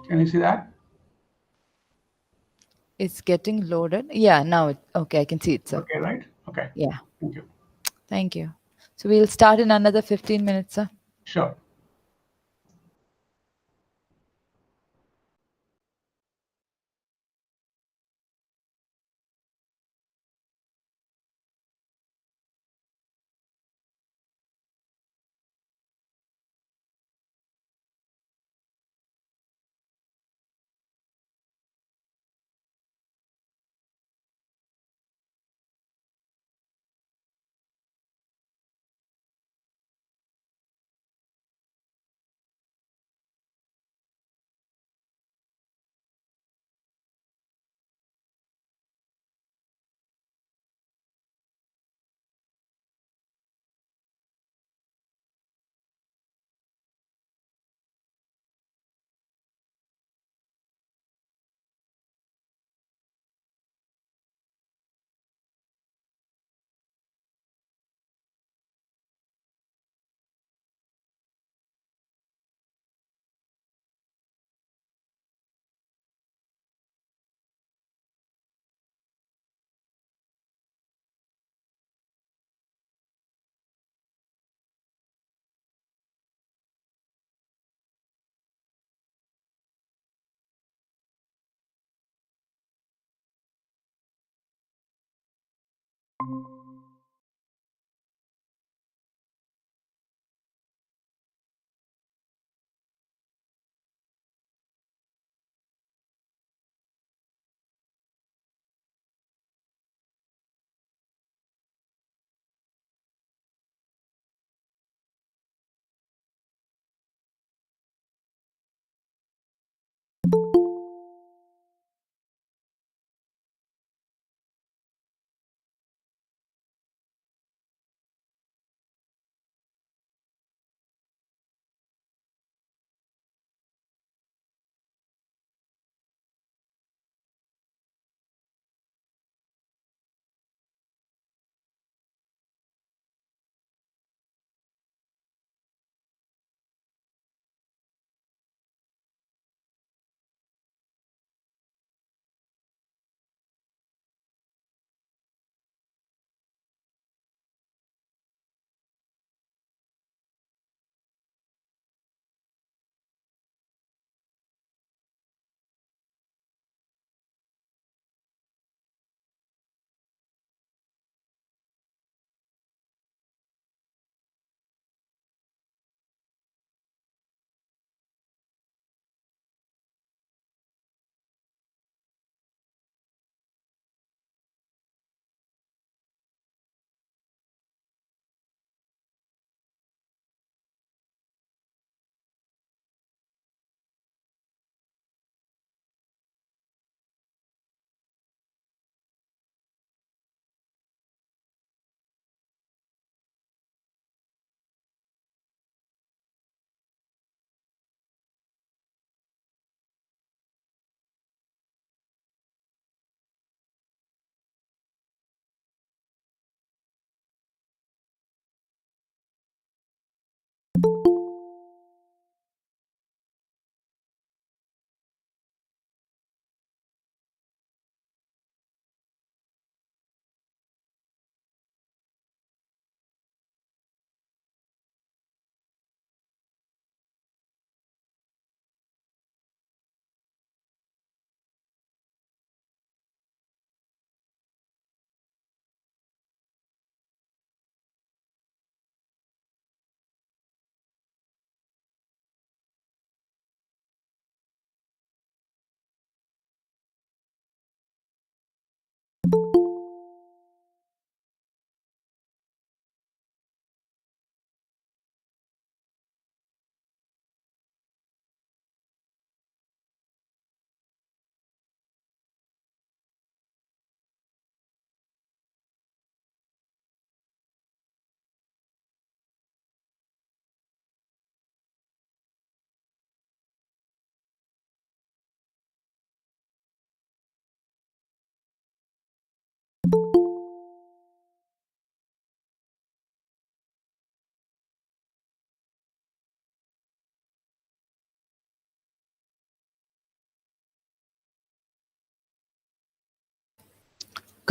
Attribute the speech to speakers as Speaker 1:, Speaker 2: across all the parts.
Speaker 1: Can you see that?
Speaker 2: It's getting loaded. Yeah, now okay, I can see it, sir.
Speaker 1: Okay, right? Okay.
Speaker 2: Yeah,
Speaker 1: Thank you.
Speaker 2: thank you. So we'll start in another 15 minutes, sir.
Speaker 1: Sure.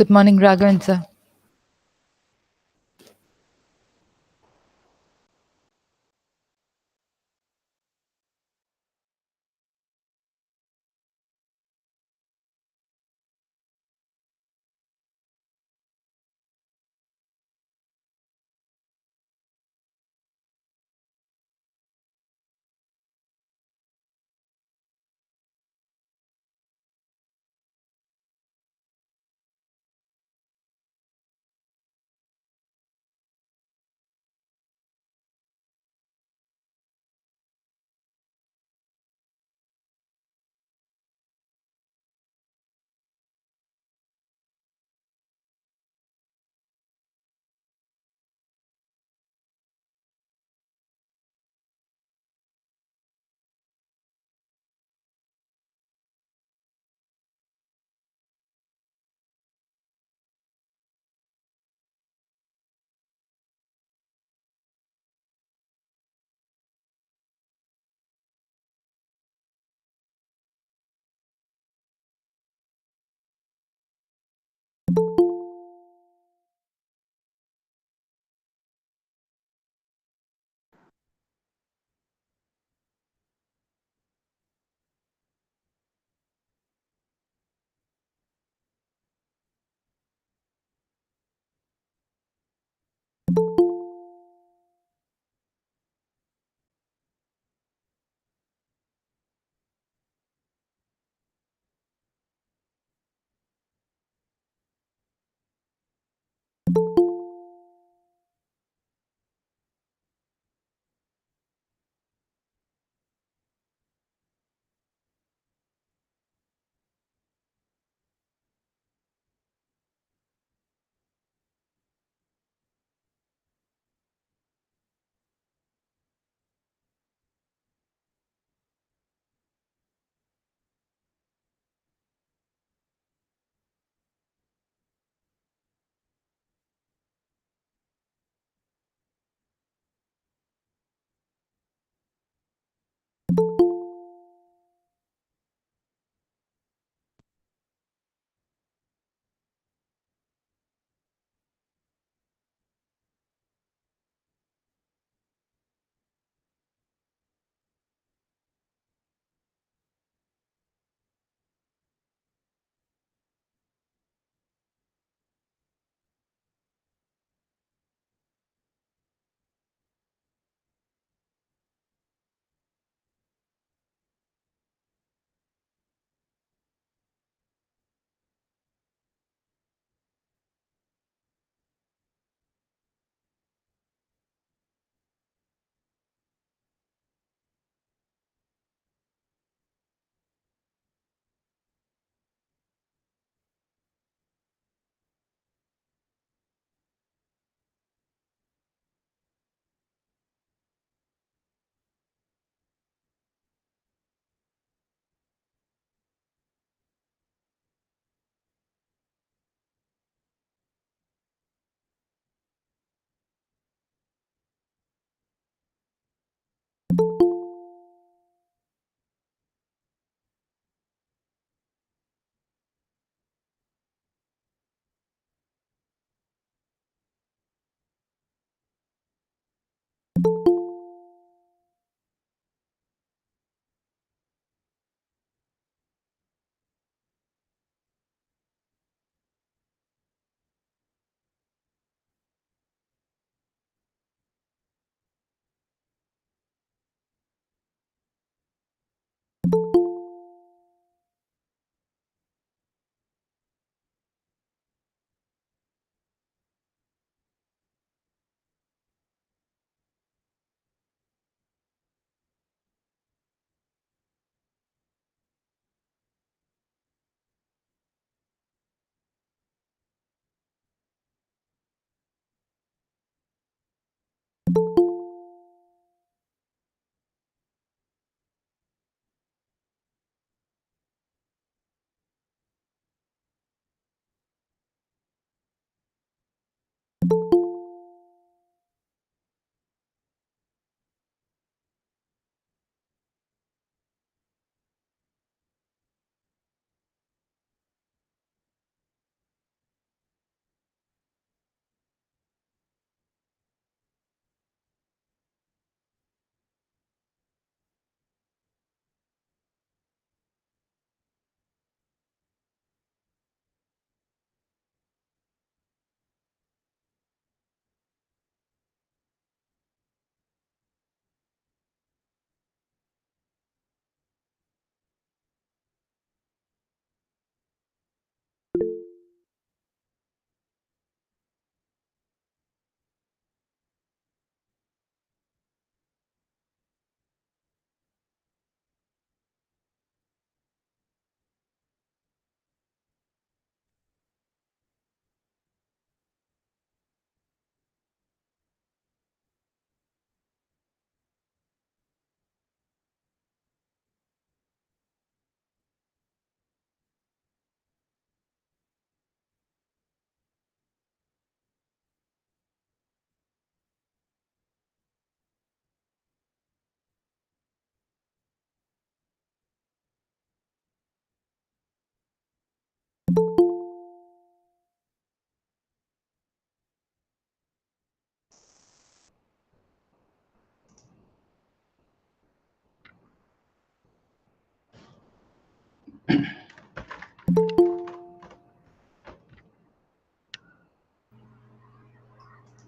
Speaker 2: Good morning, Raghavan sir.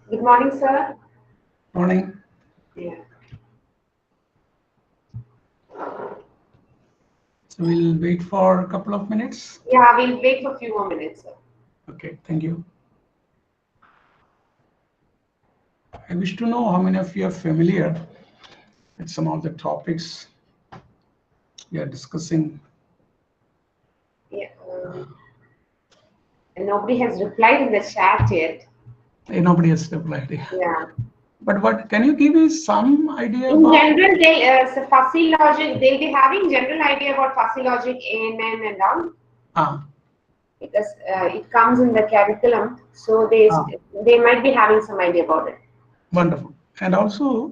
Speaker 1: Good morning, sir.
Speaker 3: Morning.
Speaker 1: Yeah.
Speaker 3: So we'll wait for a couple of minutes.
Speaker 1: Yeah, we'll wait for a few more minutes, sir.
Speaker 3: Okay, thank you. I wish to know how many of you are familiar with some of the topics we are discussing.
Speaker 1: Yeah. And nobody has replied in the chat yet.
Speaker 3: Nobody has replied.
Speaker 1: Yeah.
Speaker 3: But what can you give me some idea
Speaker 1: In
Speaker 3: about?
Speaker 1: general, so fuzzy logic, they'll be having general idea about fuzzy logic, ANN and all. Because it comes in the curriculum, so they might be having some idea about it.
Speaker 3: Wonderful. And also,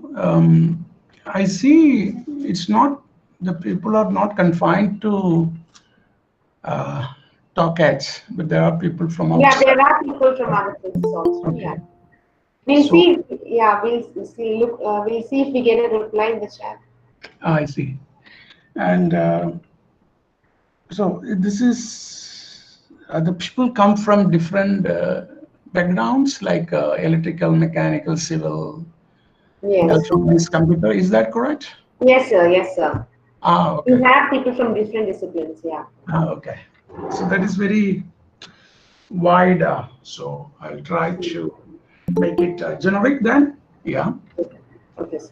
Speaker 3: I see it's not, the people are not confined to toch, but there are people from outside.
Speaker 1: Yeah, there are people from other places also.
Speaker 3: Okay.
Speaker 1: Yeah. We'll see. Yeah, we'll see. Look, we'll see if we get a reply in the chat.
Speaker 3: I see. And so this is the people come from different backgrounds, like electrical, mechanical, civil, electronics, computer. Is that correct?
Speaker 1: Yes, sir. Yes, sir.
Speaker 3: Okay.
Speaker 1: We have people from different disciplines. Yeah.
Speaker 3: Okay. So that is very wide. So I'll try to make it generic then. Yeah.
Speaker 1: Okay, sir.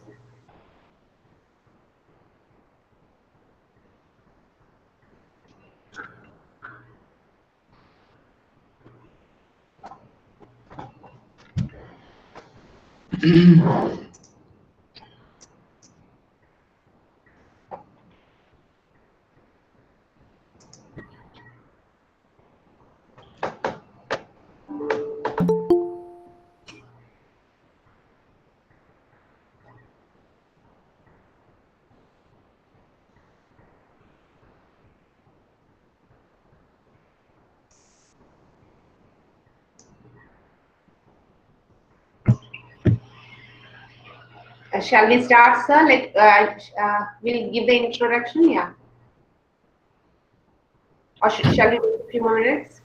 Speaker 1: Shall we start, sir? Like, we'll give the introduction, yeah. Or shall we wait a few more minutes?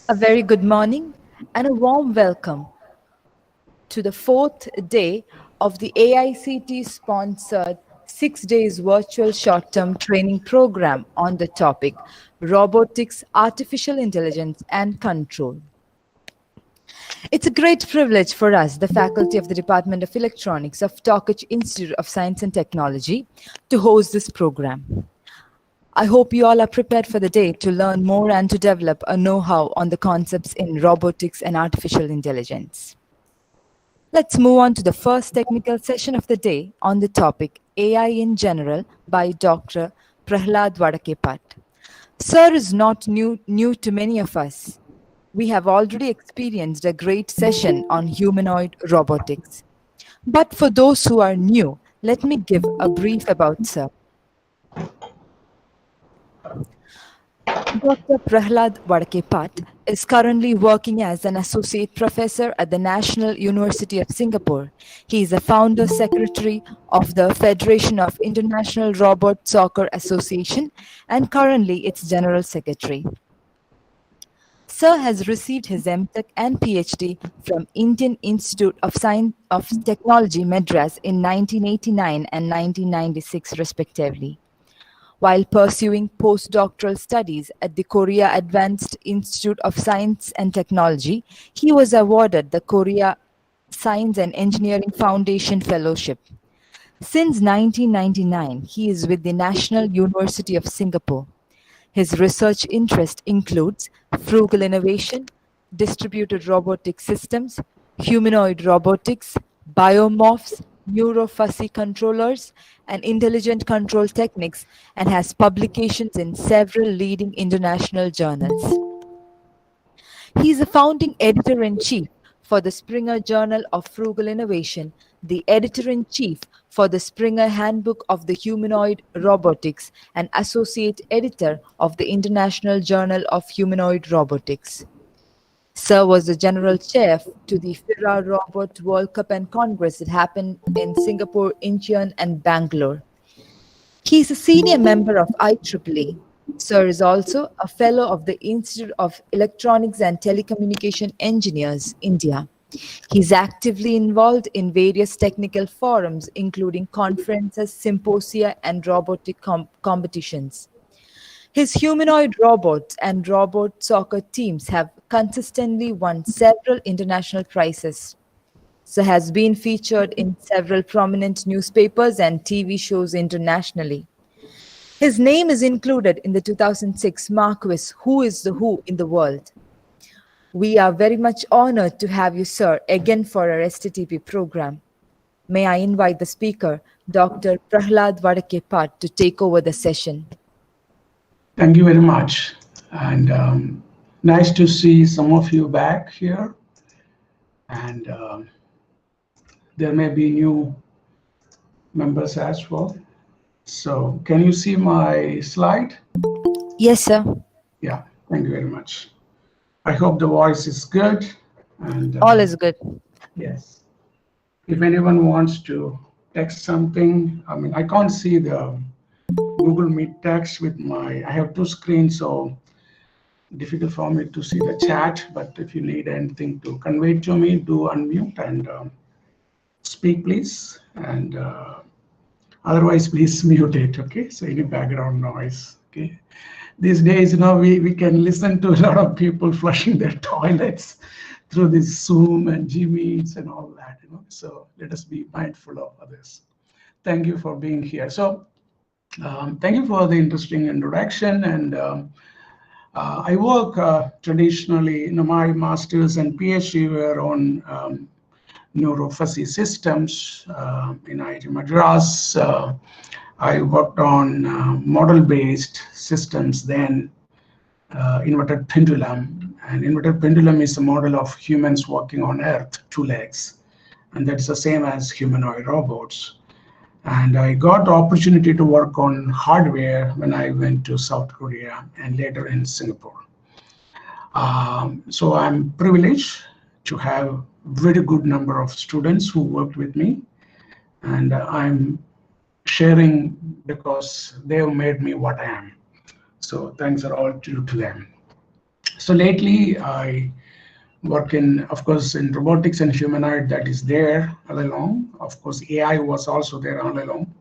Speaker 2: A very good morning and a warm welcome to the fourth day of the AICT-sponsored 6 days virtual short-term training program on the topic Robotics, Artificial Intelligence and Control. It's a great privilege for us, the faculty of the Department of Electronics of toch Institute of Science and Technology, to host this program. I hope you all are prepared for the day to learn more and to develop a know-how on the concepts in robotics and artificial intelligence. Let's move on to the first technical session of the day on the topic AI in general by Dr. Prahlad Vadakepat. Sir is not new to many of us. We have already experienced a great session on humanoid robotics. But for those who are new, let me give a brief about Sir. Dr. Prahlad Vadakepat is currently working as an associate professor at the National University of Singapore. He is a founder secretary of the Federation of International Robot Soccer Association and currently its general secretary. Sir has received his MTech and PhD from Indian Institute of Science of Technology, Madras in 1989 and 1996 respectively. While pursuing postdoctoral studies at the Korea Advanced Institute of Science and Technology, he was awarded the Korea Science and Engineering Foundation Fellowship. Since 1999, he is with the National University of Singapore. His research interest includes frugal innovation, distributed robotic systems, humanoid robotics, biomorphs, neurofuzzy controllers, and intelligent control techniques, and has publications in several leading international journals. He is the founding editor-in-chief for the Springer Journal of Frugal Innovation, the editor-in-chief for the Springer Handbook of the Humanoid Robotics, and associate editor of the International Journal of Humanoid Robotics. Sir was the general chair to the FIRA Robot World Cup and Congress that happened in Singapore, Incheon, and Bangalore. He is a senior member of IEEE. Sir is also a fellow of the Institute of Electronics and Telecommunication Engineers, India. He is actively involved in various technical forums, including conferences, symposia, and robotic competitions. His humanoid robots and robot soccer teams have consistently won several international prizes. Sir has been featured in several prominent newspapers and TV shows internationally. His name is included in the 2006 Marquis Who is the Who in the World. We are very much honored to have you, sir, again for our STTP program. May I invite the speaker, Dr. Prahlad Vadakepat, to take over the session.
Speaker 3: Thank you very much. And nice to see some of you back here. And there may be new members as well. So can you see my slide?
Speaker 2: Yes, sir.
Speaker 3: Yeah, thank you very much. I hope the voice is good. And
Speaker 2: all is good.
Speaker 3: Yes. If anyone wants to text something, I mean, I can't see the Google Meet text with I have two screens, so difficult for me to see the chat. But if you need anything to convey to me, do unmute and speak, please. And otherwise, please mute it, okay? So any background noise, okay? These days, we can listen to a lot of people flushing their toilets through this Zoom and Gmeets and all that, So let us be mindful of others. Thank you for being here. So thank you for the interesting introduction. And I work traditionally, my master's and PhD were on neurofuzzy systems in IIT Madras. I worked on model-based systems, then inverted pendulum. And inverted pendulum is a model of humans walking on Earth, 2 legs. And that's the same as humanoid robots. And I got the opportunity to work on hardware when I went to South Korea and later in Singapore. So I'm privileged to have very good number of students who worked with me. And I'm sharing because they have made me what I am. So thanks are all due to them. So lately I work in, of course, in robotics and humanoid, that is there all along. Of course, AI was also there all along.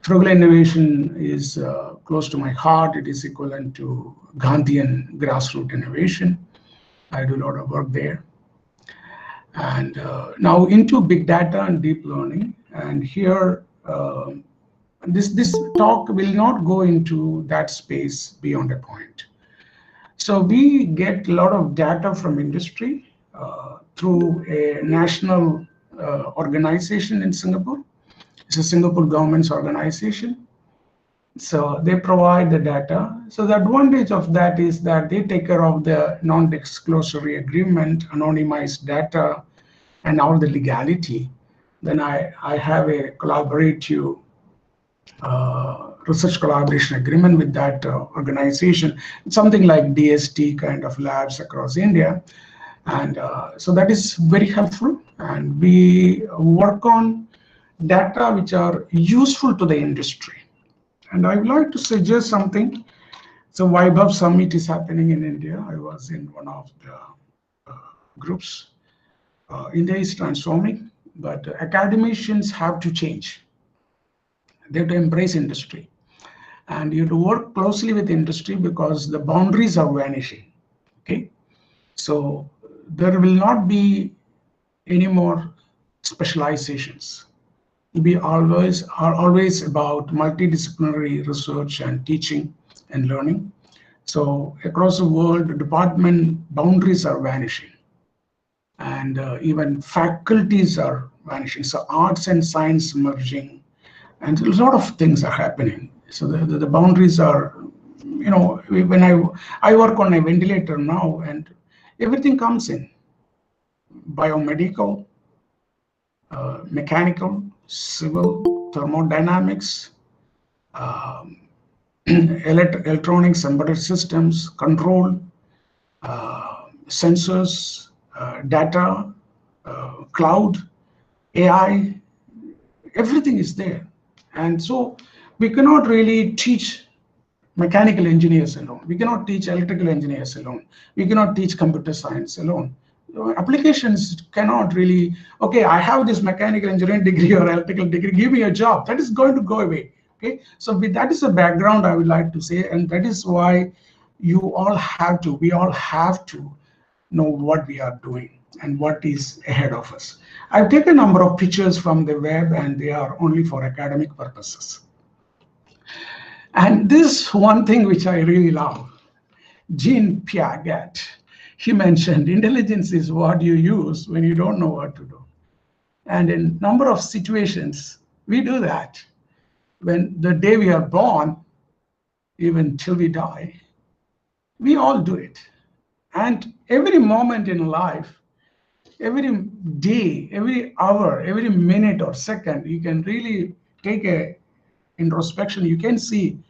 Speaker 3: Frugal innovation is close to my heart. It is equivalent to Gandhian grassroots innovation. I do a lot of work there. And now into big data and deep learning. And here, this talk will not go into that space beyond a point. So we get a lot of data from industry through a national organization in Singapore. It's a Singapore government's organization. So they provide the data. So the advantage of that is that they take care of the non-disclosure agreement, anonymized data, and all the legality. Then I have a collaborative research collaboration agreement with that organization. It's something like DST kind of labs across India. And so that is very helpful. And we work on data which are useful to the industry. And I would like to suggest something. So Vaibhav Summit is happening in India. I was in one of the groups. India is transforming, but academicians have to change. They have to embrace industry. And you have to work closely with industry because the boundaries are vanishing. Okay, so there will not be any more specializations. It will be always about multidisciplinary research and teaching and learning. So across the world, the department boundaries are vanishing, and even faculties are vanishing. So arts and science merging, and a lot of things are happening. So the boundaries are, when I work on a ventilator now, and everything comes in: biomedical, mechanical, civil, thermodynamics, electronics, embedded systems, control, sensors, data, cloud, AI, everything is there. And so we cannot really teach mechanical engineers alone. We cannot teach electrical engineers alone. We cannot teach computer science alone. Applications cannot really, okay, I have this mechanical engineering degree or electrical degree, give me a job. That is going to go away. Okay, so that is the background I would like to say, and that is why we all have to know what we are doing and what is ahead of us. I've taken a number of pictures from the web, and they are only for academic purposes. And this one thing which I really love, Jean Piaget, he mentioned intelligence is what you use when you don't know what to do. And in a number of situations, we do that. When the day we are born, even till we die, we all do it. And every moment in life, every day, every hour, every minute or second, you can really take a introspection. You can see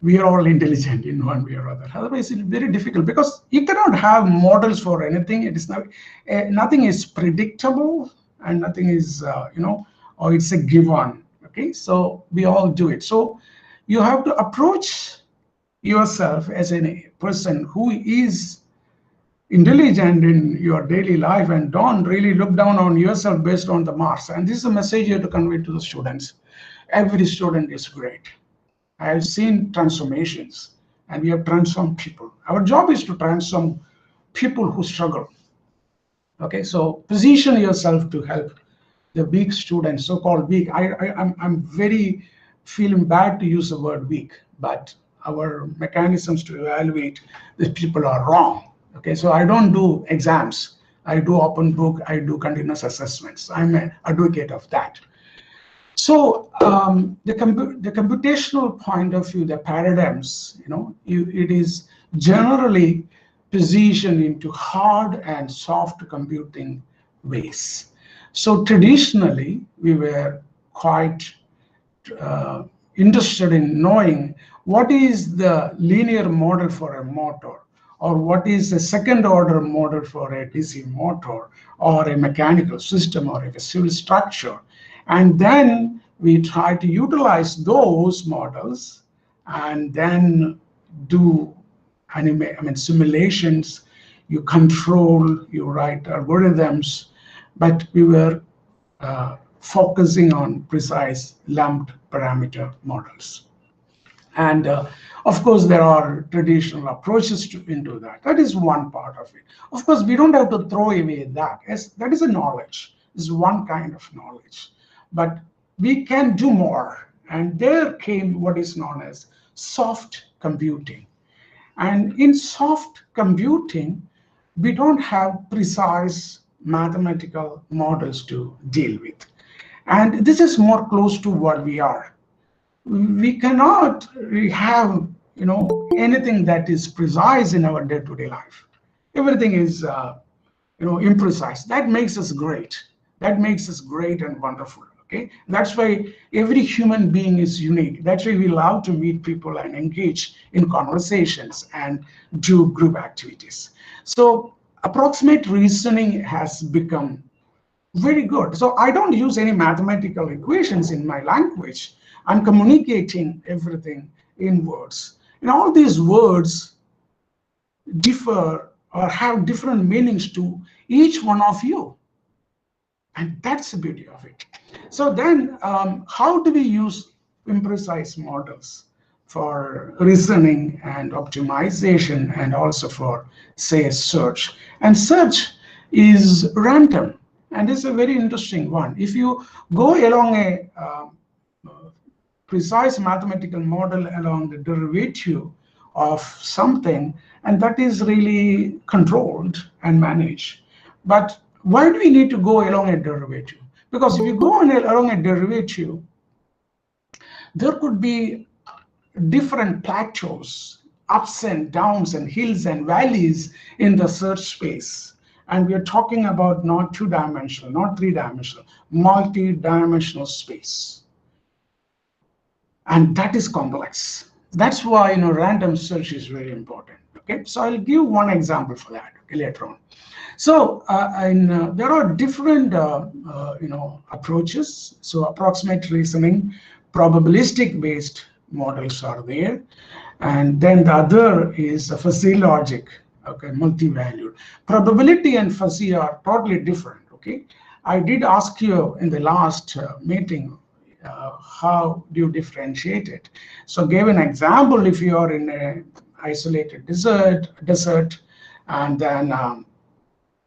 Speaker 3: we are all intelligent in one way or other. Otherwise, it's very difficult because you cannot have models for anything. It is not, nothing is predictable, and nothing is, or it's a given. Okay, so we all do it. So you have to approach yourself as a person who is intelligent in your daily life, and don't really look down on yourself based on the marks. And this is a message you have to convey to the students. Every student is great. I have seen transformations, and we have transformed people. Our job is to transform people who struggle. Okay, so position yourself to help the weak students, so-called weak. I'm very feeling bad to use the word weak, but our mechanisms to evaluate the people are wrong. Okay, so I don't do exams. I do open book. I do continuous assessments. I'm an advocate of that. So the computational point of view, the paradigms, it is generally positioned into hard and soft computing ways. So traditionally, we were quite interested in knowing what is the linear model for a motor, or what is a second order model for a DC motor, or a mechanical system, or a civil structure. And then we try to utilize those models and then do simulations. You control, you write algorithms, but we were focusing on precise lumped parameter models. And of course, there are traditional approaches into that. That is one part of it. Of course, we don't have to throw away that. That is a knowledge. It's one kind of knowledge. But we can do more. And there came what is known as soft computing. And in soft computing, we don't have precise mathematical models to deal with. And this is more close to what we are. We cannot have anything that is precise in our day-to-day life. Everything is imprecise. That makes us great. That makes us great and wonderful. Okay, that's why every human being is unique. That's why we love to meet people and engage in conversations and do group activities. So approximate reasoning has become very good. So I don't use any mathematical equations in my language. I'm communicating everything in words. And all these words differ or have different meanings to each one of you. And that's the beauty of it. So then how do we use imprecise models for reasoning and optimization, and also for, say, search? And search is random, and it's a very interesting one. If you go along a precise mathematical model along the derivative of something, and that is really controlled and managed. But why do we need to go along a derivative? Because if you go along a derivative, there could be different plateaus, ups and downs and hills and valleys in the search space. And we are talking about not two-dimensional, not three-dimensional, multi-dimensional space. And that is complex. That's why random search is very important. Okay, so I'll give one example for that later on. So there are different approaches. So approximate reasoning, probabilistic based models are there, and then the other is a fuzzy logic. Okay, multi-valued. Probability and fuzzy are totally different. Okay, I did ask you in the last meeting, how do you differentiate it? So gave an example. If you are in a isolated desert, and then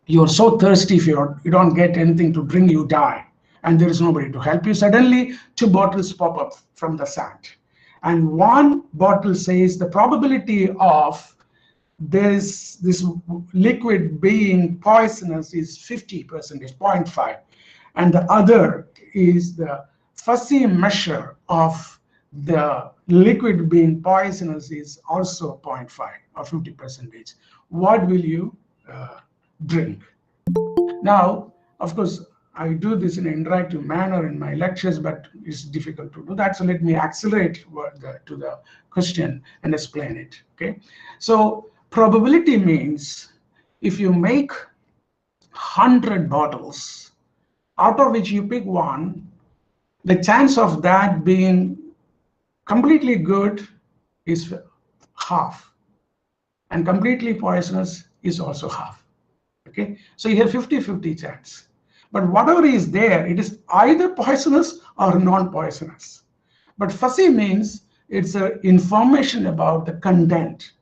Speaker 3: you're so thirsty, if you don't get anything to drink, you die, and there is nobody to help you. Suddenly 2 bottles pop up from the sand, and one bottle says the probability of this liquid being poisonous is 50%, 0.5, and the other is the fuzzy measure of the liquid being poisonous is also 0.5 or 50%. What will you drink? Now, of course, I do this in an interactive manner in my lectures, but it's difficult to do that. So let me accelerate to the question and explain it. Okay, so probability means if you make 100 bottles, out of which you pick one, the chance of that being completely good is half, and completely poisonous is also half. Okay, so you have 50-50 chance. But whatever is there, it is either poisonous or non-poisonous. But fuzzy means it's information about the content.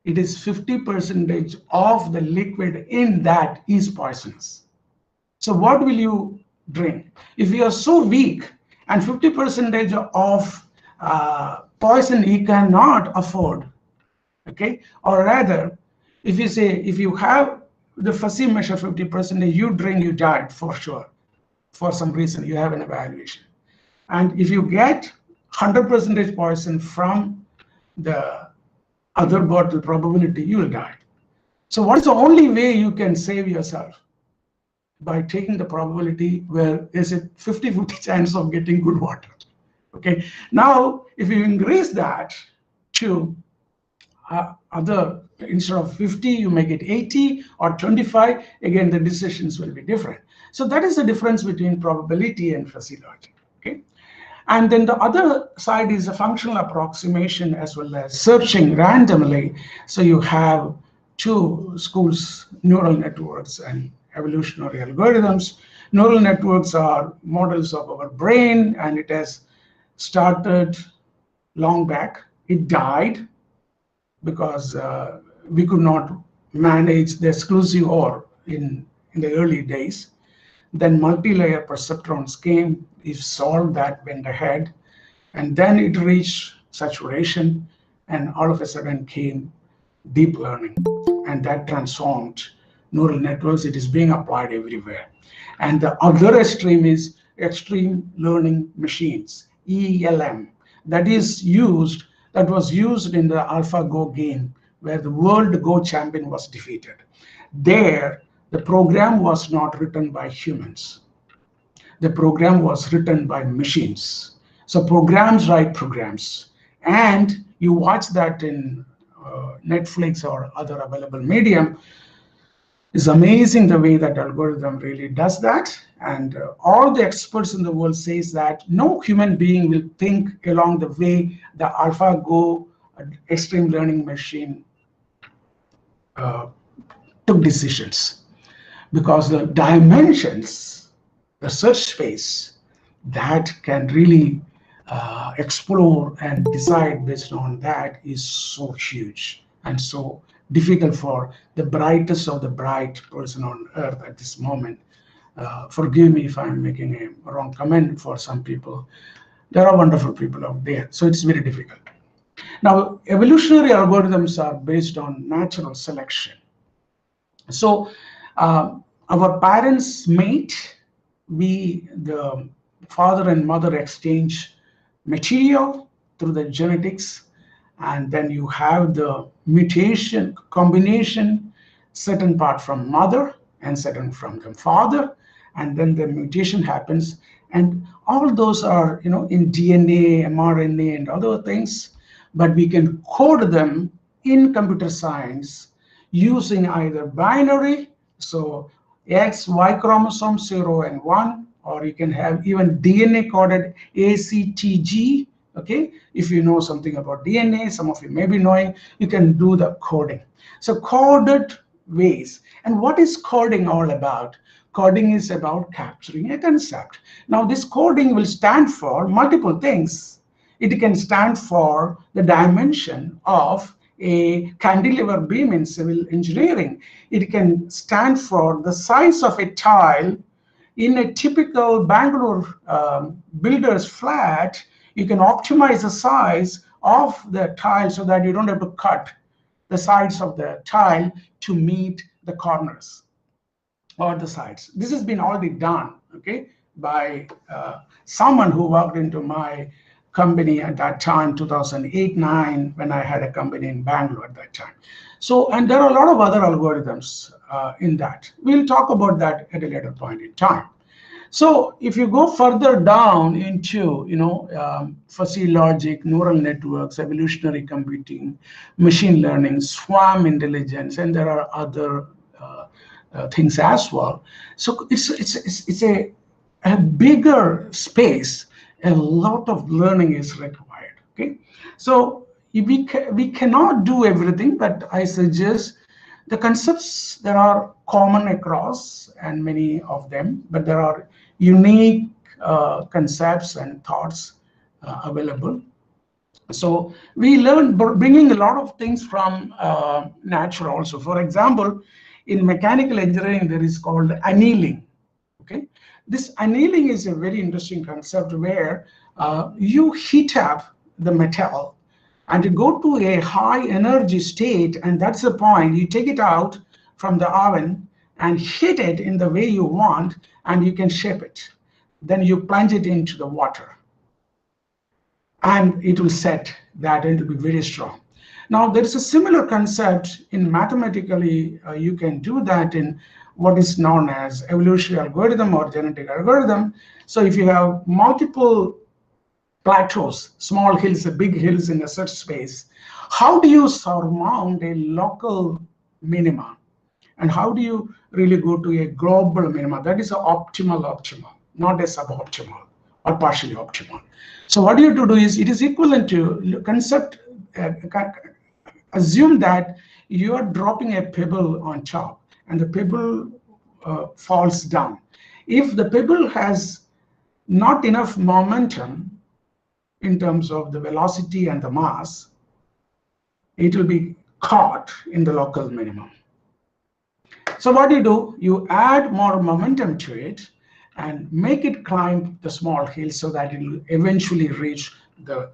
Speaker 3: It is 50% of the liquid in that is poisonous. So what will you drink? If you are so weak and 50% of poison you cannot afford, okay, or rather, if you say, if you have the fuzzy measure 50%, you drink, you died for sure. For some reason, you have an evaluation. And if you get 100% poison from the other bottle, probability you will die. So what is the only way you can save yourself? By taking the probability where is it 50-50 chance of getting good water. Okay. Now, if you increase that to instead of 50, you make it 80 or 25, again, the decisions will be different. So that is the difference between probability and fuzzy logic. Okay. And then the other side is a functional approximation as well as searching randomly. So you have two schools, neural networks and evolutionary algorithms. Neural networks are models of our brain, and it has started long back. It died because we could not manage the exclusive OR in the early days. Then multi-layer perceptrons came, it solved that, went ahead, and then it reached saturation, and all of a sudden came deep learning, and that transformed neural networks. It is being applied everywhere. And the other extreme is extreme learning machines, ELM, that was used in the AlphaGo game, where the world Go champion was defeated. There, the program was not written by humans. The program was written by machines. So programs write programs. And you watch that in Netflix or other available medium. It's amazing the way that algorithm really does that. And all the experts in the world says that no human being will think along the way the AlphaGo extreme learning machine took decisions, because the dimensions, the search space that can really explore and decide based on that is so huge and so difficult for the brightest of the bright person on earth at this moment. Forgive me if I'm making a wrong comment for some people. There are wonderful people out there, so it's very difficult. Now, evolutionary algorithms are based on natural selection. So our parents mate, the father and mother exchange material through the genetics, and then you have the mutation combination, certain part from mother and certain from the father, and then the mutation happens, and all those are in DNA, mRNA, and other things, but we can code them in computer science using either binary, so X, Y chromosome 0 and 1, or you can have even DNA coded ACTG. Okay, if you know something about DNA, some of you may be knowing, you can do the coding. So coded ways. And what is coding all about? Coding is about capturing a concept. Now this coding will stand for multiple things. It can stand for the dimension of a cantilever beam in civil engineering. It can stand for the size of a tile in a typical Bangalore builder's flat. You can optimize the size of the tile so that you don't have to cut the sides of the tile to meet the corners or the sides. This has been already done, okay, by someone who worked into my company at that time, 2008-9, when I had a company in Bangalore at that time. So, and there are a lot of other algorithms in that. We'll talk about that at a later point in time. So if you go further down into, fuzzy logic, neural networks, evolutionary computing, machine learning, swarm intelligence, and there are other things as well. So it's a bigger space. A lot of learning is required. Okay, so we cannot do everything, but I suggest the concepts that are common across and many of them, but there are unique concepts and thoughts available. So we learn bringing a lot of things from nature also. For example, in mechanical engineering, there is called annealing. Okay, this annealing is a very interesting concept where you heat up the metal and you go to a high energy state, and that's the point. You take it out from the oven and heat it in the way you want, and you can shape it. Then you plunge it into the water, and it will set that and it will be very strong. Now, there is a similar concept in mathematically. You can do that in what is known as evolutionary algorithm or genetic algorithm. So if you have multiple plateaus, small hills, big hills in a search space, how do you surmount a local minima? And how do you really go to a global minima? That is an optimal, not a suboptimal or partially optimal. So what you have to do is, it is equivalent to concept, assume that you are dropping a pebble on top and the pebble falls down. If the pebble has not enough momentum in terms of the velocity and the mass, it will be caught in the local minimum. So what do? You add more momentum to it and make it climb the small hill so that it will eventually reach the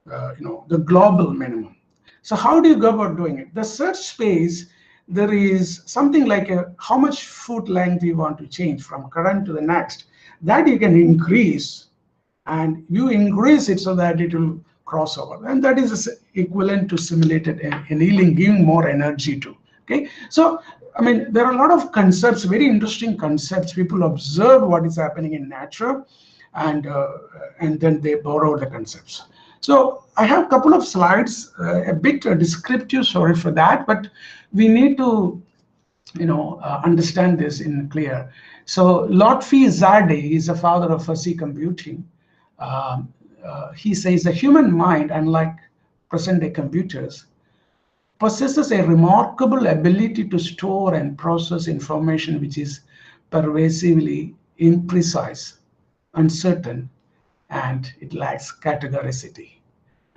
Speaker 3: the global minimum. So how do you go about doing it? The search space, there is something like how much foot length you want to change from current to the next. That you can increase, and you increase it so that it will cross over, and that is equivalent to simulated annealing, giving more energy to. Okay, so I mean, there are a lot of concepts, very interesting concepts. People observe what is happening in nature, and then they borrow the concepts. So I have a couple of slides, a bit descriptive, sorry for that, but we need to understand this in clear. So Lotfi Zadeh is the father of fuzzy computing. He says the human mind, unlike present-day computers, possesses a remarkable ability to store and process information which is pervasively imprecise, uncertain, and it lacks categoricity.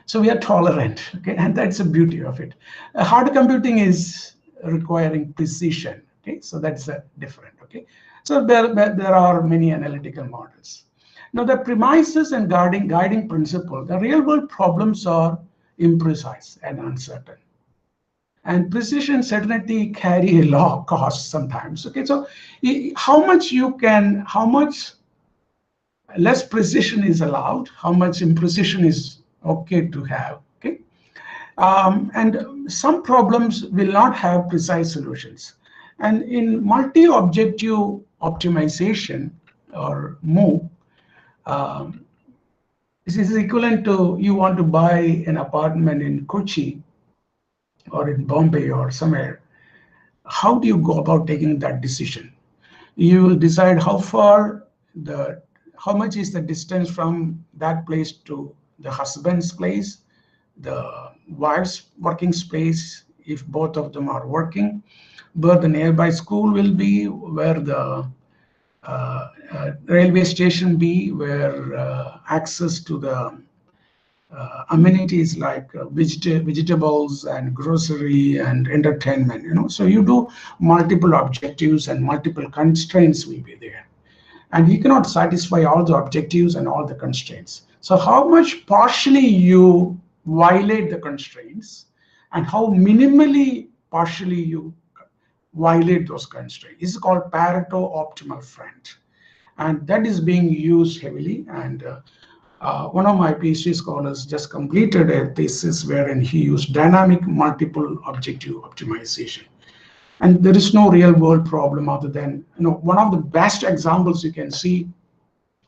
Speaker 3: So we are tolerant, okay, and that's the beauty of it. Hard computing is requiring precision, okay, so that's different, okay. So there are many analytical models. Now the premises and guiding principle, the real world problems are imprecise and uncertain. And precision certainty carry a low cost sometimes, okay. So how much less precision is allowed, how much imprecision is okay to have, okay. And some problems will not have precise solutions. And in multi-objective optimization, or MOO, this is equivalent to you want to buy an apartment in Kochi or in Bombay or somewhere. How do you go about taking that decision? You will decide how much is the distance from that place to the husband's place, the wife's working space, if both of them are working, where the nearby school will be, where the railway station be, where access to the amenities like vegetables and grocery and entertainment, you know. So you do multiple objectives and multiple constraints will be there. And you cannot satisfy all the objectives and all the constraints. So how much partially you violate the constraints and how minimally partially you violate those constraints. This is called Pareto optimal friend. And that is being used heavily. And one of my PhD scholars just completed a thesis wherein he used dynamic multiple objective optimization. And there is no real world problem other than, you know, one of the best examples you can see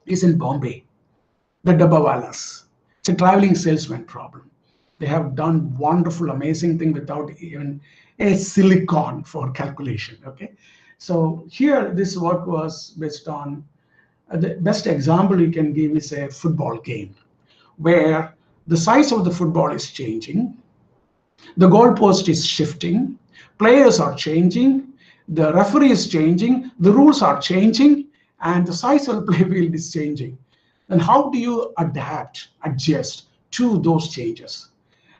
Speaker 3: is in Bombay, the Dabbawalas. It's a traveling salesman problem. They have done wonderful, amazing thing without even a silicon for calculation, okay? So here, this work was based on, the best example you can give is a football game, where the size of the football is changing, the goalpost is shifting, players are changing, the referee is changing, the rules are changing, and the size of the play field is changing. And how do you adjust to those changes?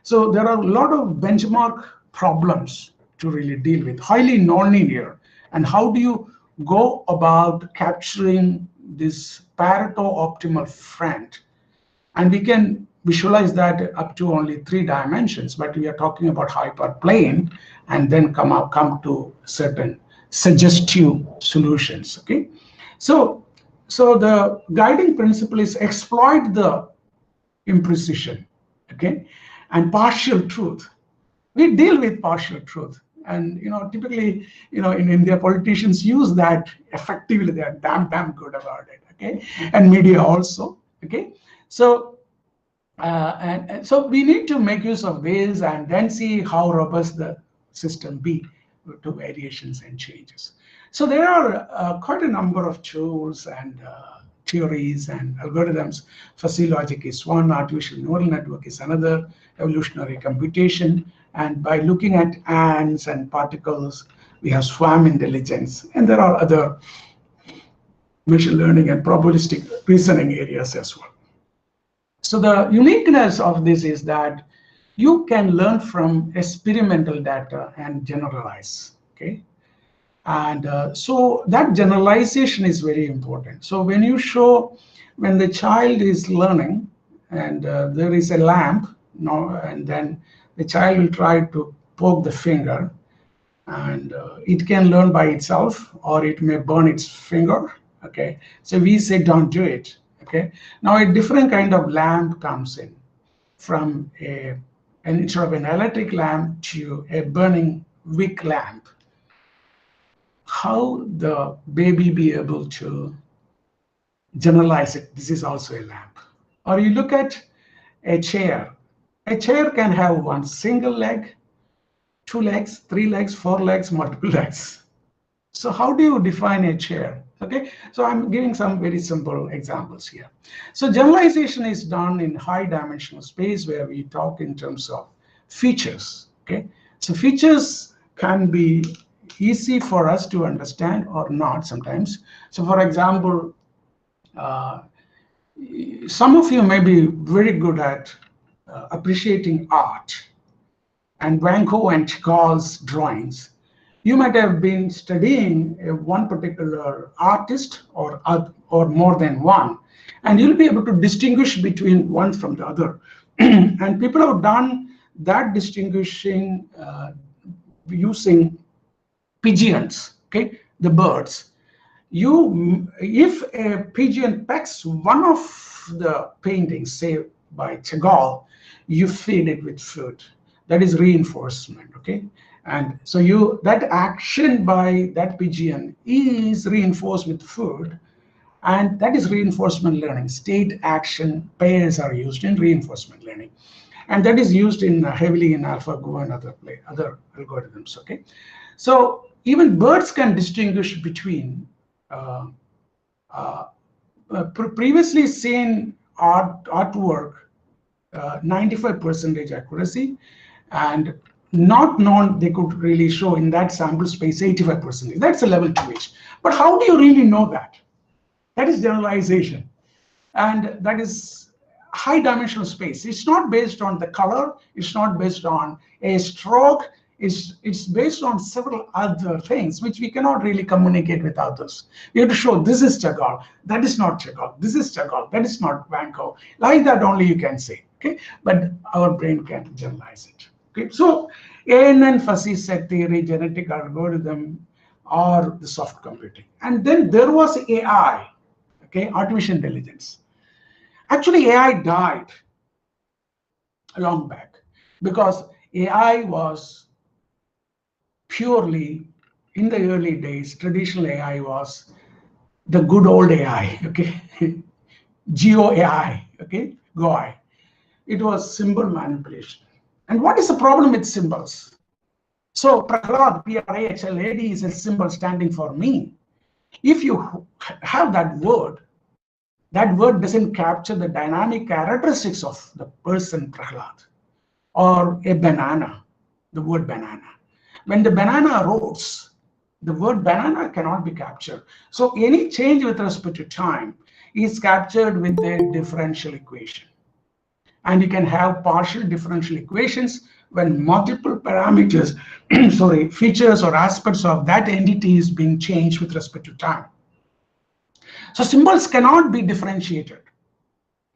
Speaker 3: So there are a lot of benchmark problems to really deal with, highly nonlinear. And how do you go about capturing this Pareto optimal friend? And we can visualize that up to only 3 dimensions, but we are talking about hyperplane and then come to certain suggestive solutions, okay? So the guiding principle is exploit the imprecision, okay, and partial truth. We deal with partial truth, and you know, typically, you know, in India, politicians use that effectively. They are damn good about it, okay, and media also, okay. So so we need to make use of this and then see how robust the system be to variations and changes. So there are quite a number of tools and theories and algorithms. Fuzzy logic is one, artificial neural network is another, evolutionary computation. And by looking at ants and particles, we have swarm intelligence. And there are other machine learning and probabilistic reasoning areas as well. So the uniqueness of this is that you can learn from experimental data and generalize, okay? And so that generalization is very important. So when you show, when the child is learning and there is a lamp, and then the child will try to poke the finger, and it can learn by itself or it may burn its finger, okay? So we say don't do it, okay? Now a different kind of lamp comes in, from instead of an electric lamp to a burning wick lamp. How the baby be able to generalize it? This is also a lamp. Or you look at a chair. A chair can have one single leg, 2 legs, 3 legs, 4 legs, multiple legs. So how do you define a chair? Okay, so I'm giving some very simple examples here. So generalization is done in high dimensional space where we talk in terms of features. Okay, so features can be easy for us to understand or not sometimes. So for example, some of you may be very good at appreciating art and Van Gogh and Chagall's drawings. You might have been studying one particular artist or more than one, and you'll be able to distinguish between one from the other. And people have done that distinguishing using pigeons, okay, the birds. If a pigeon pecks one of the paintings, say by Chagall, you feed it with food. That is reinforcement, okay? And so that action by that pigeon is reinforced with food, and that is reinforcement learning. State action pairs are used in reinforcement learning, and that is used in heavily in AlphaGo and other algorithms, okay? So even birds can distinguish between previously seen artwork, 95% accuracy, and not known they could really show in that sample space 85%. That's a level 2H. But how do you really know that? That is generalization, and that is high dimensional space. It's not based on the color. It's not based on a stroke. It's based on several other things which we cannot really communicate with others. We have to show this is Chagall, that is not Chagall, this is Chagall, that is not Van Gogh. Like that only you can say, okay? But our brain can generalize it. Okay, so ANN fuzzy set theory, genetic algorithm, or the soft computing. And then there was AI, okay, artificial intelligence. Actually, AI died long back because AI was purely, in the early days, traditional AI was the good old AI, okay? Geo AI, okay? GOI. It was symbol manipulation. And what is the problem with symbols? So Prahlad, Prahlad is a symbol standing for me. If you have that word doesn't capture the dynamic characteristics of the person Prahlad, or a banana, the word banana. When the banana rots, the word banana cannot be captured. So any change with respect to time is captured with a differential equation. And you can have partial differential equations when multiple parameters, features or aspects of that entity is being changed with respect to time. So symbols cannot be differentiated.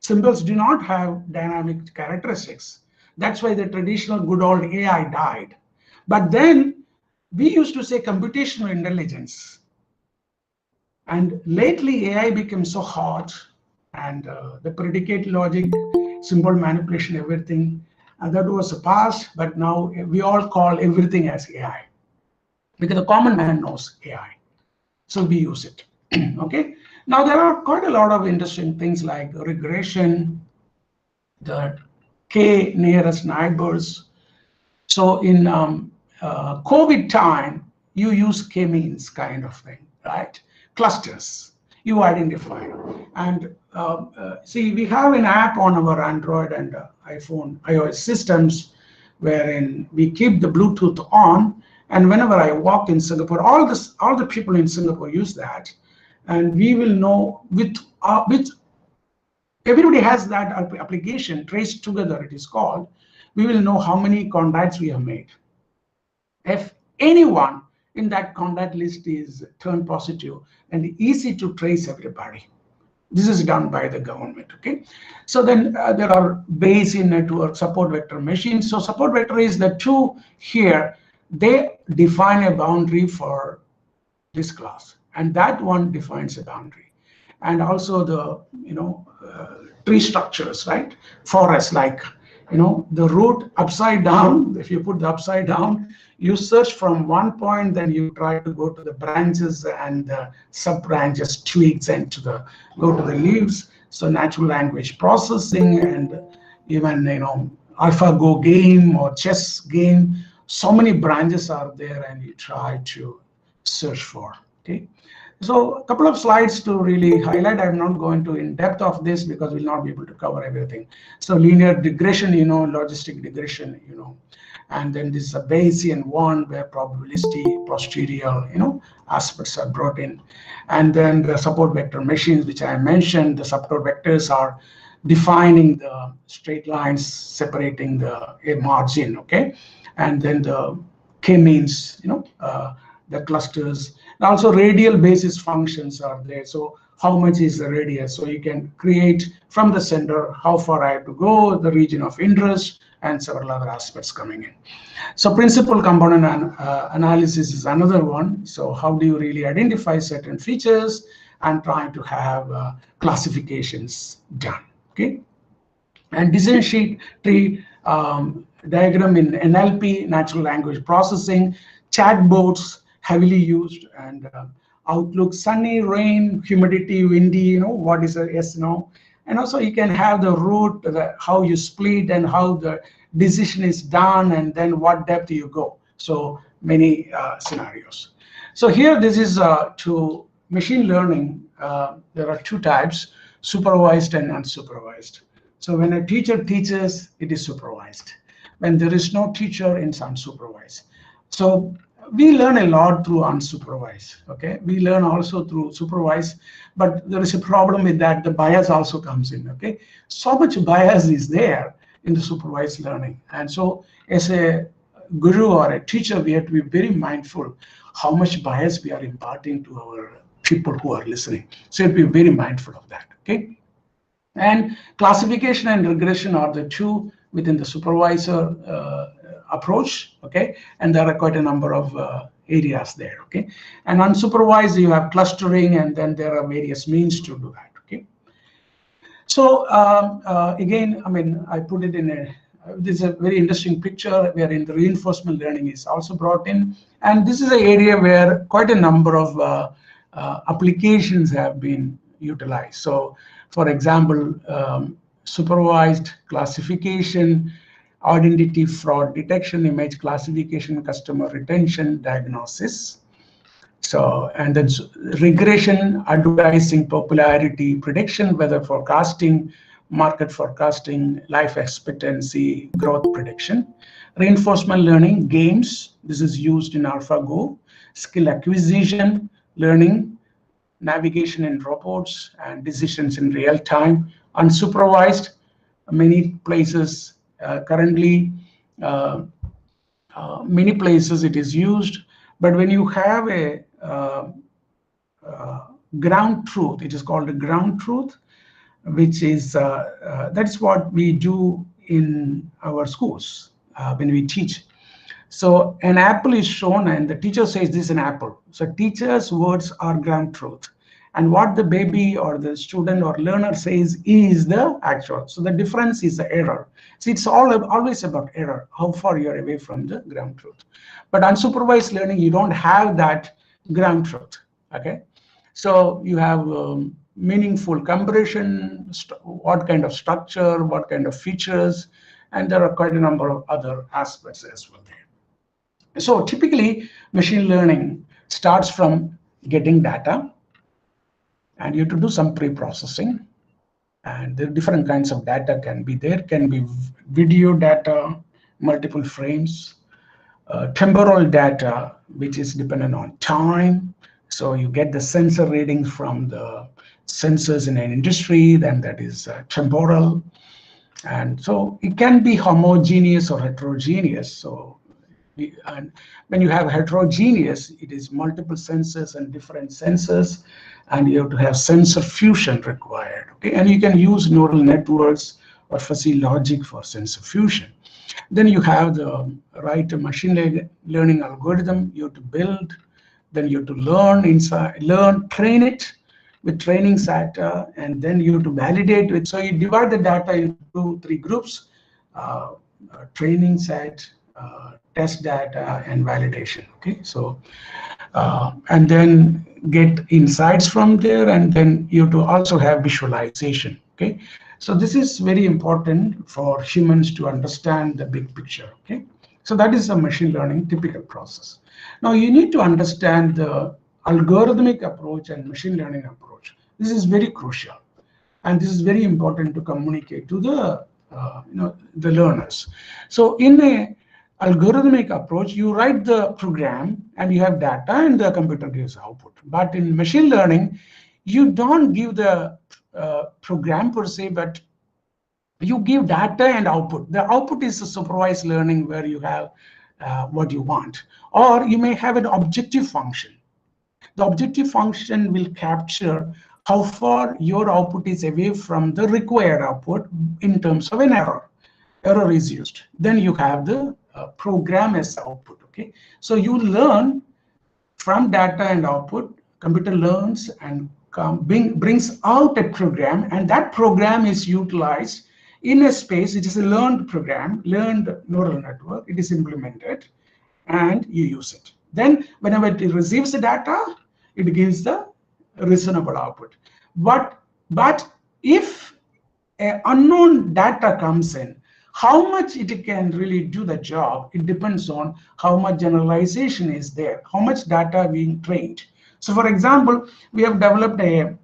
Speaker 3: Symbols do not have dynamic characteristics. That's why the traditional good old AI died. But then we used to say computational intelligence. And lately AI became so hot, and the predicate logic, symbol manipulation, everything, and that was the past, but now we all call everything as AI. Because the common man knows AI. So we use it, okay? Now there are quite a lot of interesting things like regression, the K nearest neighbors. So in COVID time, you use K-means kind of thing, right? Clusters, you identify. And see, we have an app on our Android and iPhone, iOS systems, wherein we keep the Bluetooth on. And whenever I walk in Singapore, all the people in Singapore use that. And we will know with everybody has that application, Trace Together it is called. We will know how many contacts we have made. If anyone in that contact list is turned positive, and easy to trace everybody. This is done by the government, okay? So then there are Bayesian network support vector machines. So support vector is the two here. They define a boundary for this class, and that one defines a boundary. And also the, tree structures, right? Forests, like, the root upside down. If you put the upside down, you search from one point, then you try to go to the branches and the sub branches, twigs, and go to the leaves. So natural language processing, and even AlphaGo game or chess game, so many branches are there, and you try to search for. Okay, So a couple of slides to really highlight. I'm not going to in depth of this because we'll not be able to cover everything. So linear regression, logistic regression, and then this is a Bayesian one where probabilistic, posterior, aspects are brought in. And then the support vector machines, which I mentioned, the support vectors are defining the straight lines separating a margin, okay? And then the k-means, the clusters. And also radial basis functions are there. So how much is the radius? So you can create from the center how far I have to go, the region of interest, and several other aspects coming in. So principal component analysis is another one. So how do you really identify certain features and trying to have classifications done, okay? And decision tree diagram in NLP, natural language processing, chatbots heavily used, and Outlook, sunny, rain, humidity, windy, what is a yes, no. And also you can have the root, how you split and how the decision is done, and then what depth you go. So many scenarios. So here, this is to machine learning. There are two types, supervised and unsupervised. So when a teacher teaches, it is supervised. When there is no teacher, it's unsupervised. So we learn a lot through unsupervised, okay? We learn also through supervised, but there is a problem with that. The bias also comes in, okay? So much bias is there in the supervised learning. And so as a guru or a teacher, we have to be very mindful how much bias we are imparting to our people who are listening. So you have to be very mindful of that, okay? And classification and regression are the two within the supervisor approach, okay? And there are quite a number of areas there, okay? And unsupervised, you have clustering, and then there are various means to do that, okay? So again, I put it in this is a very interesting picture wherein the reinforcement learning is also brought in. And this is an area where quite a number of applications have been utilized. So for example, supervised classification, identity fraud detection, image classification, customer retention, diagnosis. So, and then regression, advertising, popularity, prediction, weather forecasting, market forecasting, life expectancy, growth prediction. Reinforcement learning, games, this is used in AlphaGo, skill acquisition, learning, navigation in robots, and decisions in real time. Unsupervised, many places currently, many places it is used, but when you have a ground truth, it is called a ground truth, which is that's what we do in our schools when we teach. So an apple is shown and the teacher says this is an apple. So teacher's words are ground truth. And what the baby or the student or learner says is the actual. So the difference is the error. So it's always about error, how far you're away from the ground truth. But unsupervised learning, you don't have that ground truth, okay? So you have meaningful comparison, what kind of structure, what kind of features, and there are quite a number of other aspects as well there. So typically, machine learning starts from getting data, and you have to do some pre-processing. And there are different kinds of data can be there. Can be video data, multiple frames, temporal data, which is dependent on time. So you get the sensor readings from the sensors in an industry, then that is temporal. And so it can be homogeneous or heterogeneous. So and when you have heterogeneous, it is multiple sensors and different sensors, and you have to have sensor fusion required, okay? And you can use neural networks or fuzzy logic for sensor fusion. Then you have the right machine learning algorithm you have to build. Then you have to train it with training data, and then you have to validate it. So you divide the data into 3 groups, training set, test data, and validation, okay? So, and then get insights from there, and then you have to also have visualization, okay? So this is very important for humans to understand the big picture, okay? So that is a machine learning typical process. Now you need to understand the algorithmic approach and machine learning approach. This is very crucial, and this is very important to communicate to the the learners. So in a algorithmic approach, you write the program and you have data and the computer gives output. But in machine learning, you don't give the program per se, but you give data and output. The output is a supervised learning where you have what you want, or you may have an objective function. The objective function will capture how far your output is away from the required output in terms of an error. Error is used. Then you have the program as output. Okay, so you learn from data and output. Computer learns and brings out a program, and that program is utilized in a space. It is a learned program, learned neural network. It is implemented, and you use it. Then whenever it receives the data, it gives the reasonable output. But if an unknown data comes in, how much it can really do the job, it depends on how much generalization is there, how much data being trained. So for example, we have developed a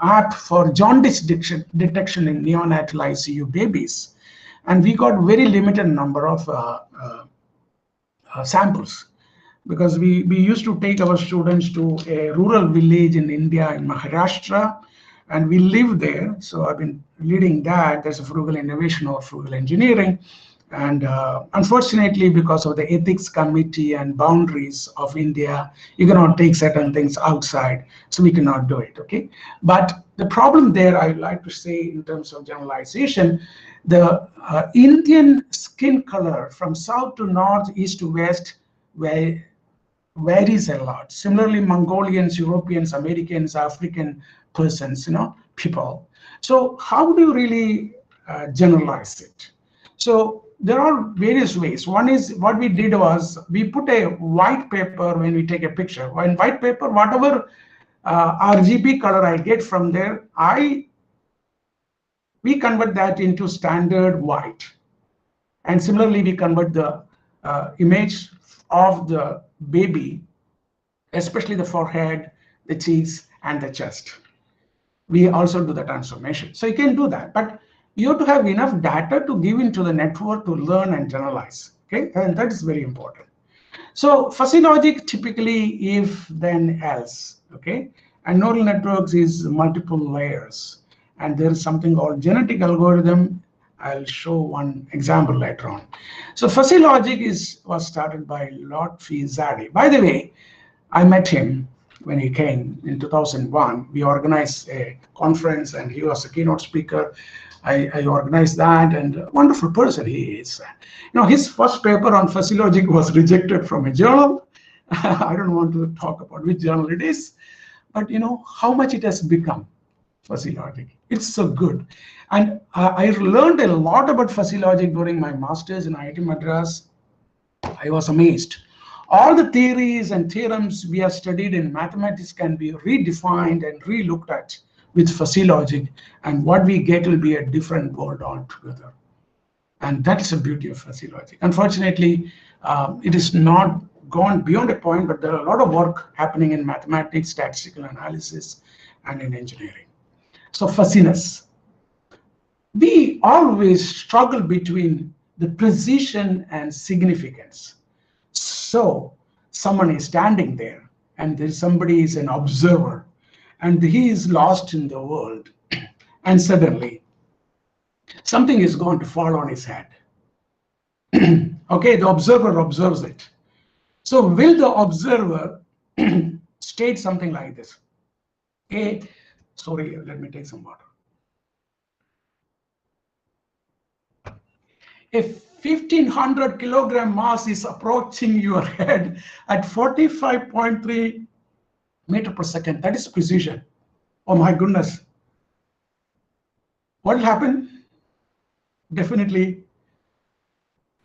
Speaker 3: app for jaundice detection in neonatal ICU babies, and we got very limited number of samples, because we used to take our students to a rural village in India, in Maharashtra, and we live there. So I've been leading that. There's a frugal innovation or frugal engineering. And unfortunately, because of the ethics committee and boundaries of India, you cannot take certain things outside. So we cannot do it, okay? But the problem there, I'd like to say in terms of generalization, the Indian skin color from south to north, east to west, varies a lot. Similarly, Mongolians, Europeans, Americans, African persons, people. So how do you really generalize it? So there are various ways. One is, what we did was we put a white paper when we take a picture. In white paper, whatever RGB color I get from there, we convert that into standard white. And similarly, we convert the image of the baby, especially the forehead, the cheeks, and the chest. We also do the transformation. So you can do that, but you have to have enough data to give into the network to learn and generalize. Okay, and that is very important. So fuzzy logic typically if then else. Okay, and neural networks is multiple layers, and there is something called genetic algorithm. I'll show one example later on. So fuzzy logic was started by Lotfi Zadeh. By the way, I met him when he came in 2001. We organized a conference and he was a keynote speaker. I organized that, and a wonderful person he is. His first paper on fuzzy logic was rejected from a journal. I don't want to talk about which journal it is, but how much it has become, fuzzy logic. It's so good. And I learned a lot about fuzzy logic during my master's in IIT Madras. I was amazed. All the theories and theorems we have studied in mathematics can be redefined and re-looked at with fuzzy logic, and what we get will be a different world altogether. And that is the beauty of fuzzy logic. Unfortunately, it is not gone beyond a point, but there are a lot of work happening in mathematics, statistical analysis, and in engineering. So fuzziness. We always struggle between the precision and significance. So someone is standing there, and somebody is an observer, and he is lost in the world, and suddenly something is going to fall on his head. Okay, the observer observes it. So will the observer state something like this? Sorry, let me take some water. A 1500 kilogram mass is approaching your head at 45.3 meter per second. That is precision. Oh my goodness. What will happen? Definitely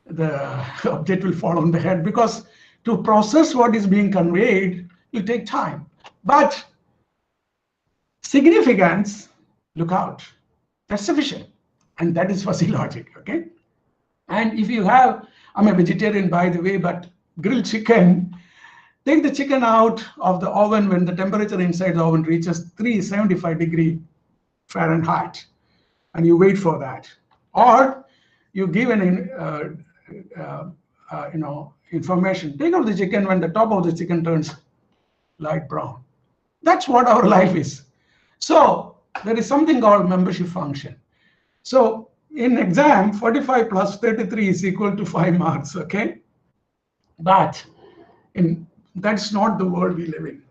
Speaker 3: the object will fall on the head, because to process what is being conveyed will take time. But significance, look out, that's sufficient. And that is fuzzy logic, okay? And if you have, I'm a vegetarian by the way, but grilled chicken, Take the chicken out of the oven when the temperature inside the oven reaches 375 degrees Fahrenheit, and you wait for that. Or you give an information. Take out the chicken when the top of the chicken turns light brown. That's what our life is. So there is something called membership function. So in exam, 45 plus 33 is equal to 5 marks, okay? But that's not the world we live in.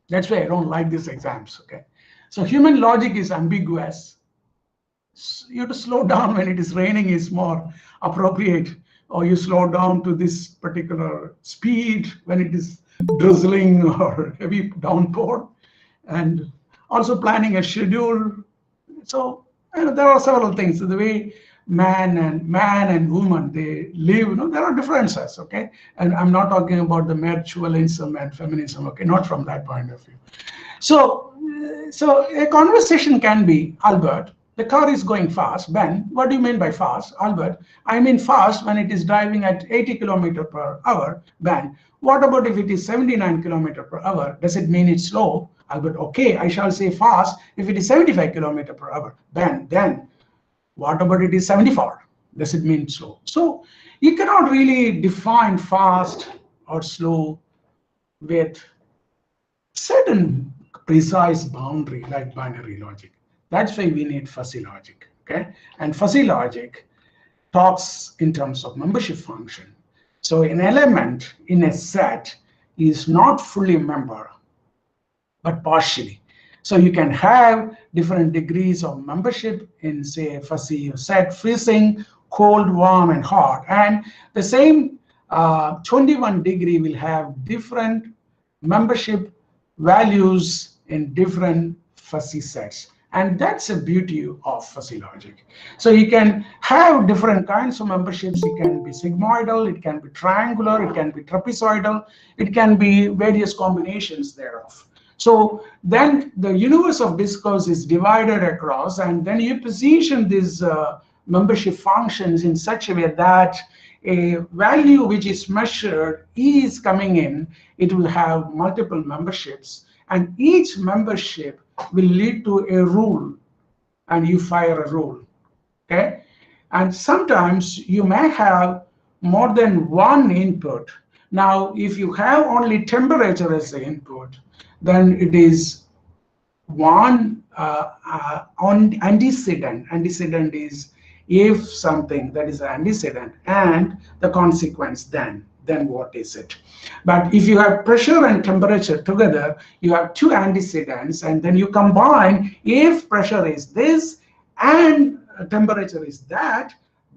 Speaker 3: That's why I don't like these exams, okay? So human logic is ambiguous. You have to slow down when it is raining is more appropriate, or you slow down to this particular speed when it is drizzling or heavy downpour, and also planning a schedule. So there are several things. The way man and woman they live, there are differences, okay? And I'm not talking about the matriarchalism and feminism, okay? Not from that point of view. So a conversation can be, Albert, the car is going fast. Ben, what do you mean by fast? Albert, I mean fast when it is driving at 80 kilometers per hour. Ben, what about if it is 79 kilometers per hour? Does it mean it's slow? Albert, okay, I shall say fast if it is 75 kilometers per hour. Ben, then what about it is 74? Does it mean slow? So you cannot really define fast or slow with certain precise boundary like binary logic. That's why we need fuzzy logic, okay? And fuzzy logic talks in terms of membership function. So an element in a set is not fully a member, but partially. So you can have different degrees of membership in, say, a fuzzy set, freezing, cold, warm, and hot. And the same 21 degree will have different membership values in different fuzzy sets. And that's the beauty of fuzzy logic. So you can have different kinds of memberships. It can be sigmoidal, it can be triangular, it can be trapezoidal, it can be various combinations thereof. So then the universe of discourse is divided across, and then you position these membership functions in such a way that a value which is measured is coming in. It will have multiple memberships, and each membership will lead to a rule, and you fire a rule, okay? And sometimes you may have more than one input. Now, if you have only temperature as the input, then it is one antecedent. Antecedent is if something that is an antecedent and the consequence then what is it? But if you have pressure and temperature together, you have two antecedents, and then you combine if pressure is this and temperature is that,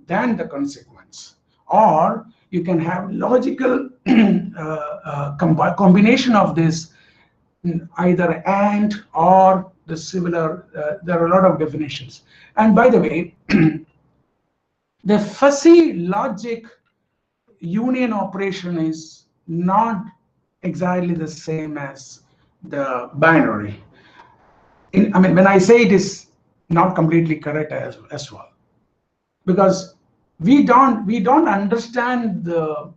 Speaker 3: then the consequence. Or you can have logical combination of this, either and or the similar. There are a lot of definitions. And by the way, the fuzzy logic union operation is not exactly the same as the binary. I mean, when I say it is not completely correct as well, because we don't understand or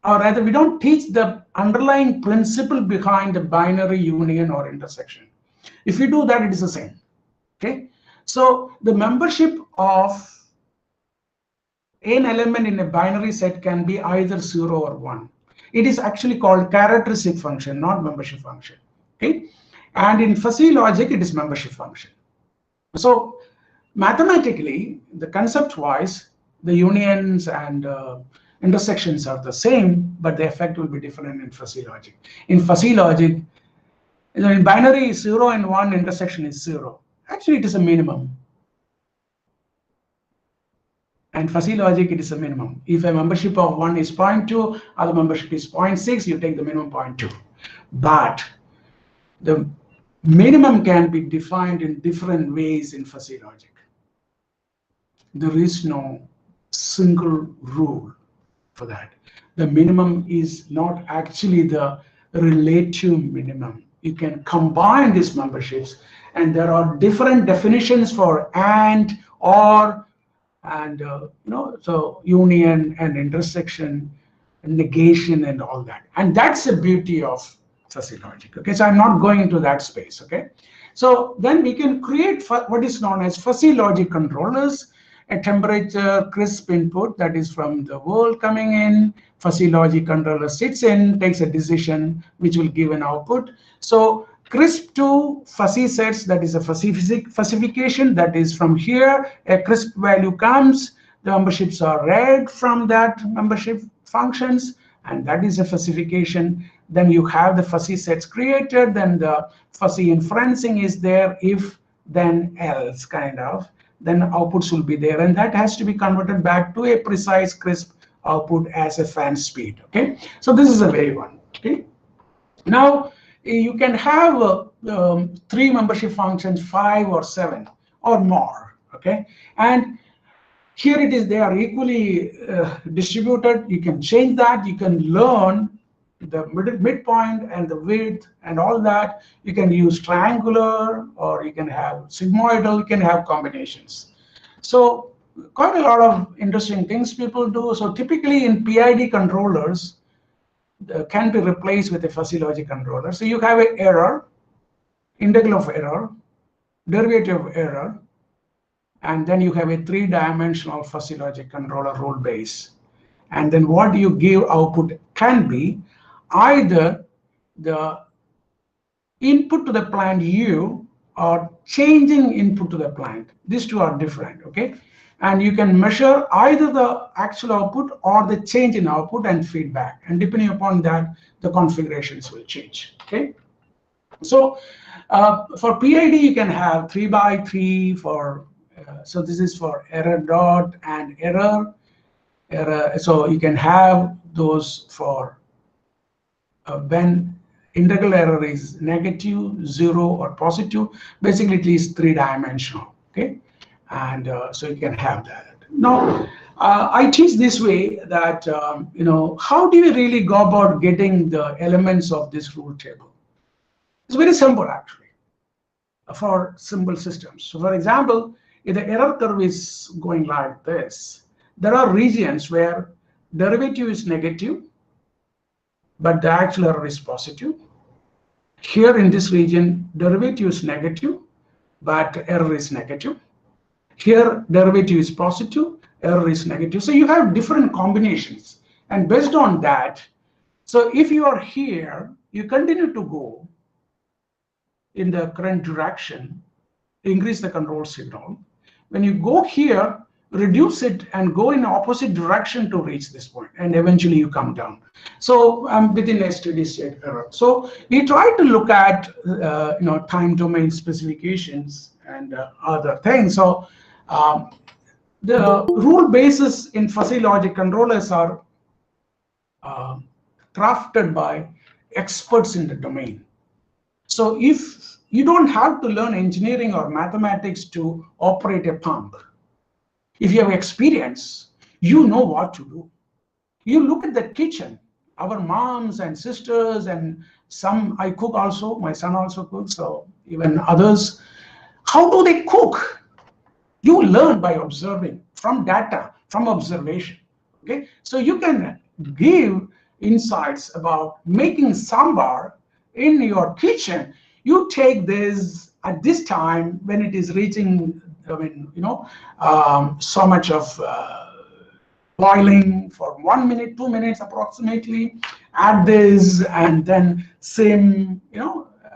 Speaker 3: rather we don't teach the underlying principle behind the binary union or intersection. If you do that, it is the same, okay? So the membership of an element in a binary set can be either 0 or 1. It is actually called characteristic function, not membership function, okay? And in fuzzy logic, it is membership function. So mathematically, the concept-wise, the unions and intersections are the same, but the effect will be different in fuzzy logic. In fuzzy logic, in binary, 0 and 1 intersection is 0. Actually, it is a minimum. And fuzzy logic, it is a minimum. If a membership of 1 is 0.2, other membership is 0.6, you take the minimum 0.2. But the minimum can be defined in different ways in fuzzy logic. There is no single rule for that. The minimum is not actually the relative minimum. You can combine these memberships, and there are different definitions for and, or, and so union and intersection negation and all that. And that's the beauty of fuzzy logic. Okay, so I'm not going into that space. Okay, so then we can create what is known as fuzzy logic controllers. A temperature crisp input, that is from the world coming in. Fuzzy logic controller sits in, takes a decision which will give an output. So crisp to fuzzy sets, that is a fuzzification, that is from here a crisp value comes, the memberships are read from that membership functions, and that is a fuzzification. Then you have the fuzzy sets created, then the fuzzy inferencing is there, if then else kind of, then outputs will be there, and that has to be converted back to a precise crisp output as a fan speed. Okay, so this is a way one. Okay, now you can have 3 membership functions, 5 or 7 or more. Okay, and here it is, they are equally distributed. You can change that. You can learn the midpoint and the width and all that. You can use triangular, or you can have sigmoidal. You can have combinations. So quite a lot of interesting things people do. So typically in PID controllers can be replaced with a fuzzy logic controller. So you have an error, integral of error, derivative of error, and then you have a 3-dimensional fuzzy logic controller rule base. And then what you give output can be either the input to the plant U or changing input to the plant. These two are different. Okay, and you can measure either the actual output or the change in output and feedback, and depending upon that the configurations will change. Okay, so for PID you can have 3 by 3 for so this is for error dot and error. So you can have those for when integral error is negative, 0, or positive. Basically it is 3-dimensional. Okay, and so you can have that. Now I teach this way that how do you really go about getting the elements of this rule table? It's very simple actually for simple systems. So for example, if the error curve is going like this, there are regions where derivative is negative, but the actual error is positive. Here in this region, derivative is negative, but error is negative. Here, derivative is positive, error is negative. So you have different combinations. And based on that, so if you are here, you continue to go in the current direction, increase the control signal. When you go here, reduce it and go in the opposite direction to reach this point, and eventually you come down. So within a steady state error. So we try to look at time domain specifications and other things. So the rule bases in fuzzy logic controllers are crafted by experts in the domain. So if you don't have to learn engineering or mathematics to operate a pump, if you have experience, you know what to do. You look at the kitchen, our moms and sisters, and some, I cook also, my son also cooks, so even others. How do they cook? You learn by observing, from data, from observation. Okay, so you can give insights about making sambar in your kitchen. You take this at this time when it is reaching, so much of boiling for 1 minute, 2 minutes approximately. Add this and then sim,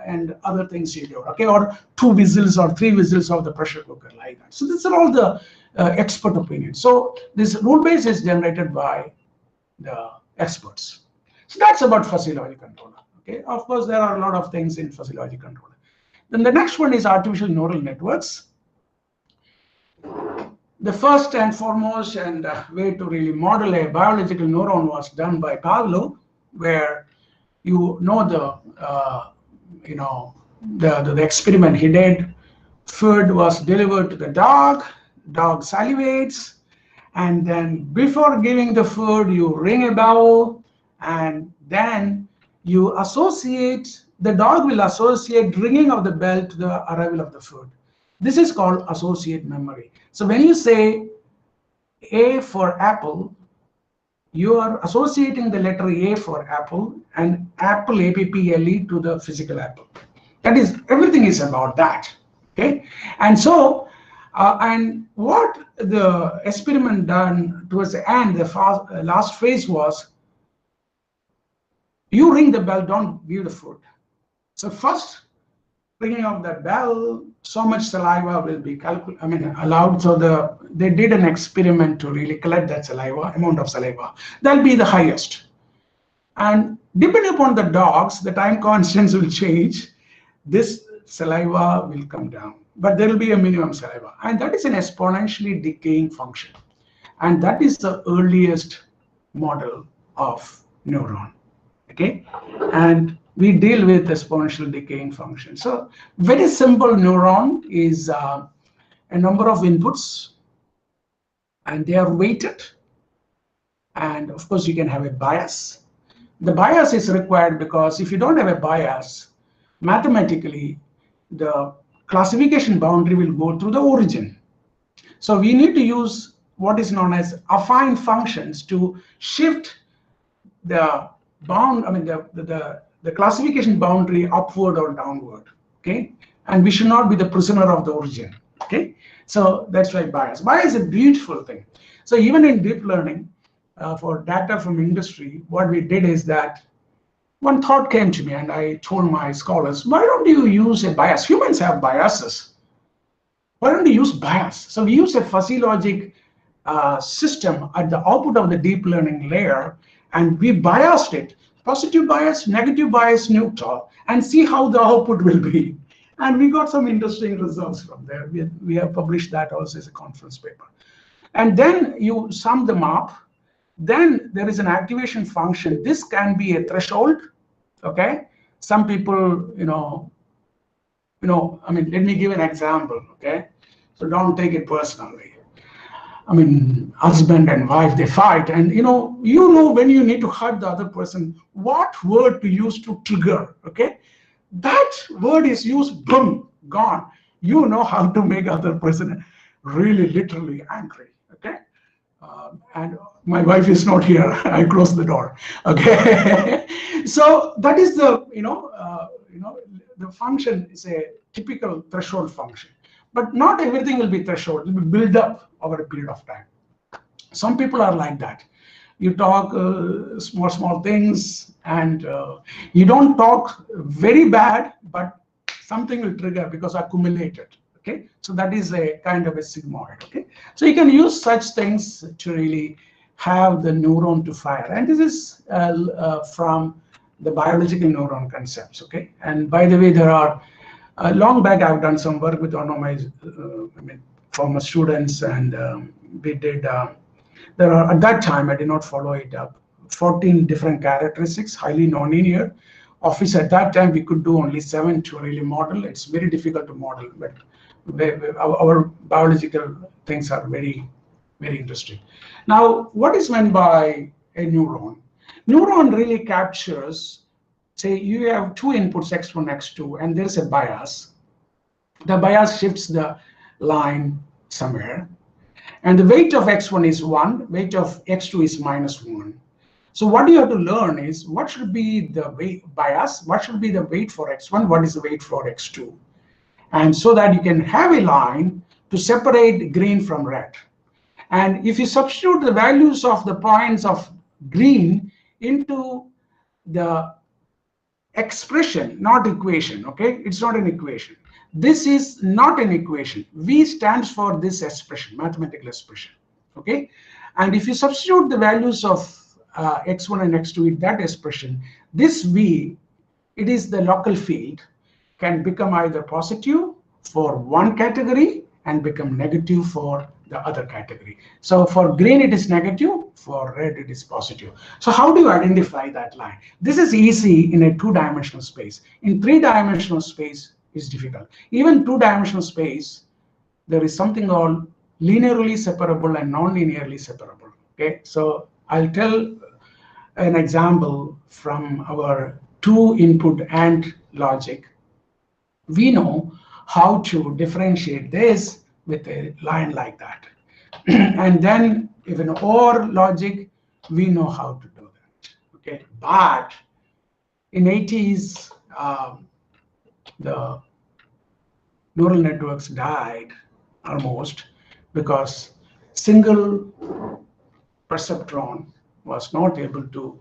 Speaker 3: and other things you do. Okay, or 2 whistles or 3 whistles of the pressure cooker like that. So these are all the expert opinions. So this rule base is generated by the experts. So that's about fuzzy logic controller. Okay, of course there are a lot of things in fuzzy logic controller. Then the next one is artificial neural networks. The first and foremost and way to really model a biological neuron was done by Pavlov, where the experiment he did. Food was delivered to the dog salivates, and then before giving the food you ring a bell, and then you associate, the dog will associate ringing of the bell to the arrival of the food. This is called associate memory. So when you say A for apple, you are associating the letter A for apple and apple APPLE to the physical apple. That is, everything is about that. Okay, and so and what the experiment done towards the end, the last phase was, you ring the bell, don't give the food. So first ringing of that bell, so much saliva will be allowed. So they did an experiment to really collect that amount of saliva. That'll be the highest. And depending upon the dogs, the time constants will change. This saliva will come down, but there will be a minimum saliva. And that is an exponentially decaying function. And that is the earliest model of neuron. Okay, and we deal with exponential decaying function. So very simple neuron is a number of inputs, and they are weighted. And of course, you can have a bias. The bias is required because if you don't have a bias, mathematically, the classification boundary will go through the origin. So we need to use what is known as affine functions to shift the the classification boundary upward or downward. Okay, and we should not be the prisoner of the origin. Okay, so that's why bias. Bias is a beautiful thing. So even in deep learning, for data from industry, what we did is that one thought came to me, and I told my scholars, why don't you use a bias? Humans have biases. Why don't you use bias? So we use a fuzzy logic system at the output of the deep learning layer, and we biased it, positive bias, negative bias, neutral, and see how the output will be. And we got some interesting results from there. We have published that also as a conference paper. And then you sum them up. Then there is an activation function. This can be a threshold. Okay. Some people, let me give an example. Okay. So don't take it personally. Husband and wife, they fight, and you know when you need to hurt the other person, what word to use to trigger. Okay, that word is used, boom, gone. You know how to make other person really literally angry. Okay, and my wife is not here. I closed the door. Okay, so that is the the function is a typical threshold function. But not everything will be threshold. It will build up over a period of time. Some people are like that. You talk small things, and you don't talk very bad, but something will trigger because accumulated. Okay, so that is a kind of a sigmoid. Okay, so you can use such things to really have the neuron to fire. And this is from the biological neuron concepts. Okay, and by the way, there are. Long back, I've done some work with one of my former students, and we did. There are, at that time, I did not follow it up, 14 different characteristics, highly nonlinear. Office at that time, we could do only 7 to really model. It's very difficult to model, but our biological things are very, very interesting. Now, what is meant by a neuron? Neuron really captures. Say you have 2 inputs, x1, x2, and there's a bias. The bias shifts the line somewhere. And the weight of x1 is 1, weight of x2 is -1. So what you have to learn is what should be the weight bias, what should be the weight for x1, what is the weight for x2. And so that you can have a line to separate green from red. And if you substitute the values of the points of green into the expression, not equation. Okay, it's not an equation. This is not an equation. V stands for this expression, mathematical expression. Okay, and if you substitute the values of x1 and x2 in that expression, this V, it is the local field, can become either positive for one category and become negative for the other category. So for green it is negative, for red it is positive. So how do you identify that line? This is easy in a 2-dimensional space. In 3-dimensional space is difficult. Even 2-dimensional space, there is something called linearly separable and non-linearly separable. Okay, so I'll tell an example from our 2-input AND logic. We know how to differentiate this with a line like that. And then if an OR logic, we know how to do that. Okay, but in 80s, the neural networks died almost because single perceptron was not able to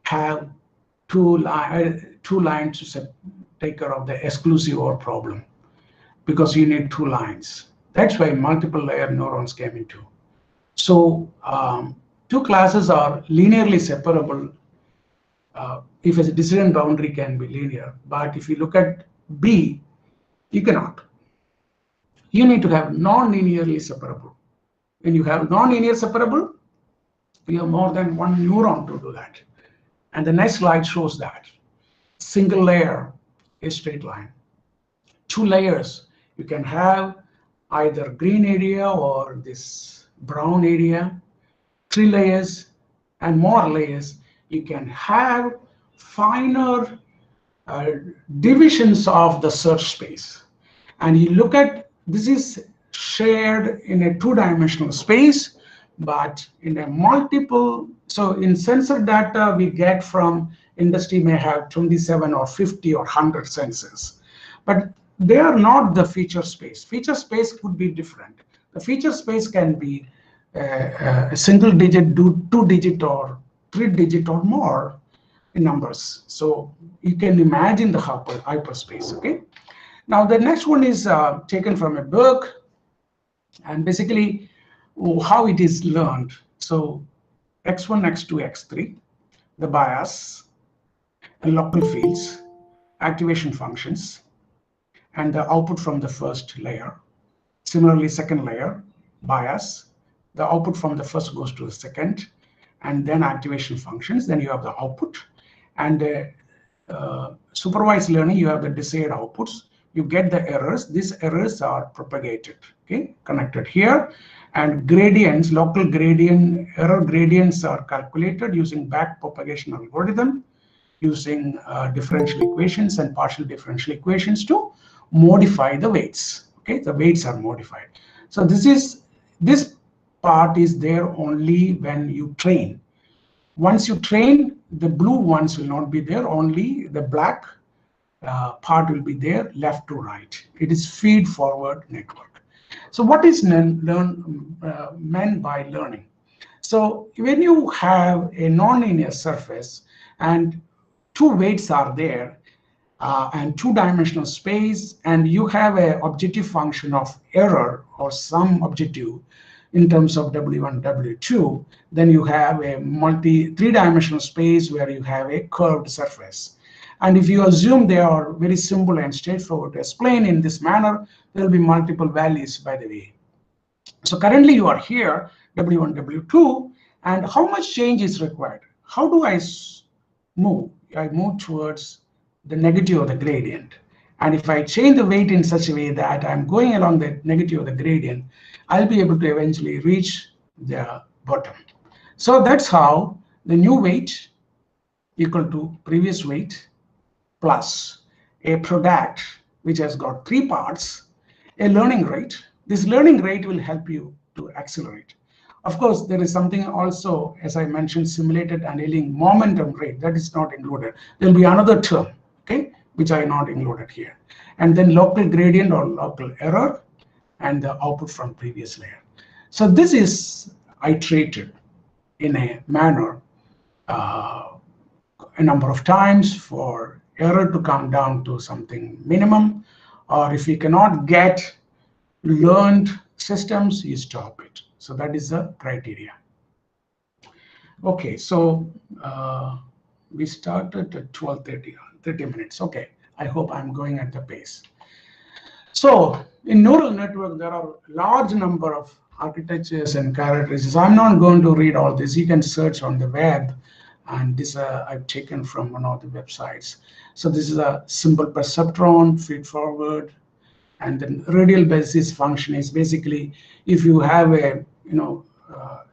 Speaker 3: have two lines to take care of the exclusive OR problem, because you need two lines. That's why multiple layer neurons came into. So two classes are linearly separable if a decision boundary can be linear. But if you look at B, you cannot. You need to have non-linearly separable. When you have non-linear separable, you have more than one neuron to do that. And the next slide shows that. Single layer is straight line. Two layers, you can have either green area or this brown area. Three layers and more layers, you can have finer divisions of the search space. And you look at, this is shared in a two-dimensional space, but in a multiple, so in sensor data we get from industry may have 27 or 50 or 100 sensors, but they are not the feature space. Feature space could be different. The feature space can be a single digit, two digit or three digit or more in numbers. So you can imagine the hyperspace, okay? Now the next one is taken from a book, and basically how it is learned. So x1, x2, x3, the bias and local fields, activation functions, and the output from the first layer. Similarly, second layer, bias, the output from the first goes to the second, and then activation functions, then you have the output. And supervised learning, you have the desired outputs. You get the errors. These errors are propagated, okay, connected here. And gradients, local gradient, error gradients are calculated using back propagation algorithm, using differential equations and partial differential equations to modify the weights. Okay, the weights are modified. So this part is there only when you train. Once you train, the blue ones will not be there, only the black part will be there, left to right. It is feed-forward network. So what is meant by learning? So when you have a nonlinear surface and two weights are there and two-dimensional space, and you have an objective function of error or some objective in terms of W1, W2, then you have a three-dimensional space where you have a curved surface. And if you assume they are very simple and straightforward to explain in this manner, there will be multiple values, by the way. So currently you are here, W1, W2, and how much change is required? How do I move? I move towards the negative of the gradient. And if I change the weight in such a way that I'm going along the negative of the gradient, I'll be able to eventually reach the bottom. So that's how the new weight equal to previous weight plus a product which has got three parts, a learning rate. This learning rate will help you to accelerate. Of course, there is something also, as I mentioned, simulated annealing momentum rate, that is not included. There will be another term, okay, which I not included here. And then local gradient or local error, and the output from previous layer. So this is iterated in a manner a number of times for error to come down to something minimum, or if you cannot get learned systems, you stop it. So that is the criteria. Okay, so we started at 12:30, 30 minutes. Okay, I hope I'm going at the pace. So in neural network, there are large number of architectures and characteristics. I'm not going to read all this. You can search on the web, and this I've taken from one of the websites. So this is a simple perceptron, feed forward, and then radial basis function is basically if you have a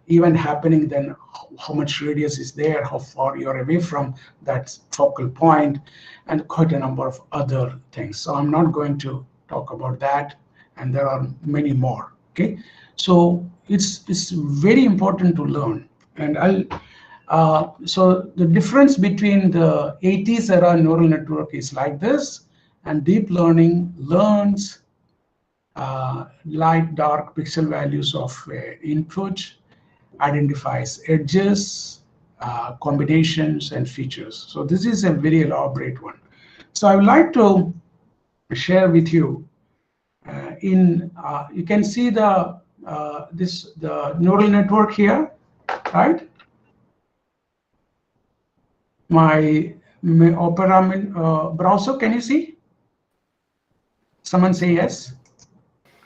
Speaker 3: event happening, then how much radius is there, how far you're away from that focal point, and quite a number of other things. So I'm not going to talk about that, and there are many more. Okay, so it's very important to learn. And so the difference between the 80s era neural network is like this, and deep learning learns light, dark pixel values of input, identifies edges, combinations, and features. So this is a very elaborate one. So I would like to share with you. You can see the neural network here, right? My Opera browser. Can you see? Someone say yes.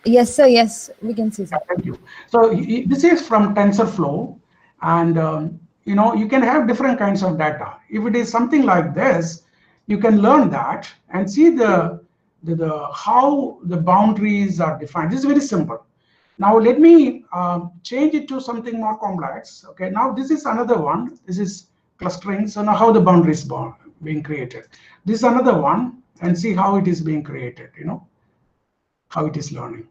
Speaker 2: Yes, sir. Yes, we can see, sir.
Speaker 3: Thank you. So this is from TensorFlow, and you can have different kinds of data. If it is something like this, you can learn that and see how the boundaries are defined. This is very simple. Now let me change it to something more complex. Okay. Now this is another one. This is clustering. So now how the boundaries being created. This is another one, and see how it is being created. How it is learning.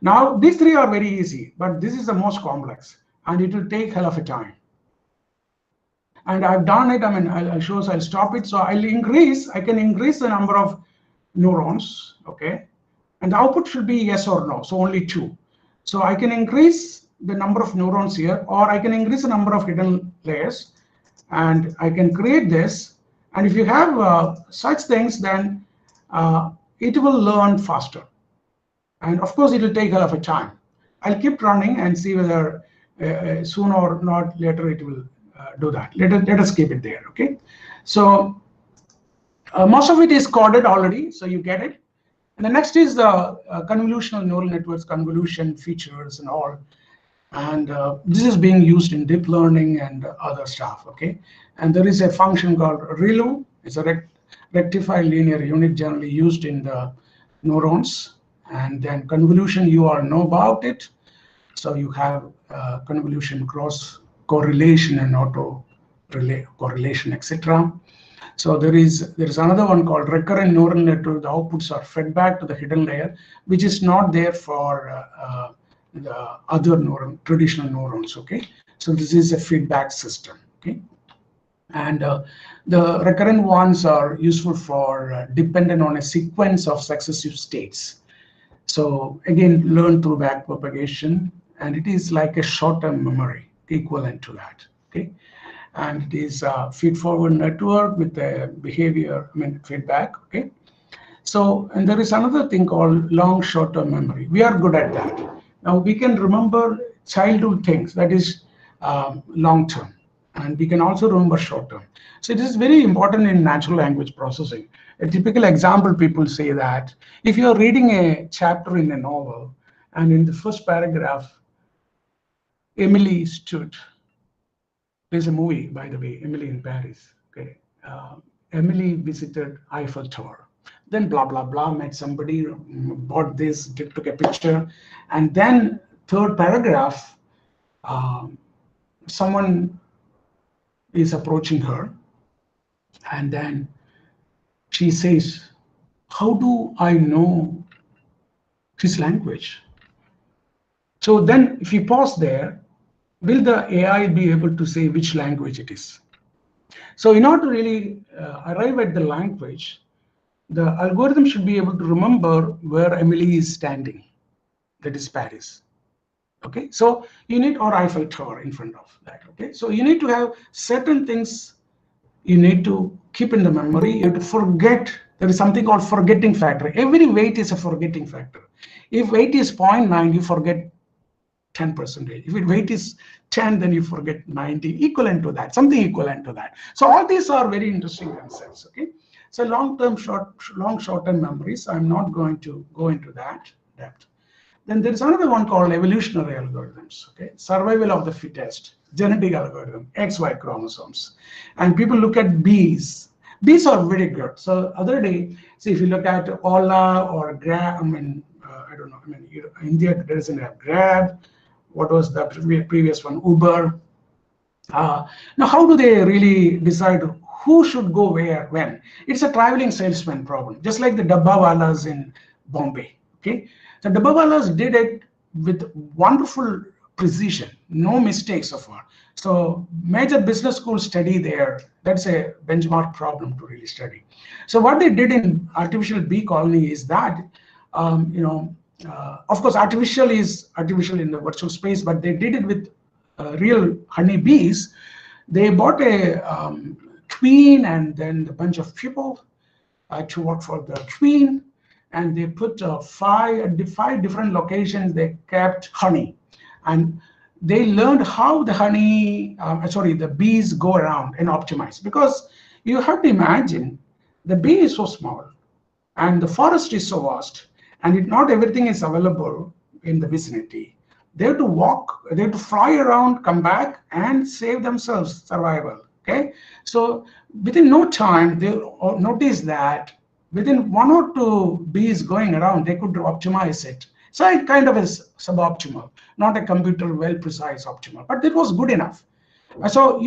Speaker 3: Now, these three are very easy, but this is the most complex, and it will take hell of a time. And I've done it. I mean, I'll stop it. So I can increase the number of neurons, okay? And the output should be yes or no, so only 2. So I can increase the number of neurons here, or I can increase the number of hidden layers, and I can create this. And if you have such things, then it will learn faster. And of course, it will take a lot of time. I'll keep running and see whether soon or not later it will do that. Let us keep it there, okay? So most of it is coded already, so you get it. And the next is the convolutional neural networks, convolution features and all. And this is being used in deep learning and other stuff, okay? And there is a function called ReLU. It's a rectified linear unit generally used in the neurons. And then convolution, you all know about it. So you have convolution cross correlation and auto correlation, etc. So there is another one called recurrent neural network. The outputs are fed back to the hidden layer, which is not there for the other traditional neurons. Okay, so this is a feedback system. Okay, and the recurrent ones are useful for dependent on a sequence of successive states. So again, learn through back propagation, and it is like a short-term memory equivalent to that. Okay, and it is a feed-forward network with the behavior, feedback. Okay, so and there is another thing called long short-term memory. We are good at that. Now we can remember childhood things, that is long-term, and we can also remember short-term. So it is very important in natural language processing. A typical example, people say that if you're reading a chapter in a novel, and in the first paragraph, Emily stood. There's a movie, by the way, Emily in Paris. Okay, Emily visited Eiffel Tower. Then blah blah blah, met somebody, bought this, took a picture, and then third paragraph, someone is approaching her, and then she says, how do I know his language? So then if you pause there, will the AI be able to say which language it is? So in order to really arrive at the language, the algorithm should be able to remember where Emily is standing, that is Paris. Okay, so you need, or Eiffel Tower in front of that. Okay, so you need to have certain things you need to keep in the memory. You have to forget. There is something called forgetting factor. Every weight is a forgetting factor. If weight is 0.9, you forget 10%. If weight is 10, then you forget 90, equivalent to that, something equivalent to that. So all these are very interesting concepts. Okay, so long-term, short-term memories. I'm not going to go into that depth. Then there is another one called evolutionary algorithms. Okay, survival of the fittest, genetic algorithm, XY chromosomes, and people look at bees. Bees are very good. So other day, see if you look at Ola or Grab. I don't know. India doesn't have Grab. What was the previous one? Uber. Now, how do they really decide who should go where, when? It's a traveling salesman problem, just like the Dabbawalas in Bombay. Okay, the Dabbawalas did it with wonderful precision, no mistakes so far. So major business schools study there. That's a benchmark problem to really study. So what they did in artificial bee colony is that, of course, artificial is artificial in the virtual space, but they did it with real honey bees. They bought a queen and then a bunch of people to work for the queen, and they put five different locations. They kept honey, and they learned how the honey, the bees go around and optimize. Because you have to imagine, the bee is so small, and the forest is so vast, and not everything is available in the vicinity. They have to walk, they have to fly around, come back, and save themselves survival. Okay, so within no time, they notice that within 1 or 2 bees going around, they could optimize it. So it kind of is suboptimal, not a computer well precise optimal, but it was good enough. So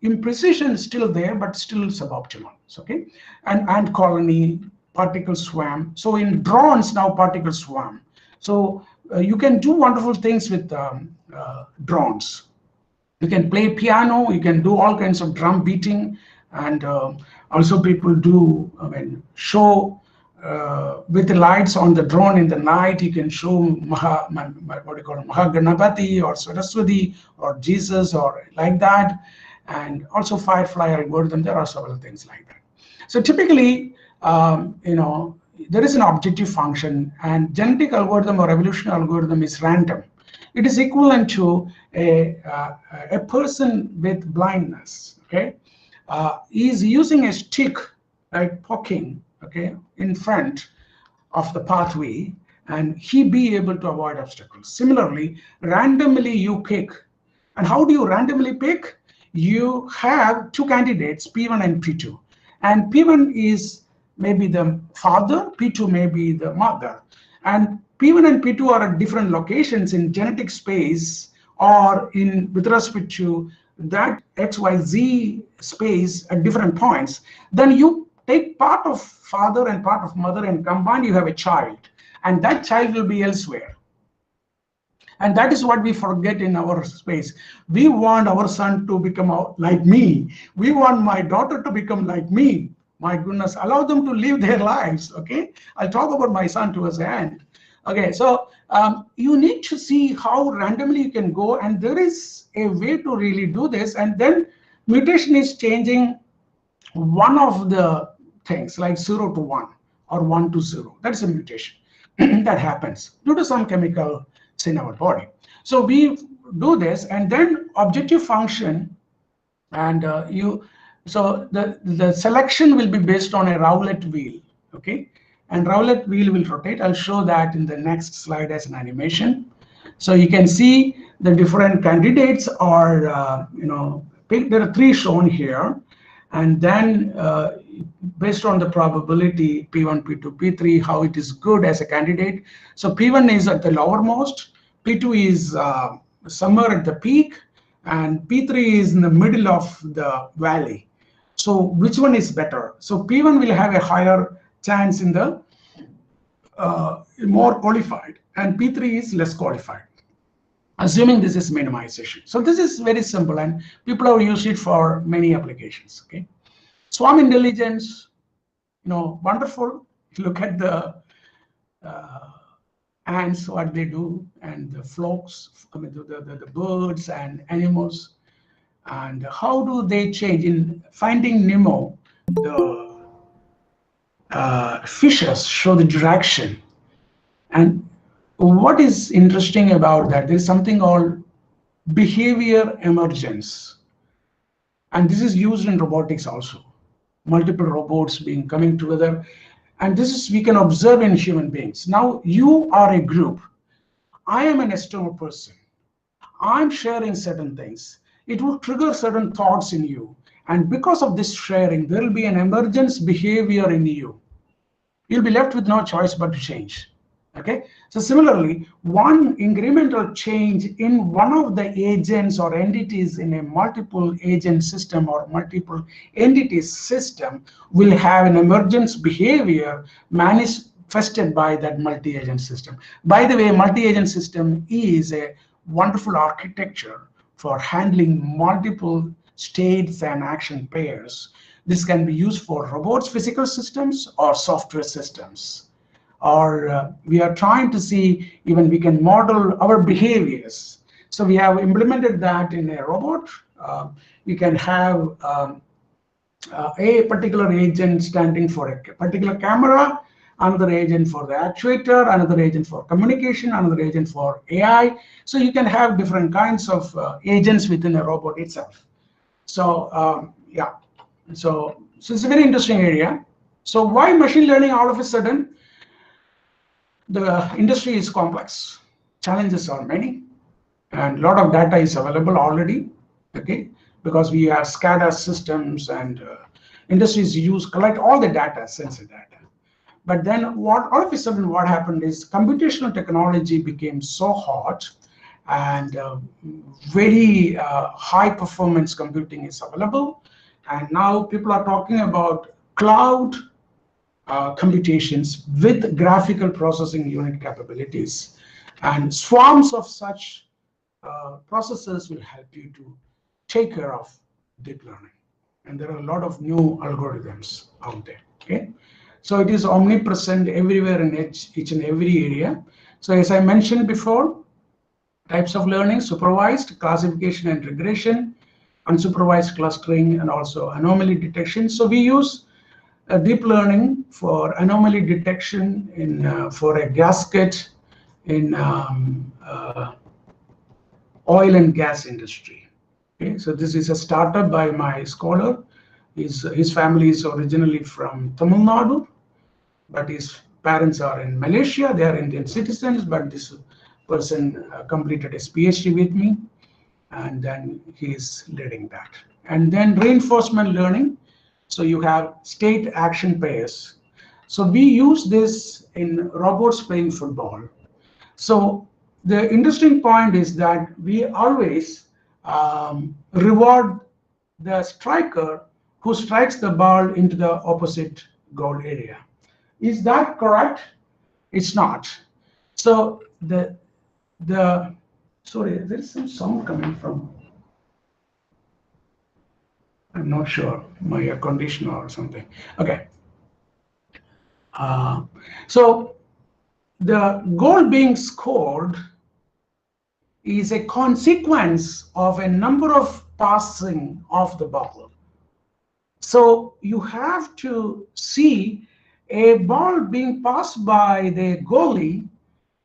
Speaker 3: imprecision is still there, but still suboptimal. Okay, and ant colony, particle swarm. So in drones now, particle swarm. So you can do wonderful things with drones. You can play piano, you can do all kinds of drum beating, and also people do, show with the lights on the drone in the night. You can show Mahaganapati or Saraswati or Jesus or like that, and also Firefly algorithm. There are several things like that. So typically, there is an objective function, and genetic algorithm or evolution algorithm is random. It is equivalent to a person with blindness. Okay, is using a stick, like poking, okay, in front of the pathway, and he be able to avoid obstacles. Similarly, randomly you pick. And how do you randomly pick? You have 2 candidates, P1 and P2, and P1 is maybe the father, P2 may be the mother, and P1 and P2 are at different locations in genetic space, or with respect to that XYZ space at different points. Then you take part of father and part of mother and combine, you have a child, and that child will be elsewhere. And that is what we forget in our space. We want our son to become like me. We want my daughter to become like me. My goodness, allow them to live their lives. Okay, I'll talk about my son towards the end. Okay, so you need to see how randomly you can go, and there is a way to really do this. And then mutation is changing one of the things, like 0 to 1 or 1 to 0. That's a mutation that happens due to some chemicals in our body. So we do this, and then objective function, and so the selection will be based on a roulette wheel. Okay, and roulette wheel will rotate. I'll show that in the next slide as an animation. So you can see the different candidates are, there are 3 shown here, and then based on the probability, P1, P2, P3, how it is good as a candidate. So P1 is at the lowermost, P2 is somewhere at the peak, and P3 is in the middle of the valley. So which one is better? So P1 will have a higher chance in the more qualified, and P3 is less qualified, assuming this is minimization. So this is very simple, and people have used it for many applications. Okay, swarm intelligence, wonderful. Look at the ants, what they do, and the flocks, the birds and animals, and how do they change. In Finding Nemo, the fishes show the direction. And what is interesting about that, there is something called behavior emergence, and this is used in robotics also. Multiple robots coming together, and this is, we can observe in human beings. Now you are a group. I am an external person. I'm sharing certain things. It will trigger certain thoughts in you, and because of this sharing, there will be an emergence behavior in you. You'll be left with no choice but to change. Okay, so similarly, one incremental change in one of the agents or entities in a multiple agent system or multiple entities system will have an emergence behavior manifested by that multi-agent system. By the way, multi-agent system is a wonderful architecture for handling multiple states and action pairs. This can be used for robots, physical systems, or software systems. Or we are trying to see even we can model our behaviors. So we have implemented that in a robot. You can have a particular agent standing for a particular camera, another agent for the actuator, another agent for communication, another agent for AI. So you can have different kinds of agents within a robot itself. So yeah, so it's a very interesting area. So why machine learning all of a sudden? The industry is complex, challenges are many, and a lot of data is available already, okay, because we have SCADA systems and industries collect all the data, sensor data. But then all of a sudden what happened is computational technology became so hot, and very high performance computing is available, and now people are talking about cloud computations with graphical processing unit capabilities, and swarms of such processors will help you to take care of deep learning. And there are a lot of new algorithms out there. Okay, so it is omnipresent everywhere in each and every area. So as I mentioned before, types of learning: supervised, classification and regression, unsupervised clustering, and also anomaly detection. So we use deep learning for anomaly detection in for a gasket in oil and gas industry. Okay, so this is a startup by my scholar. His family is originally from Tamil Nadu, but his parents are in Malaysia. They are Indian citizens, but this person completed his PhD with me, and then he is leading that. And then reinforcement learning. So you have state action pairs. So we use this in robots playing football. So the interesting point is that we always reward the striker who strikes the ball into the opposite goal area. Is that correct? It's not. So sorry, there is some sound coming from. I'm not sure, my air conditioner or something. Okay. So the goal being scored is a consequence of a number of passing of the ball. So you have to see a ball being passed by the goalie.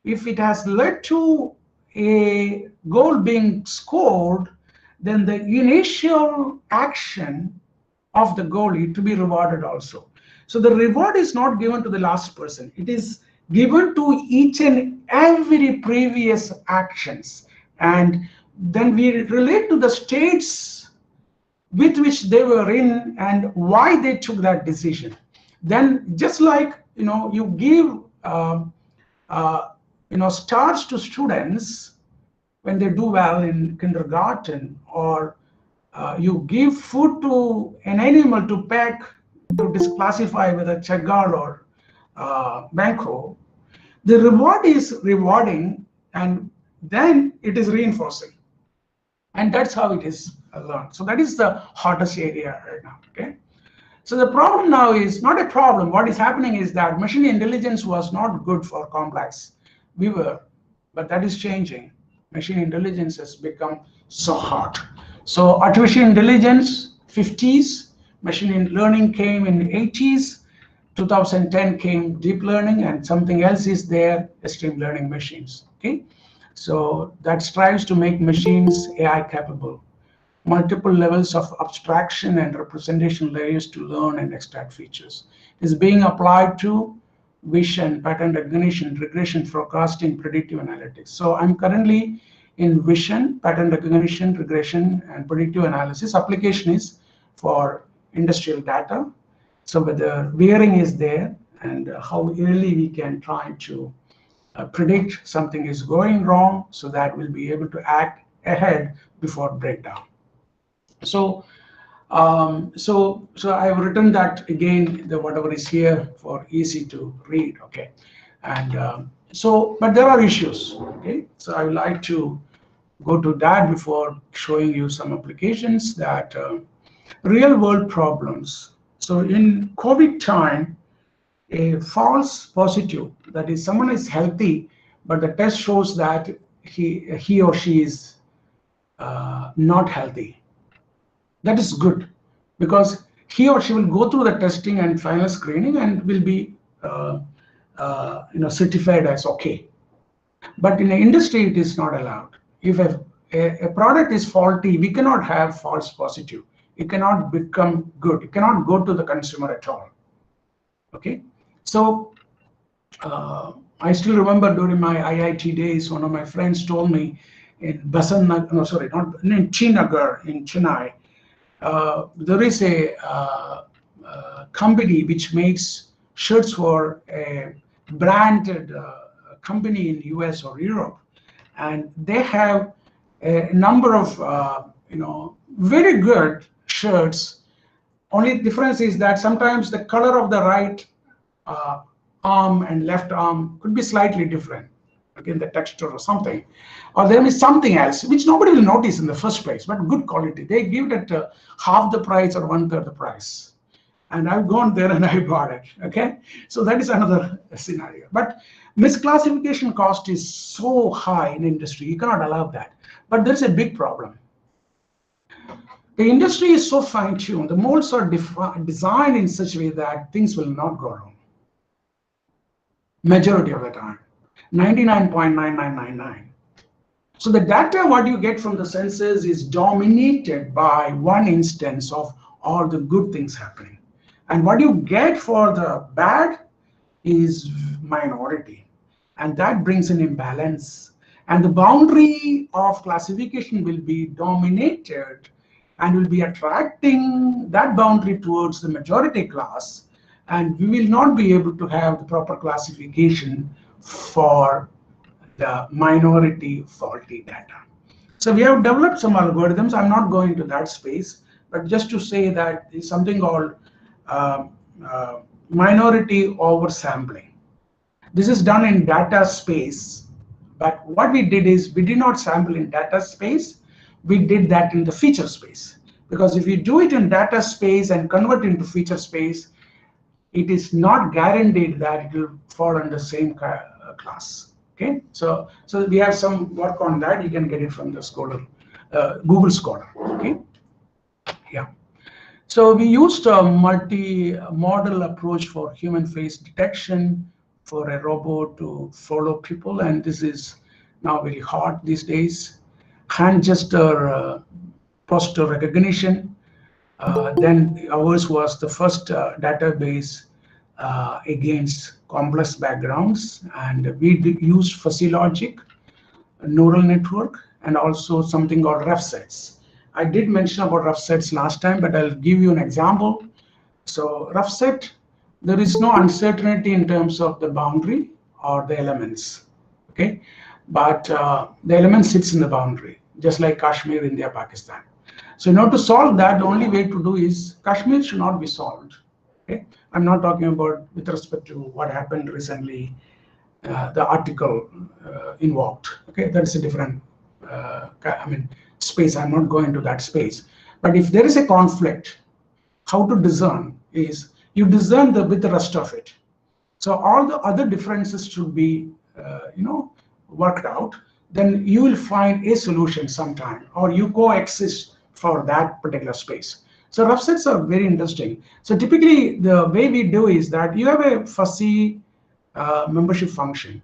Speaker 3: If it has led to a goal being scored, then the initial action of the goalie to be rewarded also. So the reward is not given to the last person. It is given to each and every previous actions. And then we relate to the states with which they were in and why they took that decision. Then just like, you give, stars to students when they do well in kindergarten, or you give food to an animal to peck to disclassify whether chagal or banco, the reward is rewarding, and then it is reinforcing, and that's how it is learned. So that is the hardest area right now. Okay, so the problem now is not a problem. What is happening is that machine intelligence was not good for complex. But that is changing. Machine intelligence has become so hot. So artificial intelligence, 50s, machine learning came in 80s, 2010 came deep learning, and something else is there, extreme learning machines. Okay, so that strives to make machines AI capable. Multiple levels of abstraction and representation layers to learn and extract features is being applied to vision, pattern recognition, regression, forecasting, predictive analytics. So I'm currently in vision, pattern recognition, regression, and predictive analysis. Application is for industrial data. So whether wearing is there and how early we can try to predict something is going wrong, so that we'll be able to act ahead before breakdown. So I've written that again, whatever is here for easy to read. Okay, and but there are issues. Okay, so I would like to go to that before showing you some applications that real world problems. So in COVID time, a false positive, that is someone is healthy, but the test shows that he or she is not healthy. That is good, because he or she will go through the testing and final screening and will be certified as okay. But in the industry, it is not allowed. If a product is faulty, we cannot have false positive. It cannot become good. It cannot go to the consumer at all. Okay, so I still remember during my IIT days, one of my friends told me in in Chinagar in Chennai, there is a company which makes shirts for a branded company in US or Europe, and they have a number of very good shirts. Only difference is that sometimes the color of the right arm and left arm could be slightly different, again the texture or something, or there is something else which nobody will notice in the first place, but good quality. They give it at half the price or 1/3 the price, and I've gone there and I bought it. Okay, so that is another scenario. But misclassification cost is so high in industry, you cannot allow that. But there's a big problem. The industry is so fine-tuned, the molds are designed in such a way that things will not go wrong. Majority of the time, 99.9999. So the data what you get from the sensors is dominated by one instance of all the good things happening. And what you get for the bad is minority. And that brings an imbalance. And the boundary of classification will be dominated and will be attracting that boundary towards the majority class. And we will not be able to have the proper classification for the minority faulty data. So we have developed some algorithms. I'm not going to that space, but just to say that there's something called minority oversampling. This is done in data space, but what we did is we did not sample in data space. We did that in the feature space, because if you do it in data space and convert into feature space, it is not guaranteed that it will fall under the same class. Okay, so we have some work on that. You can get it from the Scholar, Google Scholar. Okay, yeah. So we used a multi-model approach for human face detection for a robot to follow people, and this is now very hot these days. Hand gesture, posture recognition. Then ours was the first database against complex backgrounds, and we used fuzzy logic, neural network, and also something called rough sets. I did mention about rough sets last time, but I'll give you an example. So rough set, there is no uncertainty in terms of the boundary or the elements. Okay, but the element sits in the boundary, just like Kashmir, India, Pakistan. So in order to solve that, the only way to do is Kashmir should not be solved. Okay, I'm not talking about with respect to what happened recently, the article invoked. Okay, that's a different space. I'm not going to that space. But if there is a conflict, how to discern is you discern with the rest of it. So all the other differences should be worked out. Then you will find a solution sometime, or you coexist for that particular space. So rough sets are very interesting. So typically the way we do is that you have a fuzzy membership function.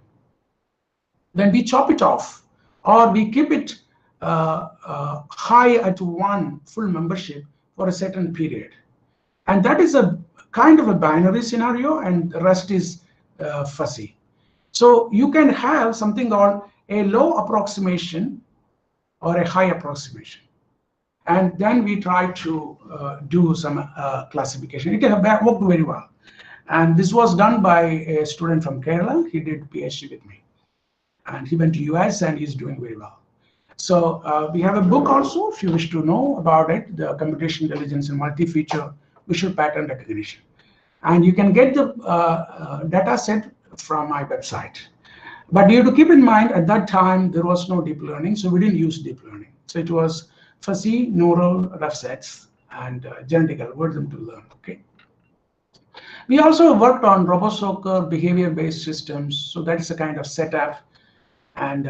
Speaker 3: Then we chop it off, or we keep it high at 1 full membership for a certain period. And that is a kind of a binary scenario, and the rest is fuzzy. So you can have something called a low approximation or a high approximation. And then we try to do some classification. It worked very well. And this was done by a student from Kerala. He did PhD with me. And he went to US and he's doing very well. So we have a book also, if you wish to know about it, the Computation Intelligence and Multi-Feature Visual Pattern Recognition. And you can get the data set from my website. But you have to keep in mind, at that time, there was no deep learning, so we didn't use deep learning. So it was fuzzy neural rough sets and genetic algorithm to learn, okay? We also worked on RoboSoccer behavior-based systems, so that is a kind of setup. And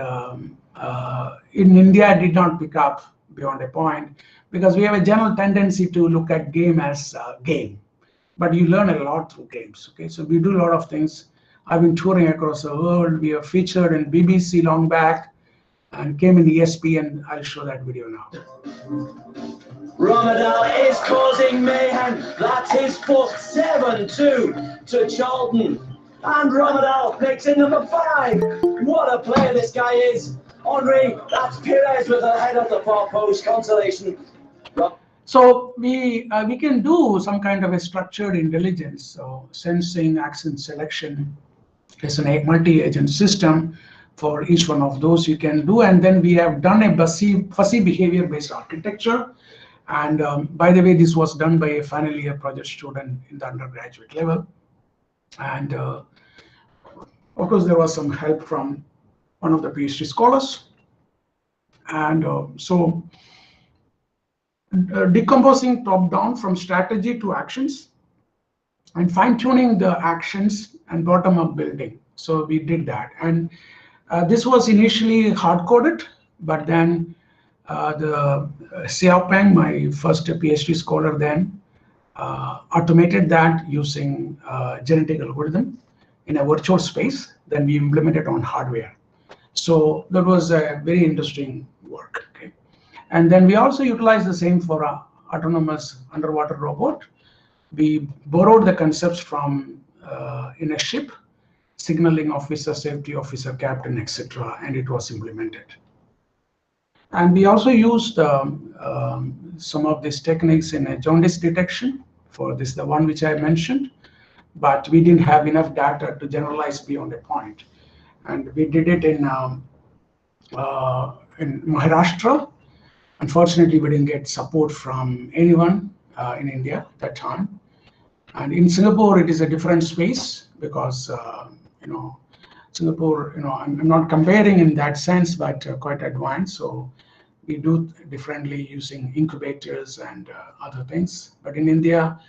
Speaker 3: in India, it did not pick up beyond a point because we have a general tendency to look at game as a game, but you learn a lot through games. Okay, so we do a lot of things. I've been touring across the world. We are featured in BBC long back and came in ESPN. I'll show that video now.
Speaker 4: Ramadal is causing mayhem. That's his foot 7-2 to Charlton. And Ramadal makes it number 5. What a player this guy is. Henri, that's Perez with a head at the far post. Consolation.
Speaker 3: So we can do some kind of a structured intelligence. So sensing, action selection is a multi-agent system for each one of those you can do. And then we have done a fuzzy behavior-based architecture. And by the way, this was done by a final year project student in the undergraduate level. And of course, there was some help from one of the PhD scholars. And so decomposing top-down from strategy to actions and fine-tuning the actions and bottom-up building. So we did that. And this was initially hard-coded, but then the Xiaopeng, my first PhD scholar then, automated that using genetic algorithm in a virtual space. Then we implemented on hardware. So that was a very interesting work. Okay. And then we also utilized the same for autonomous underwater robot. We borrowed the concepts from in a ship, signaling officer, safety officer, captain, etc., and it was implemented. And we also used some of these techniques in a jaundice detection for this, the one which I mentioned, but we didn't have enough data to generalize beyond a point. And we did it in Maharashtra. Unfortunately, we didn't get support from anyone in India at that time. And in Singapore, it is a different space because, Singapore, I'm not comparing in that sense, but quite advanced. So we do differently using incubators and other things. But in India,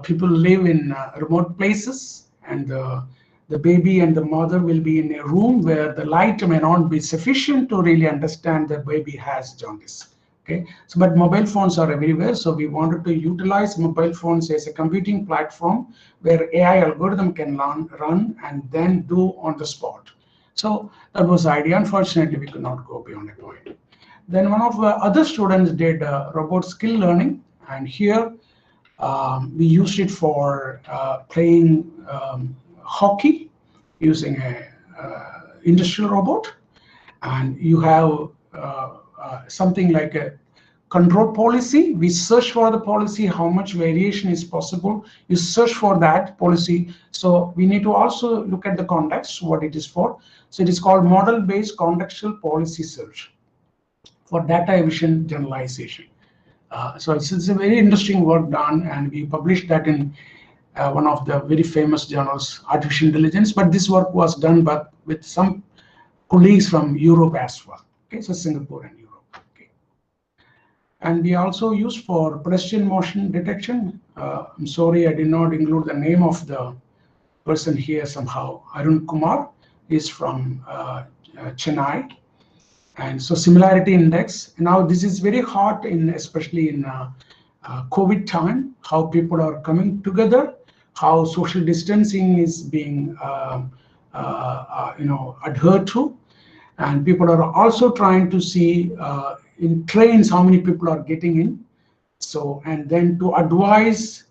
Speaker 3: people live in remote places, and the baby and the mother will be in a room where the light may not be sufficient to really understand the baby has jaundice. Okay, so but mobile phones are everywhere, so we wanted to utilize mobile phones as a computing platform where AI algorithm can run and then do on the spot. So that was the idea. Unfortunately, we could not go beyond a point. Then one of the other students did robot skill learning, and here we used it for playing hockey using a industrial robot, and you have something like a control policy. We search for the policy, how much variation is possible. You search for that policy. So we need to also look at the context, what it is for. So it is called model-based contextual policy search for data vision generalization. So it's a very interesting work done, and we published that in one of the very famous journals, Artificial Intelligence. But this work was done with some colleagues from Europe as well. Okay, so Singapore and Europe. Okay. And we also use for pedestrian motion detection. I'm sorry, I did not include the name of the person here somehow. Arun Kumar is from Chennai. And so similarity index. Now this is very hot especially in COVID time, how people are coming together, how social distancing is being adhered to. And people are also trying to see in trains how many people are getting in. So, and then to advise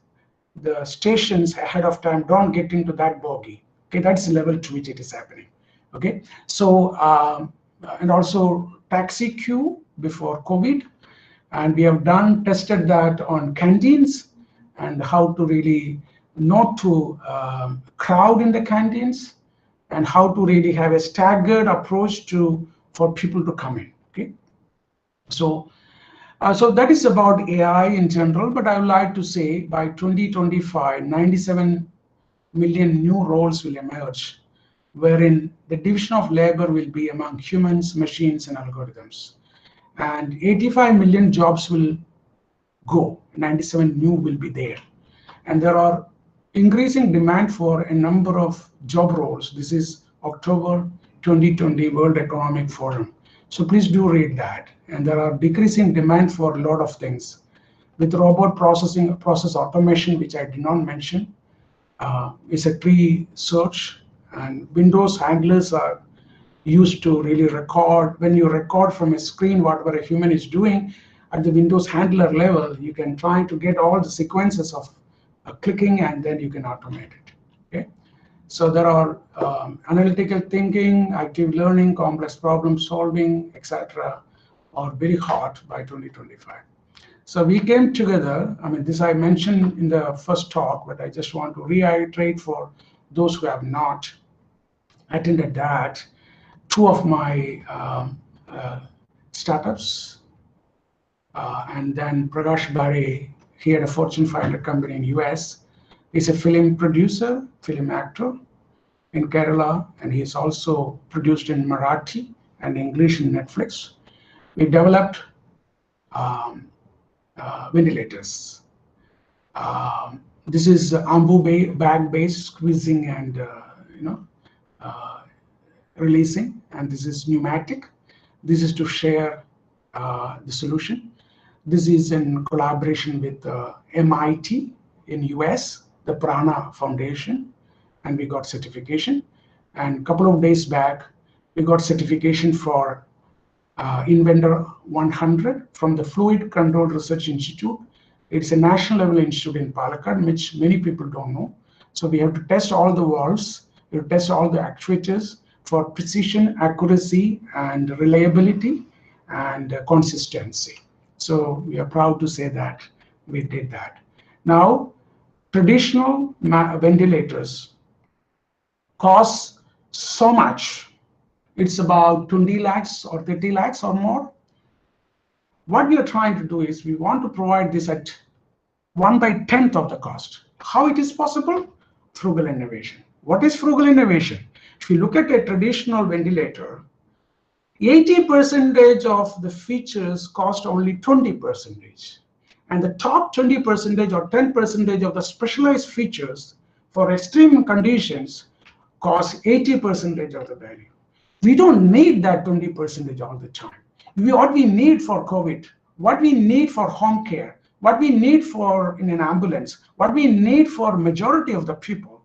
Speaker 3: the stations ahead of time, don't get into that bogie. Okay, that's the level to which it is happening. Okay, so and also taxi queue before COVID, and we have tested that on canteens and how to really not to crowd in the canteens, and how to really have a staggered approach for people to come in. Okay, so so that is about AI in general. But I would like to say by 2025, 97 million new roles will emerge wherein the division of labor will be among humans, machines, and algorithms. And 85 million jobs will go, 97 new will be there. And there are increasing demand for a number of job roles. This is October 2020 World Economic Forum. So please do read that. And there are decreasing demand for a lot of things. With robot process automation, which I did not mention, is a tree search, and Windows handlers are used to really record. When you record from a screen whatever a human is doing, at the Windows handler level, you can try to get all the sequences of clicking, and then you can automate it. Okay, so there are analytical thinking, active learning, complex problem solving, etc., are very hot by 2025. So we came together. I mean, this I mentioned in the first talk, but I just want to reiterate for those who have not attended that. Two of my startups, and then Prakash Bari, he had a Fortune 500 company in US. He's a film producer, film actor in Kerala, and he's also produced in Marathi and English in Netflix. We developed ventilators. This is Ambu bag-based squeezing and releasing, and this is pneumatic. This is to share the solution. This is in collaboration with MIT in US, the Prana Foundation, and we got certification. And a couple of days back, we got certification for Inventor 100 from the Fluid Control Research Institute. It's a national level institute in Palakkad, which many people don't know. So we have to test all the valves, we have to test all the actuators for precision, accuracy, and reliability, and consistency. So we are proud to say that we did that. Now, traditional ventilators cost so much. It's about 20 lakhs or 30 lakhs or more. What we are trying to do is we want to provide this at 1/10 of the cost. How it is possible? Frugal innovation. What is frugal innovation? If you look at a traditional ventilator, 80% of the features cost only 20%. And the top 20% or 10% of the specialized features for extreme conditions cost 80% of the value. We don't need that 20% all the time. What we need for COVID, what we need for home care, what we need for in an ambulance, what we need for majority of the people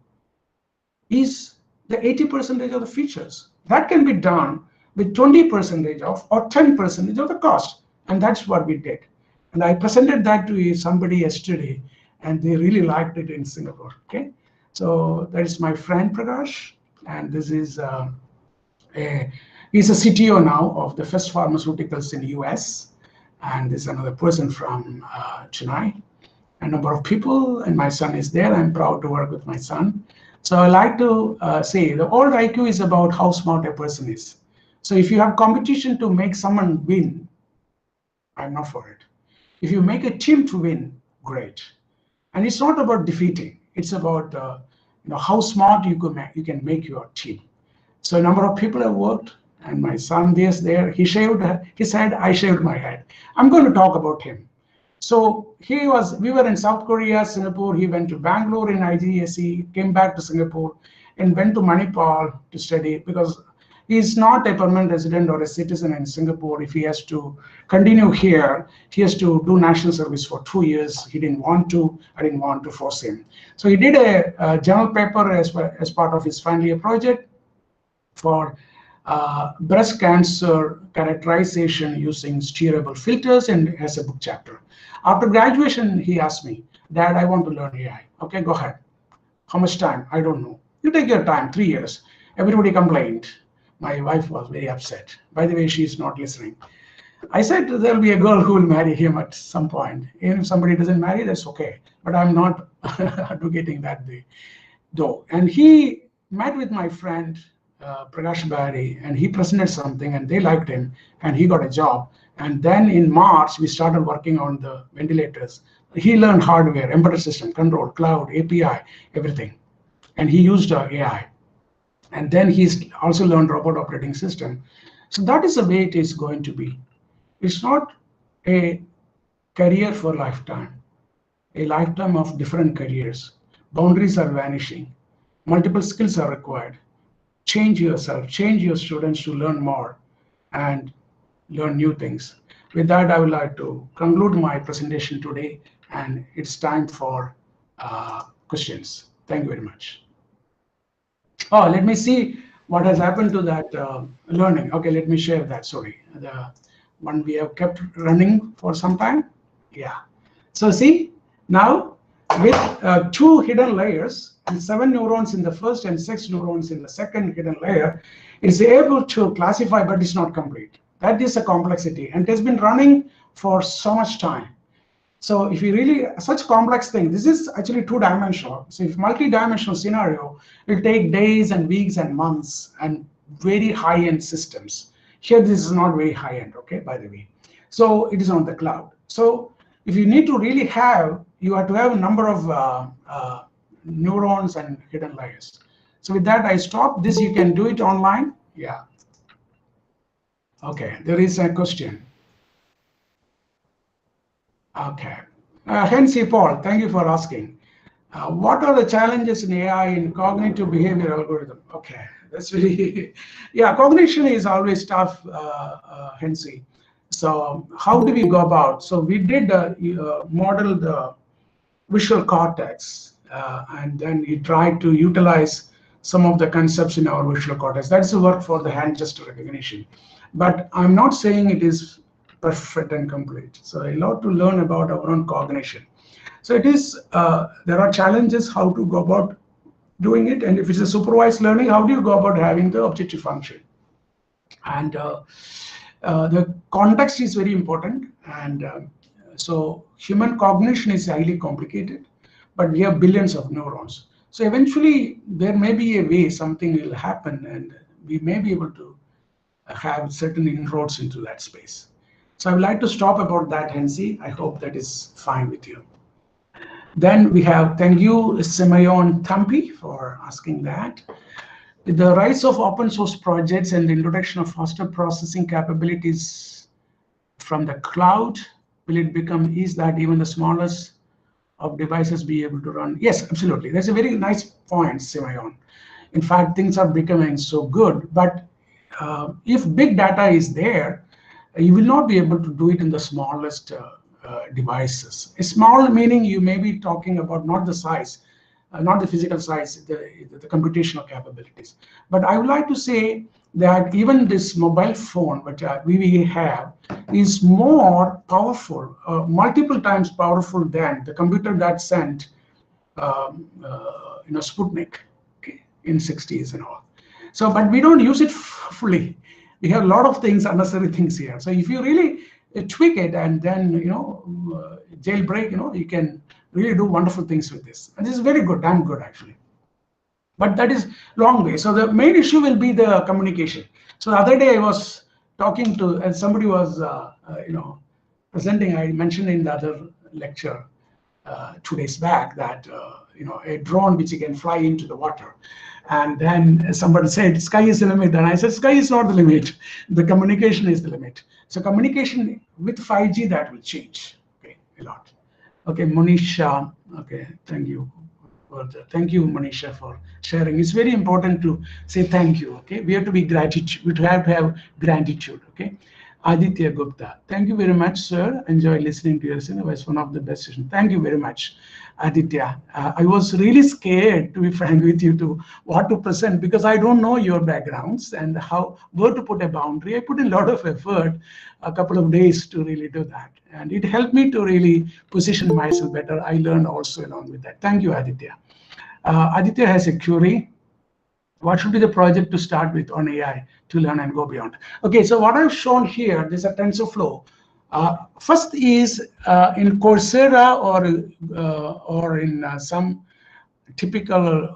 Speaker 3: is the 80% of the features. That can be done with 20% of or 10% of the cost. And that's what we did. And I presented that to somebody yesterday, and they really liked it in Singapore. Okay, so that is my friend Prakash, and this is he's a CTO now of the First Pharmaceuticals in US, and this is another person from Chennai. A number of people, and my son is there. I'm proud to work with my son. So I like to say the old IQ is about how smart a person is. So if you have competition to make someone win, I'm not for it. If you make a team to win, great. And it's not about defeating. It's about how smart you can make your team. So a number of people have worked, and my son is there. He shaved his head. I shaved my head. I'm going to talk about him. So we were in South Korea, Singapore. He went to Bangalore in IGSE, came back to Singapore, and went to Manipal to study, because he's not a permanent resident or a citizen in Singapore. If he has to continue here, he has to do national service for 2 years. He didn't want to. I didn't want to force him. So he did a journal paper as part of his final year project for breast cancer characterization using steerable filters, and has a book chapter. After graduation, he asked me, "Dad, I want to learn AI." Okay, go ahead. How much time? I don't know. You take your time, 3 years. Everybody complained. My wife was very upset. By the way, she's not listening. I said there'll be a girl who will marry him at some point. Even if somebody doesn't marry, that's okay. But I'm not advocating that way, though. And he met with my friend, Prakash Bari, and he presented something, and they liked him, and he got a job. And then in March, we started working on the ventilators. He learned hardware, embedded system, control, cloud, API, everything. And he used AI. And then he's also learned robot operating system. So that is the way it is going to be. It's not a career for lifetime, a lifetime of different careers. Boundaries are vanishing. Multiple skills are required. Change yourself, change your students to learn more and learn new things. With that, I would like to conclude my presentation today, and it's time for questions. Thank you very much. Oh, let me see what has happened to that learning. Okay, let me share that. Sorry, the one we have kept running for some time. Yeah. So see, now with 2 hidden layers and 7 neurons in the first and 6 neurons in the second hidden layer, it's able to classify, but it's not complete. That is a complexity, and it has been running for so much time. So if you really, such complex thing, this is actually 2-dimensional. So if multi-dimensional scenario, it will take days and weeks and months and very high-end systems. Here, this is not very high-end, okay, by the way. So it is on the cloud. So if you need to really have, you have to have a number of neurons and hidden layers. So with that, I stop this. You can do it online. Yeah. Okay, there is a question. Okay. Hensi Paul, thank you for asking. What are the challenges in AI in cognitive behavior algorithm? Okay, that's really, yeah, cognition is always tough, Hensi. So how do we go about? So we did model the visual cortex, and then we tried to utilize some of the concepts in our visual cortex. That's the work for the hand gesture recognition. But I'm not saying it is perfect and complete. So a lot to learn about our own cognition. So it is, there are challenges how to go about doing it. And if it's a supervised learning, how do you go about having the objective function? And the context is very important. And so human cognition is highly complicated, but we have billions of neurons. So eventually there may be a way something will happen, and we may be able to have certain inroads into that space. So I would like to stop about that, Hensi. I hope that is fine with you. Then we have, thank you, Simeon Thampi, for asking that. With the rise of open source projects and the introduction of faster processing capabilities from the cloud, will it become easy that even the smallest of devices be able to run? Yes, absolutely. That's a very nice point, Simeon. In fact, things are becoming so good, but if big data is there, you will not be able to do it in the smallest devices. A small meaning you may be talking about not the size, not the physical size, the computational capabilities. But I would like to say that even this mobile phone, which we have, is more powerful, multiple times powerful than the computer that sent Sputnik, okay, in 60s and all. So, but we don't use it fully. We have a lot of things, unnecessary things here. So if you really tweak it and then, jailbreak, you can really do wonderful things with this. And this is very good, damn good actually. But that is long way. So the main issue will be the communication. So the other day I was talking to, and somebody was, presenting, I mentioned in the other lecture 2 days back that, a drone which you can fly into the water. And then somebody said, sky is the limit. And I said, sky is not the limit. The communication is the limit. So communication with 5G, that will change, okay, a lot. Okay, Monisha, okay, thank you. Thank you, Monisha, for sharing. It's very important to say thank you, okay? We have to be gratitude. We have to have gratitude, okay? Aditya Gupta, thank you very much, sir. Enjoy listening to your session. It was one of the best sessions. Thank you very much, Aditya. I was really scared, to be frank with you, to what to present, because I don't know your backgrounds and where to put a boundary. I put in a lot of effort, a couple of days to really do that. And it helped me to really position myself better. I learned also along with that. Thank you, Aditya. Aditya has a query. What should be the project to start with on AI to learn and go beyond? Okay, so what I've shown here, there's a TensorFlow. First is in Coursera or in some typical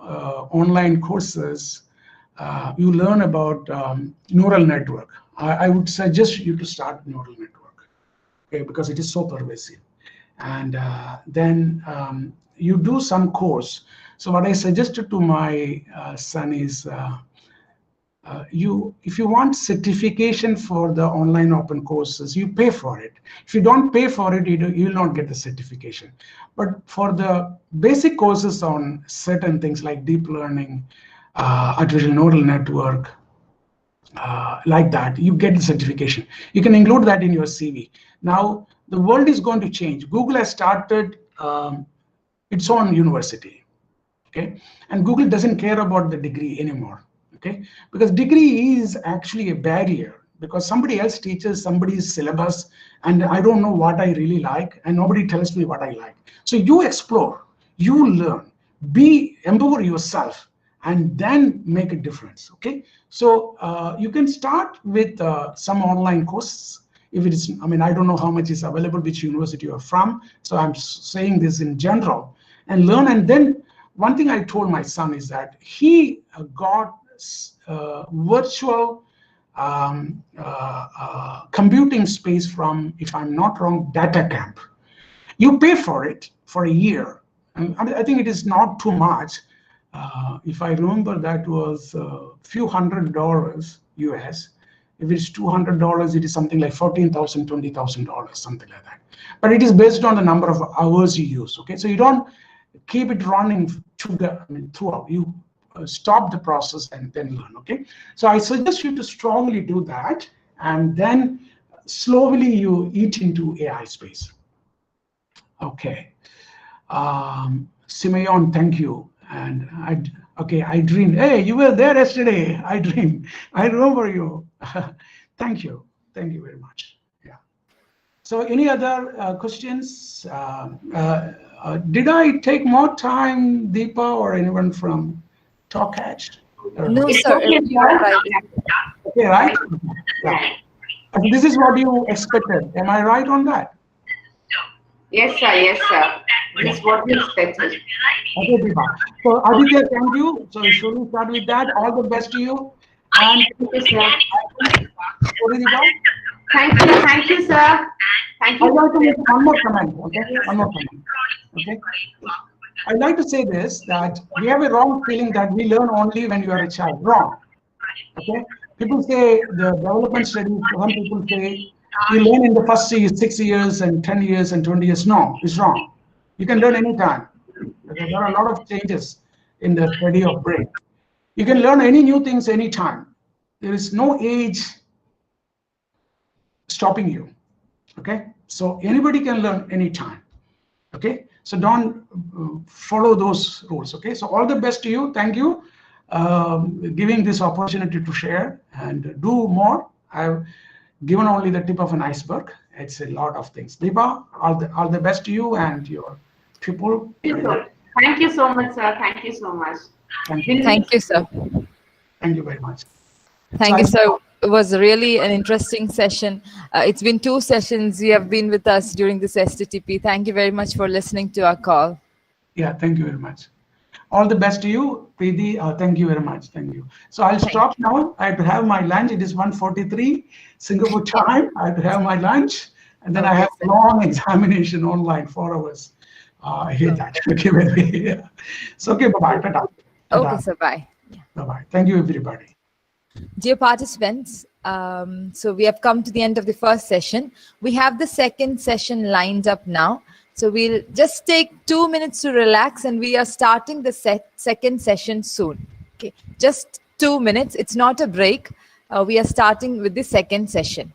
Speaker 3: online courses, you learn about neural network. I would suggest you to start neural network, okay, because it is so pervasive. And then you do some course. So what I suggested to my son is if you want certification for the online open courses, you pay for it. If you don't pay for it, you will not get the certification. But for the basic courses on certain things like deep learning, artificial neural network, like that, you get the certification. You can include that in your CV. Now, the world is going to change. Google has started its own university, okay? And Google doesn't care about the degree anymore, okay? Because degree is actually a barrier, because somebody else teaches somebody's syllabus, and I don't know what I really like, and nobody tells me what I like. So you explore, you learn, empower yourself, and then make a difference, okay? So you can start with some online courses. If it is, I mean, I don't know how much is available, which university you're from, so I'm saying this in general, and learn. And then one thing I told my son is that he got virtual computing space from, if I'm not wrong, Data Camp. You pay for it for a year, and I think it is not too much. If I remember, that was a few $100 US. If it's $200, it is something like $14,000, $20,000, something like that. But it is based on the number of hours you use. Okay, so you don't keep it running throughout. You stop the process and then learn. Okay, so I suggest you to strongly do that, and then slowly you eat into AI space. Okay, Simeon, thank you. And I dreamed. Hey, you were there yesterday. I dreamed. I remember you. Thank you. Thank you very much. Yeah. So any other questions? Did I take more time, Deepa, or anyone from Talk?
Speaker 2: No, sir. You are right.
Speaker 3: Okay, right? Yeah. This is what you expected. Am I right on that?
Speaker 1: Yes, sir. Yes, sir. This is what we expected.
Speaker 3: Okay, Deepa. So Aditya, thank you. So should we start with that? All the best to you. And
Speaker 1: Thank you, sir.
Speaker 3: Deepa?
Speaker 1: Thank you, sir. Thank
Speaker 3: I'd
Speaker 1: you.
Speaker 3: like to make one more comment. Okay, one more comment. Okay. I'd like to say this, that we have a wrong feeling that we learn only when you are a child. Wrong. Okay. People say the development studies. Some people say you learn in the first 6 years and 10 years and 20 years. No, it's wrong. You can learn anytime. There are a lot of changes in the study of brain. You can learn any new things anytime. There is no age stopping you. Okay, so anybody can learn anytime. Okay, so don't follow those rules. Okay, so all the best to you. Thank you giving this opportunity to share and do more. I've given only the tip of an iceberg. It's a lot of things. Deepa, all the best to you and your people.
Speaker 1: Thank you so much, sir. Thank you so much.
Speaker 3: Thank you.
Speaker 2: Thank you, sir.
Speaker 3: Thank you very much.
Speaker 2: Thank you, sir. It was really an interesting session. It's been 2 sessions you have been with us during this STTP. Thank you very much for listening to our call.
Speaker 3: Yeah, thank you very much. All the best to you, Preeti. Thank you very much. Thank you. So I'll stop now. I have to have my lunch. It is 1:43 Singapore time. I have to have my lunch, and then I have a long examination online, 4 hours. I hate that. Okay, yeah. So okay, bye-bye. Ta-ta.
Speaker 2: Okay, sir. Bye.
Speaker 3: Bye-bye. Thank you, everybody.
Speaker 2: Dear participants, so we have come to the end of the first session. We have the second session lined up now. So we'll just take 2 minutes to relax, and we are starting the second session soon. Okay, just 2 minutes. It's not a break. We are starting with the second session.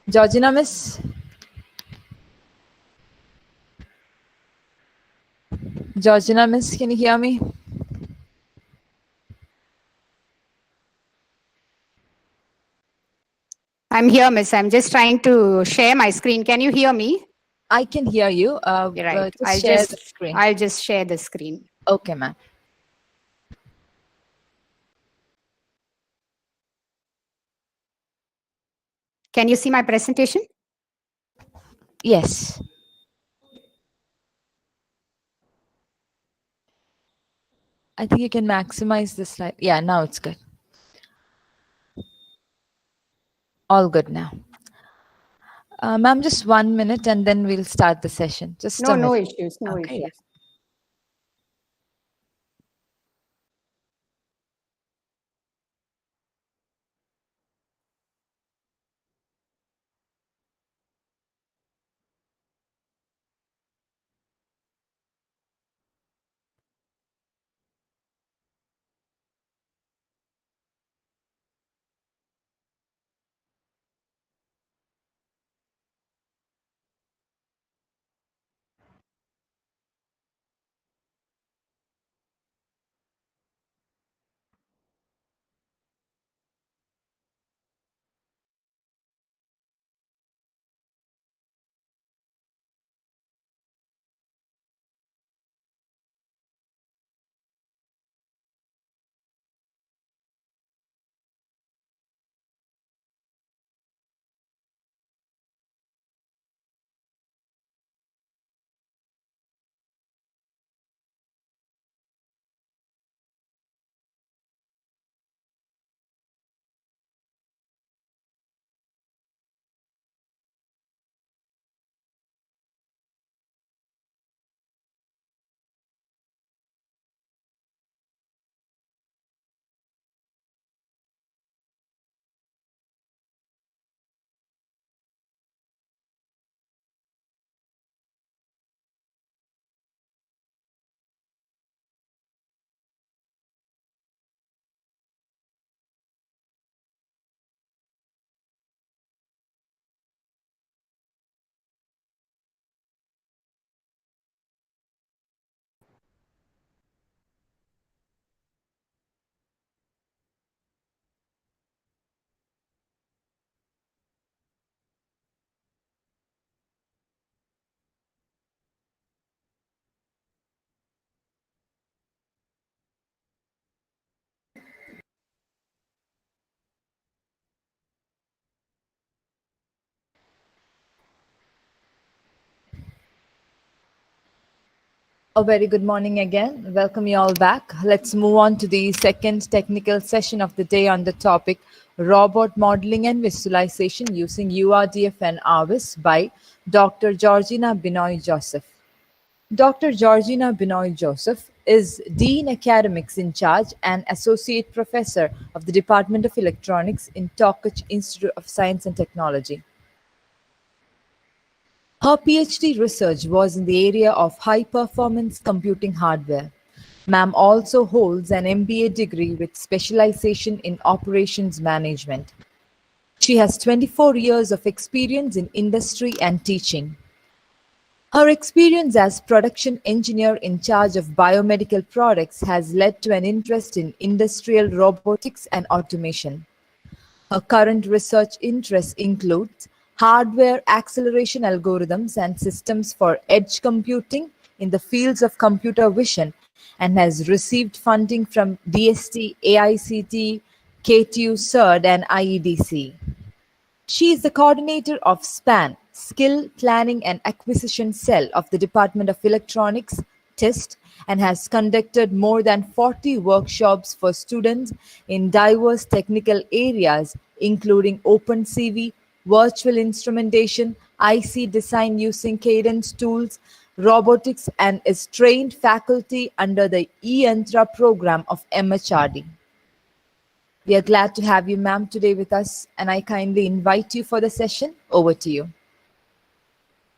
Speaker 2: Georgina, miss? Georgina, miss, can you hear me?
Speaker 5: I'm here, miss. I'm just trying to share my screen. Can you hear me?
Speaker 2: I can hear you.
Speaker 5: Right. I'll just share the screen.
Speaker 2: Okay, ma'am.
Speaker 5: Can you see my presentation?
Speaker 2: Yes. I think you can maximize the slide. Yeah, now it's good. All good now. Ma'am, just 1 minute and then we'll start the session. Just a
Speaker 5: No
Speaker 2: minute.
Speaker 5: issues, no
Speaker 2: Okay,
Speaker 5: issues.
Speaker 2: A very good morning again. Welcome you all back. Let's move on to the second technical session of the day on the topic Robot Modeling and Visualization using URDF and ARVIS by Dr. Georgina Binoy Joseph. Dr. Georgina Binoy Joseph is Dean Academics in Charge and Associate Professor of the Department of Electronics in toch Institute of Science and Technology. Her PhD research was in the area of high-performance computing hardware. Ma'am also holds an MBA degree with specialization in operations management. She has 24 years of experience in industry and teaching. Her experience as production engineer in charge of biomedical products has led to an interest in industrial robotics and automation. Her current research interests include hardware acceleration algorithms and systems for edge computing in the fields of computer vision and has received funding from DST, AICT, KTU CERD and IEDC. She is the coordinator of SPAN, Skill Planning and Acquisition Cell of the Department of Electronics, TIST, and has conducted more than 40 workshops for students in diverse technical areas, including OpenCV, virtual instrumentation, IC design using Cadence tools, robotics, and is trained faculty under the E-Yantra program of MHRD. We are glad to have you, ma'am, today with us, and I kindly invite you for the session. Over to you.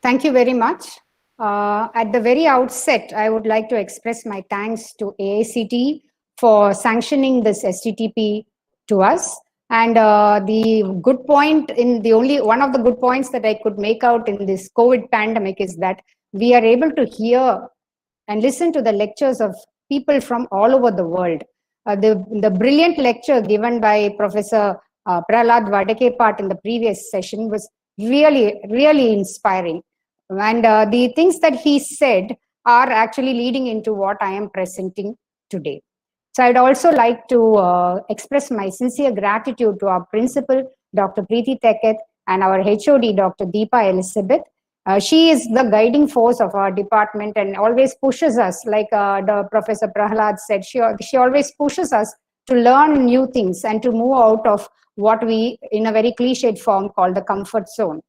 Speaker 5: Thank you very much. At the very outset, I would like to express my thanks to AICT for sanctioning this STTP to us. And the good point one of the good points that I could make out in this COVID pandemic is that we are able to hear and listen to the lectures of people from all over the world. The brilliant lecture given by Professor Prahlad Vadakepat in the previous session was really inspiring. And the things that he said are actually leading into what I am presenting today. So I'd also like to express my sincere gratitude to our principal, Dr. Preeti Teketh, and our HOD, Dr. Deepa Elizabeth. She is the guiding force of our department and always pushes us, like the Professor Prahlad said, she always pushes us to learn new things and to move out of what we, in a very cliched form, call the comfort zone.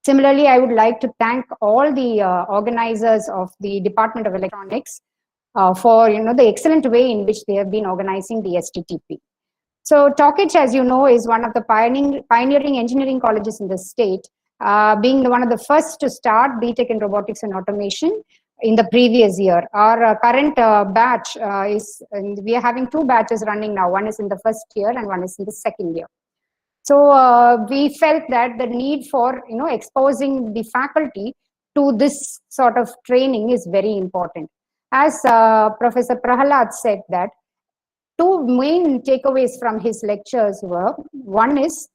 Speaker 5: Similarly, I would like to thank all the organizers of the Department of Electronics for the excellent way in which they have been organizing the STTP. So toch, as you know, is one of the pioneering engineering colleges in the state, being one of the first to start BTech in robotics and automation in the previous year. Our current batch we are having 2 batches running now. One is in the first year and one is in the second year. So we felt that the need for exposing the faculty to this sort of training is very important. As Professor Prahalad said, that 2 main takeaways from his lectures were, one is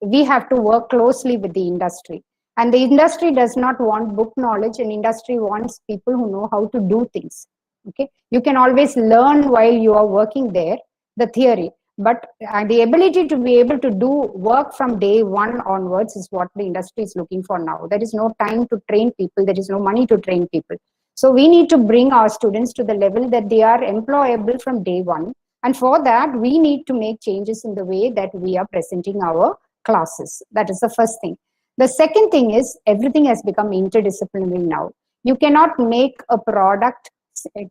Speaker 5: we have to work closely with the industry, and the industry does not want book knowledge, and industry wants people who know how to do things. Okay, you can always learn while you are working there, the theory, but the ability to be able to do work from day one onwards is what the industry is looking for now. There is no time to train people, there is no money to train people. So we need to bring our students to the level that they are employable from day one. And for that, we need to make changes in the way that we are presenting our classes. That is the first thing. The second thing is, everything has become interdisciplinary now. You cannot make a product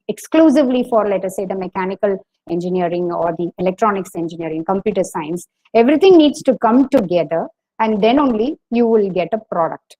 Speaker 5: exclusively for, let us say, the mechanical engineering or the electronics engineering, computer science. Everything needs to come together, and then only you will get a product.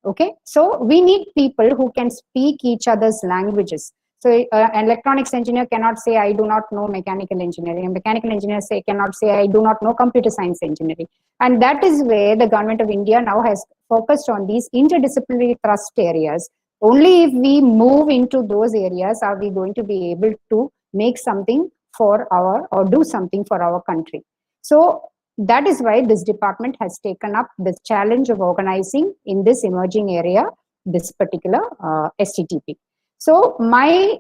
Speaker 5: Okay, so we need people who can speak each other's languages. So an electronics engineer cannot say, I do not know mechanical engineering. A mechanical engineer cannot say, I do not know computer science engineering. And that is where the government of India now has focused on these interdisciplinary thrust areas. Only if we move into those areas are we going to be able to make something for or do something for our country. So that is why this department has taken up this challenge of organizing in this emerging area, this particular STTP. So my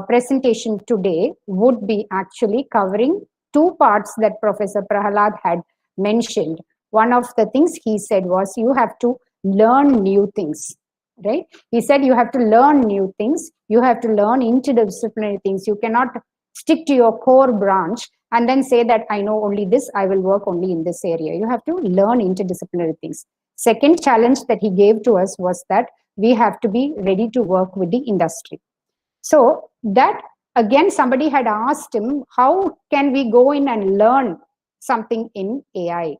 Speaker 5: presentation today would be actually covering 2 parts that Professor Prahalad had mentioned. One of the things he said was, you have to learn new things, right? He said you have to learn new things. You have to learn interdisciplinary things. You cannot stick to your core branch and then say that I know only this, I will work only in this area. You have to learn interdisciplinary things. Second challenge that he gave to us was that we have to be ready to work with the industry. So that, again, somebody had asked him, how can we go in and learn something in AI,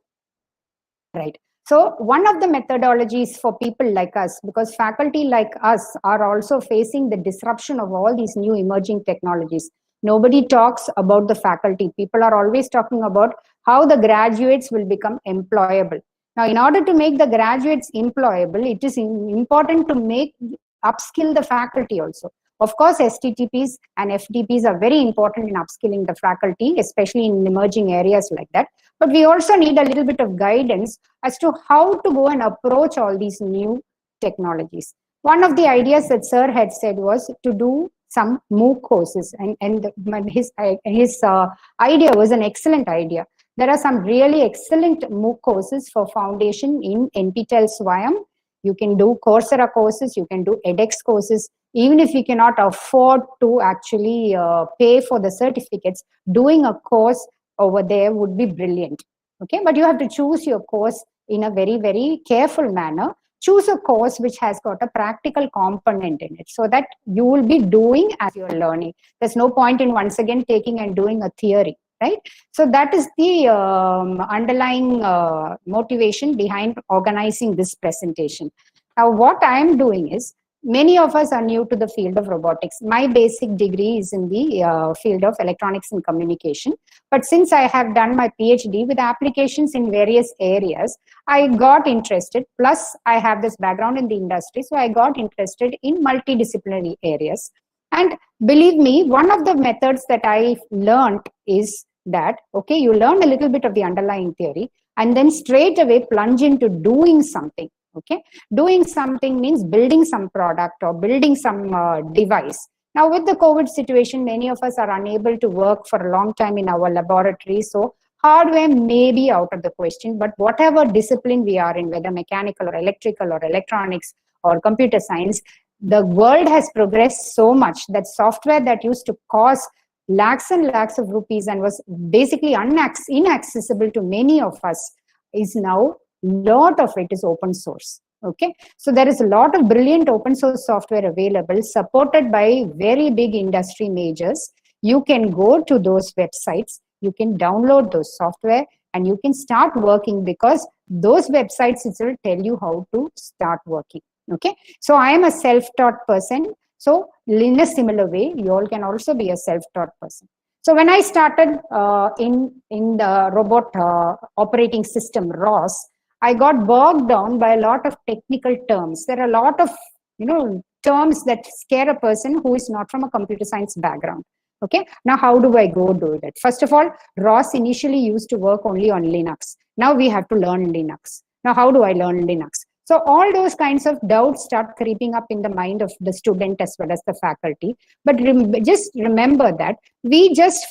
Speaker 5: right? So one of the methodologies for people like us, because faculty like us are also facing the disruption of all these new emerging technologies. Nobody talks about the faculty. People are always talking about how the graduates will become employable. Now, in order to make the graduates employable, it is important to upskill the faculty also. Of course, STTPs and FDPs are very important in upskilling the faculty, especially in emerging areas like that. But we also need a little bit of guidance as to how to go and approach all these new technologies. One of the ideas that Sir had said was to do some MOOC courses, and his idea was an excellent idea. There are some really excellent MOOC courses for foundation in NPTEL SWAYAM. You can do Coursera courses, you can do edX courses. Even if you cannot afford to actually pay for the certificates, doing a course over there would be brilliant. Okay, but you have to choose your course in a very, very careful manner. Choose a course which has got a practical component in it, so that you will be doing as you're learning. There's no point in once again taking and doing a theory, right? So that is the underlying motivation behind organizing this presentation. Now, what I'm doing is, many of us are new to the field of robotics. My basic degree is in the field of electronics and communication. But since I have done my PhD with applications in various areas, I got interested. Plus, I have this background in the industry, so I got interested in multidisciplinary areas. And believe me, one of the methods that I learned is that, okay, you learn a little bit of the underlying theory and then straight away plunge into doing something. Okay, doing something means building some product or building some device. Now, with the COVID situation, many of us are unable to work for a long time in our laboratory. So hardware may be out of the question, but whatever discipline we are in, whether mechanical or electrical or electronics or computer science, the world has progressed so much that software that used to cost lakhs and lakhs of rupees and was basically inaccessible to many of us, is now lot of it is open source. Okay, so there is a lot of brilliant open source software available, supported by very big industry majors. You can go to those websites, you can download those software, and you can start working, because those websites will tell you how to start working. Okay, so I am a self-taught person. So in a similar way, you all can also be a self-taught person. So when I started in the robot operating system ROS, I got bogged down by a lot of technical terms. There are a lot of terms that scare a person who is not from a computer science background. Okay, now how do I go do that? First of all, ROS initially used to work only on Linux. Now we have to learn Linux. Now how do I learn Linux? So all those kinds of doubts start creeping up in the mind of the student as well as the faculty. But just remember that we just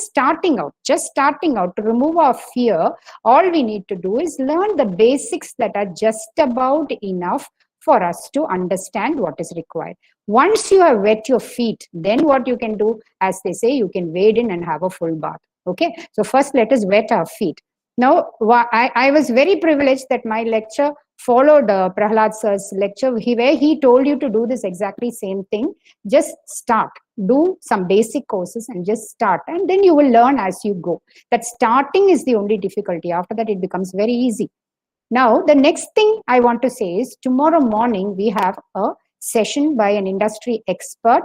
Speaker 5: starting out, to remove our fear, all we need to do is learn the basics that are just about enough for us to understand what is required. Once you have wet your feet, then what you can do, as they say, you can wade in and have a full bath. Okay, so first let us wet our feet. Now, I was very privileged that my lecture followed Prahlad sir's lecture, where he told you to do this exactly same thing. Just start, do some basic courses and just start, and then you will learn as you go. That starting is the only difficulty. After that, it becomes very easy. Now, the next thing I want to say is, tomorrow morning we have a session by an industry expert,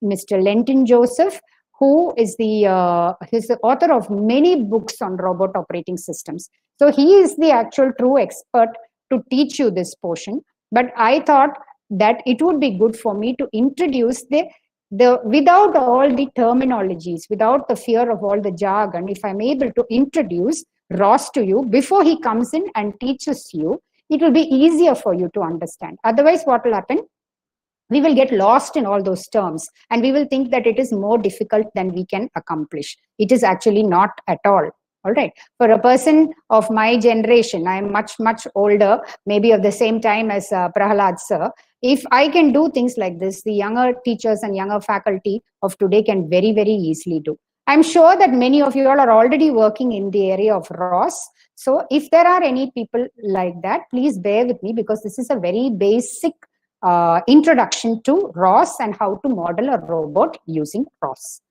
Speaker 5: Mr. Lentin Joseph, who is he's the author of many books on robot operating systems. So he is the actual true expert to teach you this portion. But I thought that it would be good for me to introduce the without all the terminologies, without the fear of all the jargon, if I'm able to introduce ROS to you before he comes in and teaches you, it will be easier for you to understand. Otherwise, what will happen? We will get lost in all those terms and we will think that it is more difficult than we can accomplish. It is actually not at all. All right. For a person of my generation, I am much, much older, maybe of the same time as Prahlad sir. If I can do things like this, the younger teachers and younger faculty of today can very, very easily do. I'm sure that many of you all are already working in the area of ROS. So if there are any people like that, please bear with me, because this is a very basic introduction to ROS and how to model a robot using ROS.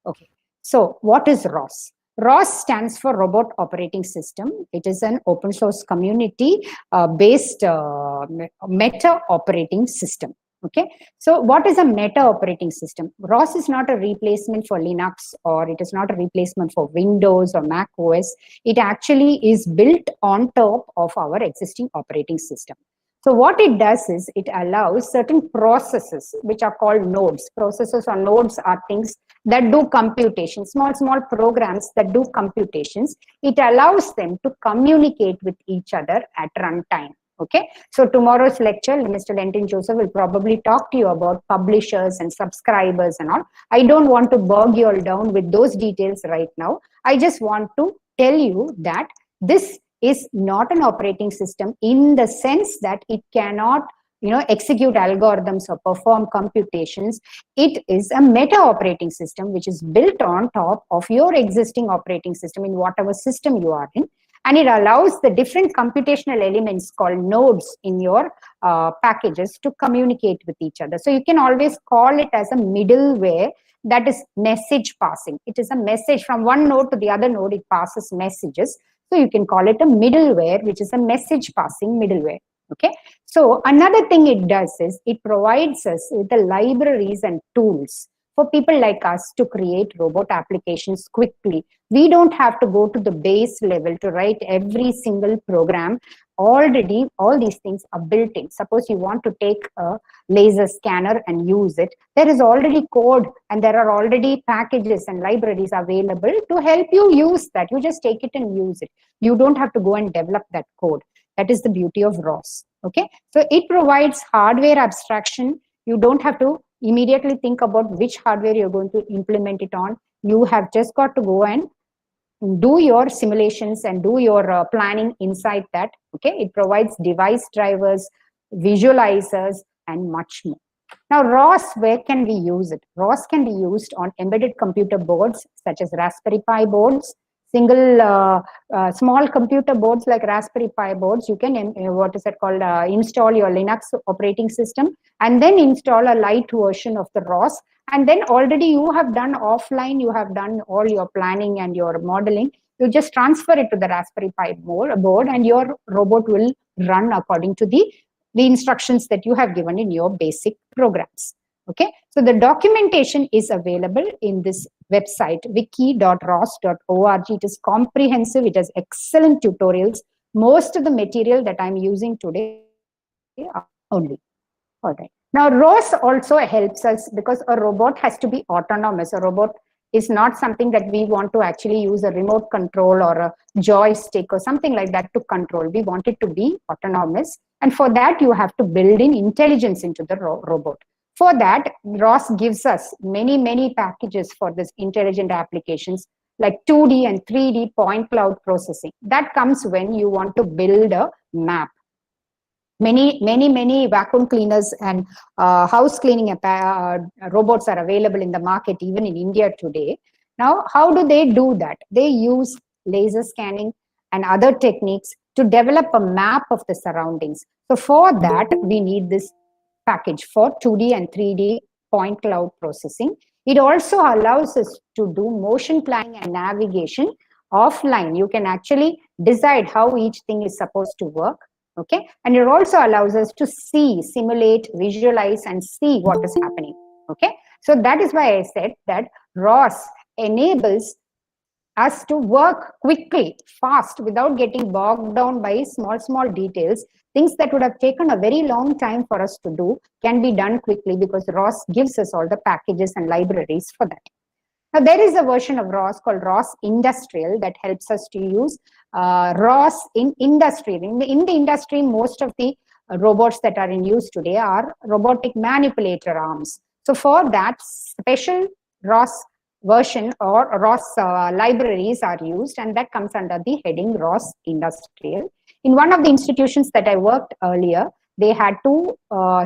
Speaker 5: Okay, so what is ROS? ROS stands for Robot Operating System. It is an open source community based meta operating system. Okay, so what is a meta operating system? ROS is not a replacement for Linux, or it is not a replacement for Windows or Mac OS. It actually is built on top of our existing operating system. So what it does is it allows certain processes, which are called nodes. Processes or nodes are things that do computation, small programs that do computations. It allows them to communicate with each other at runtime. Okay, so tomorrow's lecture, Mr. Lentin Joseph will probably talk to you about publishers and subscribers and all. I don't want to bog you all down with those details right now. I just want to tell you that this is not an operating system in the sense that it cannot, execute algorithms or perform computations. It is a meta operating system which is built on top of your existing operating system in whatever system you are in. And it allows the different computational elements called nodes in your packages to communicate with each other. So you can always call it as a middleware, that is message passing. It is a message from one node to the other node, it passes messages. So you can call it a middleware, which is a message passing middleware. Okay. So another thing it does is it provides us with the libraries and tools for people like us to create robot applications quickly. We don't have to go to the base level to write every single program. Already, all these things are built in. Suppose you want to take a laser scanner and use it. There is already code and there are already packages and libraries available to help you use that. You just take it and use it. You don't have to go and develop that code. That is the beauty of ROS. Okay, so it provides hardware abstraction. You don't have to immediately think about which hardware you're going to implement it on. You have just got to go and do your simulations and do your planning inside that. Okay, it provides device drivers, visualizers, and much more. Now, ROS, where can we use it? ROS can be used on embedded computer boards such as Raspberry Pi boards, small computer boards like Raspberry Pi boards. You can, install your Linux operating system and then install a light version of the ROS. And then already you have done offline, you have done all your planning and your modeling. You just transfer it to the Raspberry Pi board and your robot will run according to the instructions that you have given in your basic programs. Okay, so the documentation is available in this website, wiki.ros.org. It is comprehensive, it has excellent tutorials. Most of the material that I'm using today are only. All right. Now, ROS also helps us because a robot has to be autonomous. A robot is not something that we want to actually use a remote control or a joystick or something like that to control. We want it to be autonomous. And for that, you have to build in intelligence into the robot. For that, ROS gives us many, many packages for this intelligent applications like 2D and 3D point cloud processing. That comes when you want to build a map. Many vacuum cleaners and house cleaning robots are available in the market, even in India today. Now, how do they do that? They use laser scanning and other techniques to develop a map of the surroundings. So for that, we need this package for 2D and 3D point cloud processing. It also allows us to do motion planning and navigation offline. You can actually decide how each thing is supposed to work. Okay, and it also allows us to see, simulate, visualize, and see what is happening. Okay, so that is why I said that ROS enables us to work quickly, fast, without getting bogged down by small details. Things that would have taken a very long time for us to do can be done quickly because ROS gives us all the packages and libraries for that. Now, there is a version of ROS called ROS Industrial that helps us to use ROS in industry. In the industry, most of the robots that are in use today are robotic manipulator arms. So for that, special ROS version or ROS libraries are used, and that comes under the heading ROS Industrial. In one of the institutions that I worked earlier, they had two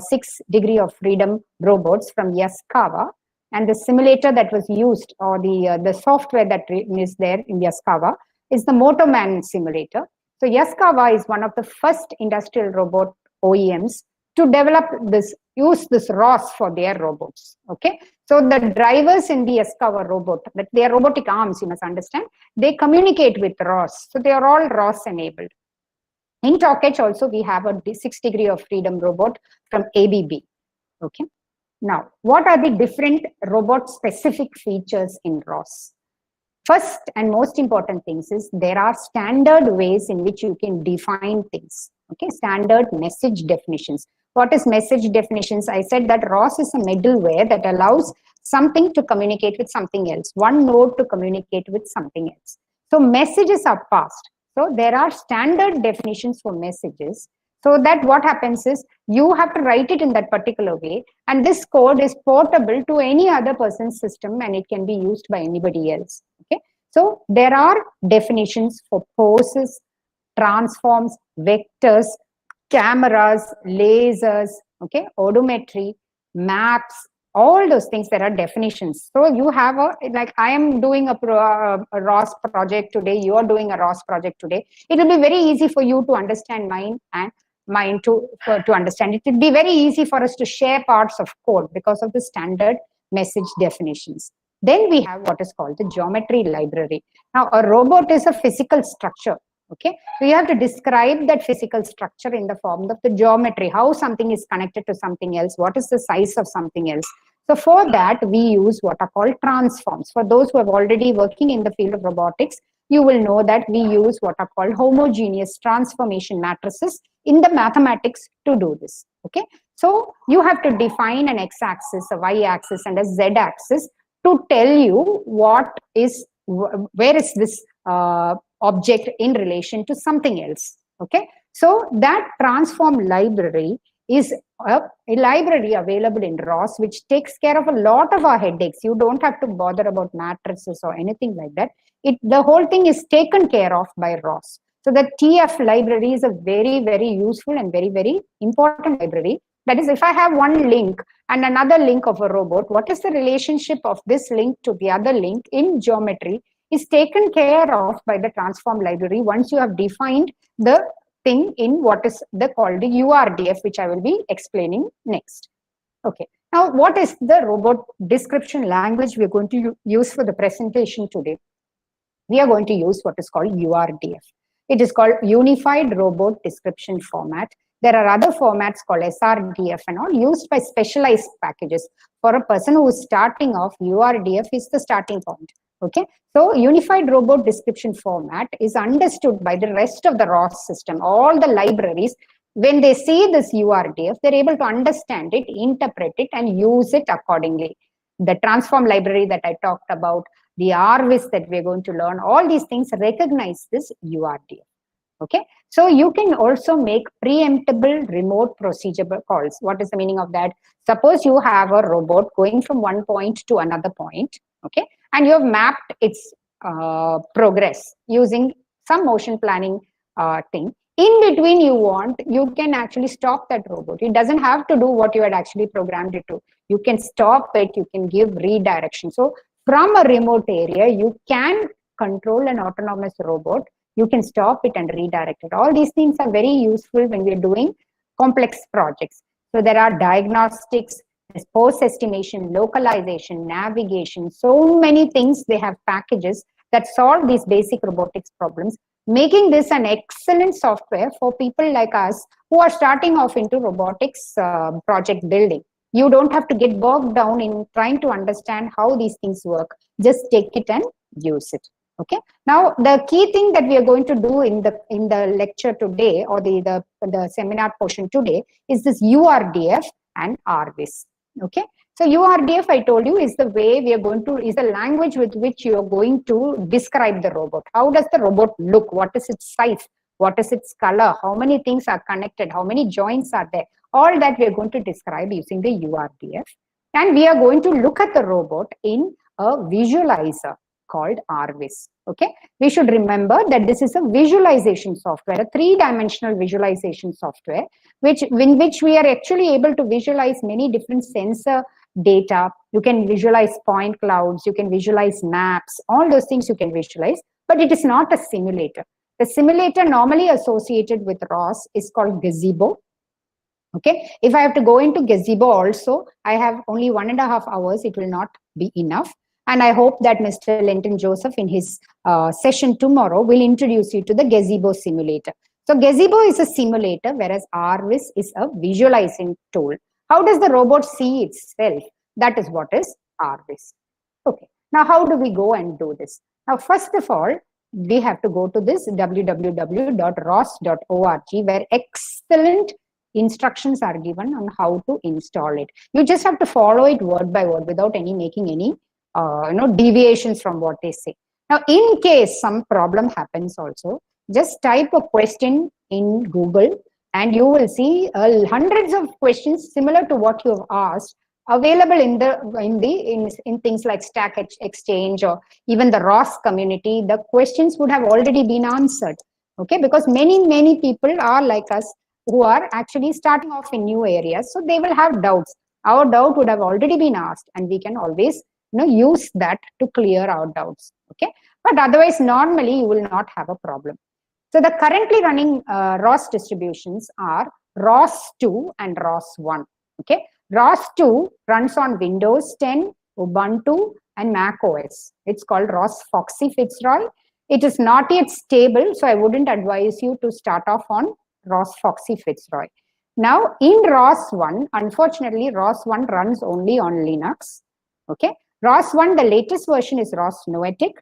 Speaker 5: 6 degree of freedom robots from Yaskawa. And the simulator that was used, or the software that is there in Yaskawa, is the Motorman simulator. So Yaskawa is one of the first industrial robot OEMs to develop this, use this ROS for their robots. Okay, so the drivers in the Yaskawa robot, that they are robotic arms, you must understand, they communicate with ROS. So they are all ROS enabled. In toch also, we have a 6 degree of freedom robot from ABB. Okay. Now, what are the different robot-specific features in ROS? First and most important things is there are standard ways in which you can define things. Okay, standard message definitions. What is message definitions? I said that ROS is a middleware that allows something to communicate with something else, one node to communicate with something else. So messages are passed. So there are standard definitions for messages. So that what happens is you have to write it in that particular way, and this code is portable to any other person's system and it can be used by anybody else. Okay, so there are definitions for poses, transforms, vectors, cameras, lasers, okay, odometry, maps, all those things. There are definitions. So you have a, like I am doing a ROS project today, you are doing a ROS project today. It will be very easy for you to understand mine and mine to understand it. It would be very easy for us to share parts of code because of the standard message definitions. Then we have what is called the geometry library. Now, a robot is a physical structure. Okay, so you have to describe that physical structure in the form of the geometry, how something is connected to something else, what is the size of something else. So for that, we use what are called transforms. For those who have already working in the field of robotics, you will know that we use what are called homogeneous transformation matrices in the mathematics to do this. Okay, so you have to define an x-axis, a y-axis, and a z-axis to tell you what is, where is this object in relation to something else. Okay, so that transform library is a library available in ROS, which takes care of a lot of our headaches. You don't have to bother about matrices or anything like that. The whole thing is taken care of by ROS. So the TF library is a very, very useful and very, very important library That is, if I have one link and another link of a robot, what is the relationship of this link to the other link in geometry is taken care of by the transform library once you have defined the thing in what is called the URDF, which I will be explaining next. Okay. Now, what is the robot description language we are going to use for the presentation today? We are going to use what is called URDF. It is called Unified Robot Description Format. There are other formats called SRDF and all used by specialized packages. For a person who is starting off, URDF is the starting point. Okay, so Unified Robot Description Format is understood by the rest of the ROS system. All the libraries, when they see this URDF, they're able to understand it, interpret it, and use it accordingly. The transform library that I talked about, the RVIS that we're going to learn, all these things recognize this URDF. Okay, so you can also make preemptible remote procedure calls. What is the meaning of that? Suppose you have a robot going from one point to another point, okay, and you have mapped its progress using some motion planning thing. In between, you can actually stop that robot. It doesn't have to do what you had actually programmed it to. You can stop it, you can give redirection. So from a remote area, you can control an autonomous robot. You can stop it and redirect it. All these things are very useful when we're doing complex projects. So there are diagnostics, post estimation, localization, navigation, so many things. They have packages that solve these basic robotics problems, making this an excellent software for people like us who are starting off into robotics project building. You don't have to get bogged down in trying to understand how these things work. Just take it and use it. Okay. Now, the key thing that we are going to do in the lecture today, or the seminar portion today, is this URDF and RVIS. Okay. So URDF, I told you, is the way we are going to, is the language with which you are going to describe the robot. How does the robot look? What is its size? What is its color? How many things are connected? How many joints are there? All that we are going to describe using the URDF. And we are going to look at the robot in a visualizer called RVIS. Okay, we should remember that this is a visualization software, a three-dimensional visualization software, in which we are actually able to visualize many different sensor data. You can visualize point clouds, you can visualize maps, all those things you can visualize, but it is not a simulator. The simulator normally associated with ROS is called Gazebo. Okay, if I have to go into Gazebo also, I have only 1.5 hours, it will not be enough. And I hope that Mr. Linton Joseph in his session tomorrow will introduce you to the Gazebo simulator. So Gazebo is a simulator, whereas RVIS is a visualizing tool. How does the robot see itself? That is what is RVIS. Okay, now how do we go and do this? Now, first of all, we have to go to this www.ros.org, where excellent instructions are given on how to install it. You just have to follow it word by word without making any deviations from what they say. Now, in case some problem happens also, just type a question in Google and you will see hundreds of questions similar to what you have asked available in things like Stack Exchange or even the ROS community. The questions would have already been answered. Okay, because many people are like us who are actually starting off in new areas, so they will have doubts. Our doubt would have already been asked, and we can always use that to clear our doubts. Okay, but otherwise normally you will not have a problem. So the currently running ROS distributions are ROS2 and ROS1. Okay, ROS2 runs on Windows 10, Ubuntu, and Mac OS. It's called ROS Foxy Fitzroy. It is not yet stable, so I wouldn't advise you to start off on ROS Foxy Fitzroy. Now in ROS1, unfortunately, ROS1 runs only on Linux. Okay, ROS1, the latest version is ROS Noetic.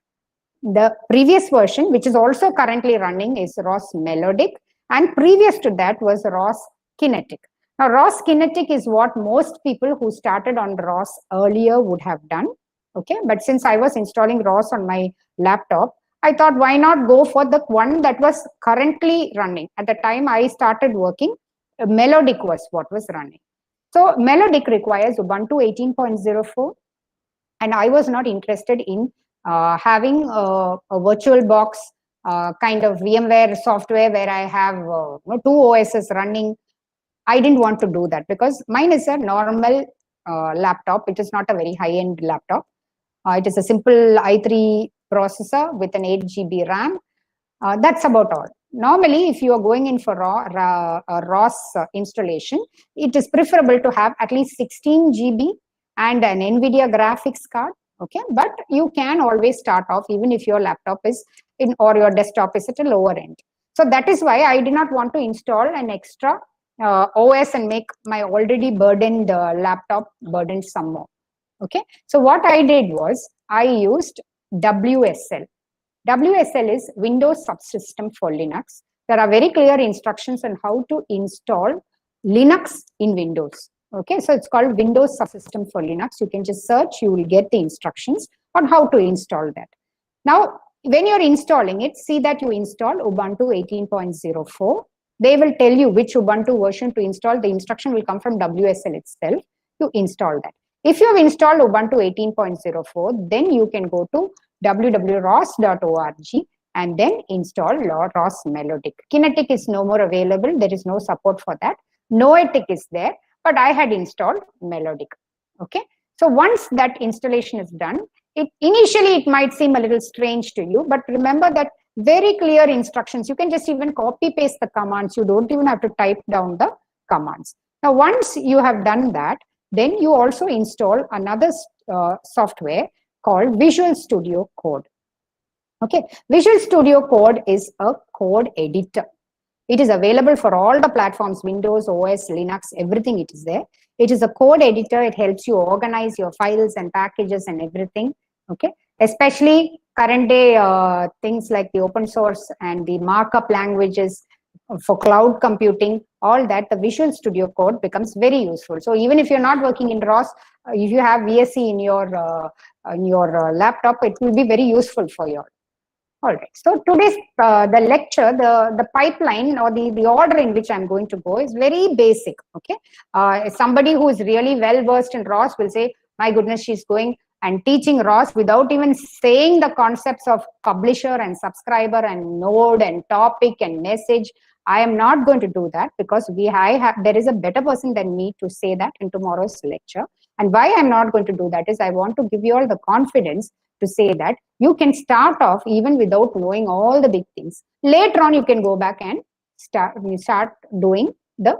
Speaker 5: The previous version, which is also currently running, is ROS Melodic, and previous to that was ROS Kinetic. Now, ROS Kinetic is what most people who started on ROS earlier would have done. Okay, but since I was installing ROS on my laptop, I thought, why not go for the one that was currently running? At the time I started working, Melodic was what was running. So Melodic requires Ubuntu 18.04, and I was not interested in having a VirtualBox kind of VMware software where I have two OSs running I didn't want to do that because mine is a normal laptop. It is not a very high-end laptop. It is a simple i3 processor with an 8 GB RAM. That's about all. Normally, if you are going in for ROS installation, it is preferable to have at least 16 GB and an NVIDIA graphics card. Okay, but you can always start off even if your laptop is in or your desktop is at a lower end. So that is why I did not want to install an extra OS and make my already burdened laptop burdened some more. Okay, so what I did was I used WSL. WSL is Windows Subsystem for Linux. There are very clear instructions on how to install Linux in Windows. Okay, so it's called Windows Subsystem for Linux. You can just search, you will get the instructions on how to install that. Now, when you're installing it, see that you install Ubuntu 18.04. They will tell you which Ubuntu version to install. The instruction will come from WSL itself. You install that. If you have installed Ubuntu 18.04, then you can go to www.ros.org and then install ROS Melodic. Kinetic is no more available. There is no support for that. Noetic is there, but I had installed Melodic. Okay. So once that installation is done, initially it might seem a little strange to you, but remember that very clear instructions. You can just even copy paste the commands. You don't even have to type down the commands. Now, once you have done that, then you also install another software called Visual Studio Code. Okay, Visual Studio Code is a code editor. It is available for all the platforms, Windows, OS, Linux, everything it is there. It is a code editor. It helps you organize your files and packages and everything. Okay, especially current day things like the open source and the markup languages for cloud computing, all that, the Visual Studio Code becomes very useful. So even if you're not working in ROS, if you have VSE in your laptop, it will be very useful for you. All right. So today's the lecture, the pipeline or the order in which I'm going to go is very basic. Okay. Somebody who is really well versed in ROS will say, "My goodness, she's going and teaching ROS without even saying the concepts of publisher and subscriber and node and topic and message." I am not going to do that because there is a better person than me to say that in tomorrow's lecture. And why I'm not going to do that is I want to give you all the confidence to say that you can start off even without knowing all the big things. Later on, you can go back and start doing the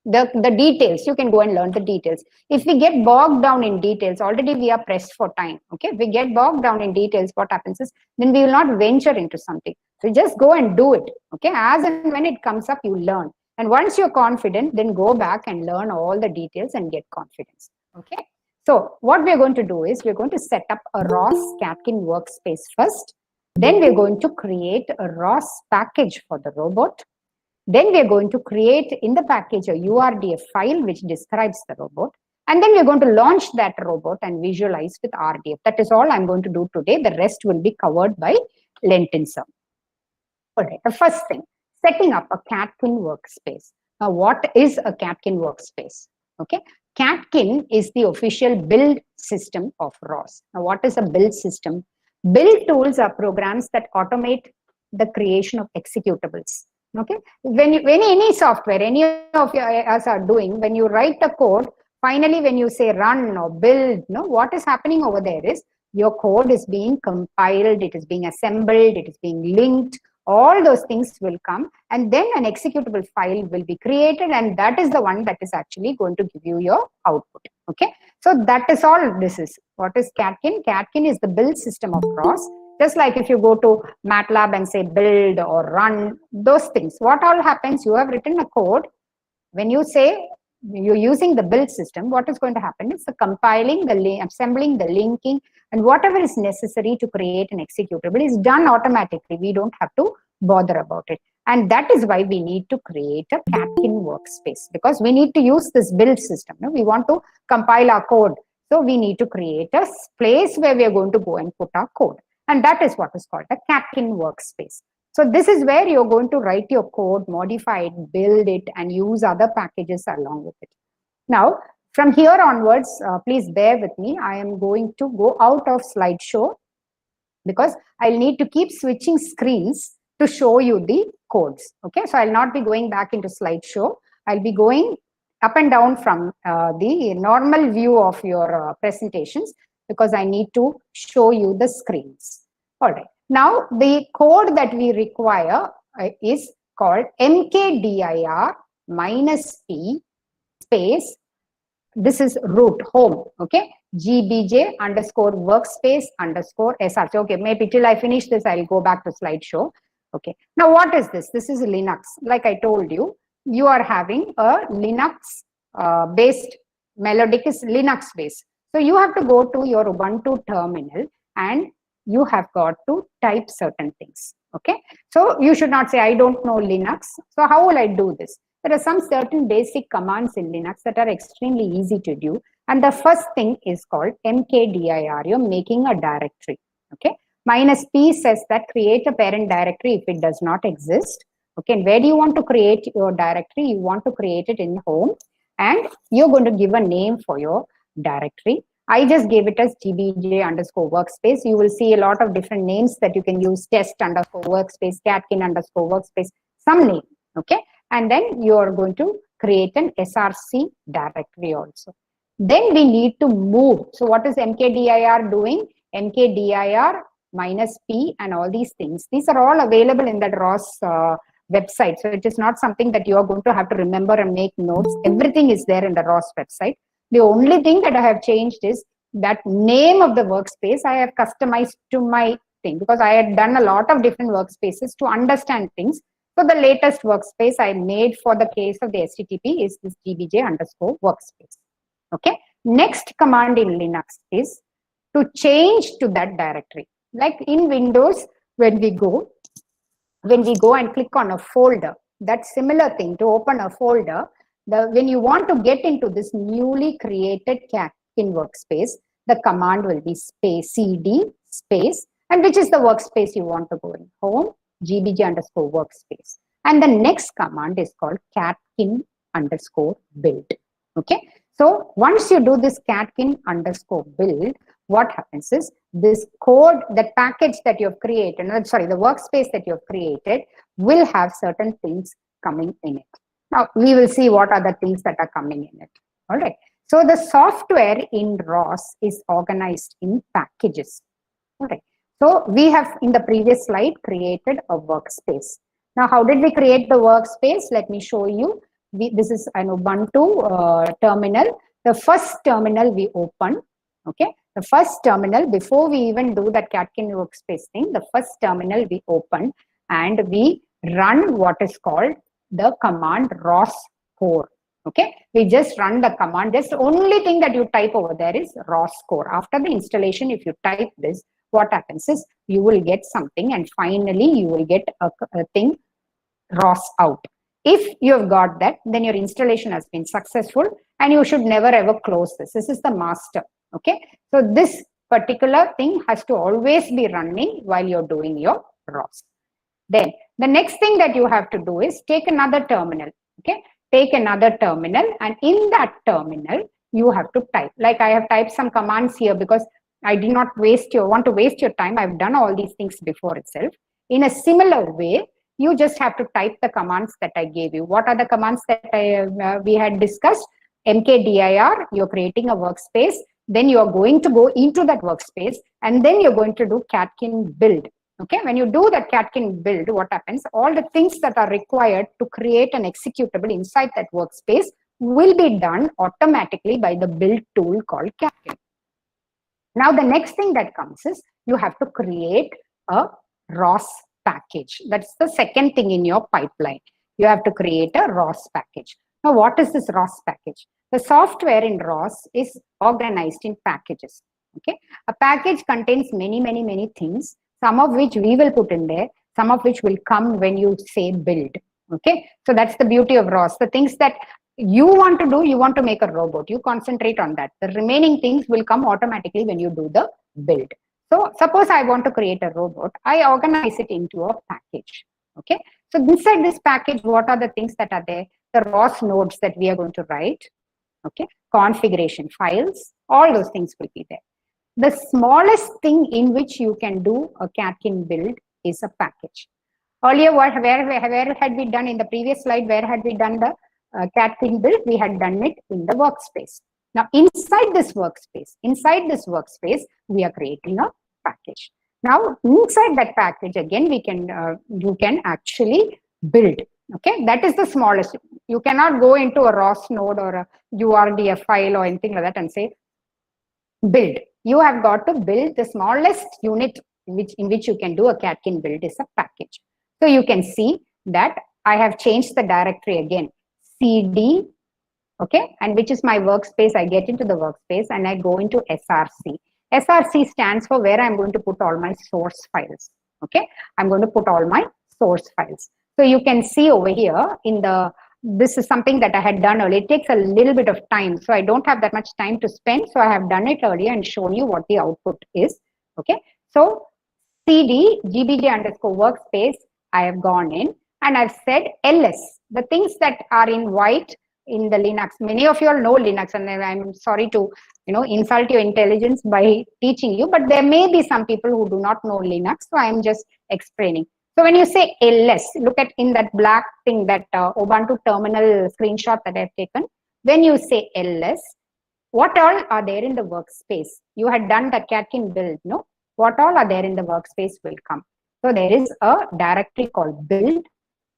Speaker 5: details. You can go and learn the details. If we get bogged down in details, already we are pressed for time. Okay, if we get bogged down in details, what happens is then we will not venture into something. So just go and do it. Okay, as and when it comes up, you learn. And once you're confident, then go back and learn all the details and get confidence. Okay. So what we're going to do is we're going to set up a ROS Catkin workspace first. Then we're going to create a ROS package for the robot. Then we're going to create in the package a URDF file which describes the robot. And then we're going to launch that robot and visualize with RDF. That is all I'm going to do today. The rest will be covered by Lentin sir. All right, the first thing, setting up a Catkin workspace. Now, what is a Catkin workspace? Okay, Catkin is the official build system of ROS. Now, what is a build system? Build tools are programs that automate the creation of executables. Okay, when any software, any of us are doing, when you write a code, finally when you say run or build, what is happening over there is your code is being compiled, it is being assembled, it is being linked. All those things will come and then an executable file will be created, and that is the one that is actually going to give you your output. Okay, so that is all this is. What is Catkin? Catkin is the build system of ROS. Just like if you go to MATLAB and say build or run, those things, what all happens, you have written a code. When you say you're using the build system, what is going to happen is the compiling, the assembling, the linking, and whatever is necessary to create an executable is done automatically. We don't have to bother about it. And that is why we need to create a Catkin workspace, because we need to use this build system. We want to compile our code. So we need to create a place where we are going to go and put our code. And that is what is called a Catkin workspace. So this is where you're going to write your code, modify it, build it, and use other packages along with it. Now, from here onwards, please bear with me. I am going to go out of slideshow because I'll need to keep switching screens to show you the codes. Okay, so I'll not be going back into slideshow. I'll be going up and down from the normal view of your presentations because I need to show you the screens. All right. Now, the code that we require is called mkdir -p space. This is root, home, okay? gbj underscore workspace underscore src. Okay, maybe till I finish this, I'll go back to slideshow. Okay, now what is this? This is Linux. Like I told you, you are having a Linux based, Melodic is Linux based. So you have to go to your Ubuntu terminal and you have got to type certain things. Okay, so you should not say, I don't know Linux. So how will I do this? There are some certain basic commands in Linux that are extremely easy to do. And the first thing is called mkdir. You're making a directory. Okay, -p says that create a parent directory if it does not exist. Okay, and where do you want to create your directory? You want to create it in home, and you're going to give a name for your directory. I just gave it as gbj underscore workspace. You will see a lot of different names that you can use, test underscore workspace, catkin underscore workspace, some name. Okay, and then you are going to create an src directory also. Then we need to move. So what is mkdir doing? Mkdir -p and all these things. These are all available in the ROS website. So it is not something that you are going to have to remember and make notes. Everything is there in the ROS website. The only thing that I have changed is that name of the workspace I have customized to my thing, because I had done a lot of different workspaces to understand things. So the latest workspace I made for the case of the STTP is this gbj underscore workspace. Okay. Next command in Linux is to change to that directory. Like in Windows, when we go and click on a folder, that similar thing, to open a folder, when you want to get into this newly created catkin workspace, the command will be space cd space, and which is the workspace you want to go in, home gbj underscore workspace. And the next command is called catkin underscore build. Okay, so once you do this catkin underscore build, what happens is this code, that package that you've created, the workspace that you've created will have certain things coming in it. Now we will see what are the things that are coming in it. All right. So the software in ROS is organized in packages. All right. So we have in the previous slide created a workspace. Now how did we create the workspace? Let me show you. This is an Ubuntu terminal. The first terminal we open. Okay. The first terminal, before we even do that catkin workspace thing, the first terminal we open and we run what is called the command ROS core. Okay, we just run the command. Just the only thing that you type over there is ROS core. After the installation, if you type this, what happens is you will get something, and finally you will get a thing ROS out. If you have got that, then your installation has been successful, and you should never ever close this. This is the master. Okay, so this particular thing has to always be running while you're doing your ROS. Then the next thing that you have to do is take another terminal. Okay, take another terminal, and in that terminal you have to type. Like I have typed some commands here because I did not want to waste your time. I've done all these things before itself. In a similar way, you just have to type the commands that I gave you. What are the commands that we had discussed? mkdir, you're creating a workspace. Then you are going to go into that workspace, and then you're going to do catkin build. Okay, when you do that catkin build, what happens? All the things that are required to create an executable inside that workspace will be done automatically by the build tool called catkin. Now, the next thing that comes is you have to create a ROS package. That's the second thing in your pipeline. You have to create a ROS package. Now, what is this ROS package? The software in ROS is organized in packages. Okay, a package contains many things, some of which we will put in there, some of which will come when you say build. Okay, so that's the beauty of ROS. The things that you want to do, you want to make a robot, you concentrate on that. The remaining things will come automatically when you do the build. So suppose I want to create a robot, I organize it into a package. Okay, so inside this package, what are the things that are there? The ROS nodes that we are going to write. Okay, configuration files, all those things will be there. The smallest thing in which you can do a catkin build is a package. Earlier, where had we done in the previous slide? Where had we done the Catkin build, we had done it in the workspace. Now inside this workspace, we are creating a package. Now inside that package, again, we can you can actually build. Okay, that is the smallest. You cannot go into a ROS node or a URDF file or anything like that and say build. You have got to build the smallest unit in which you can do a Catkin build is a package. So you can see that I have changed the directory again, CD, okay, and which is my workspace. I get into the workspace and I go into SRC. SRC stands for where I'm going to put all my source files. Okay, I'm going to put all my source files. So you can see over here in the, this is something that I had done earlier. It takes a little bit of time, so I don't have that much time to spend. So I have done it earlier and shown you what the output is. Okay, so CD gbj underscore workspace, I have gone in and I've said ls. The things that are in white in the Linux, many of you all know Linux, and I'm sorry to insult your intelligence by teaching you, but there may be some people who do not know Linux, so I'm just explaining. So when you say ls, look at in that black thing, that Ubuntu terminal screenshot that I've taken. When you say ls, what all are there in the workspace? You had done the Catkin build, no? What all are there in the workspace will come. So there is a directory called build,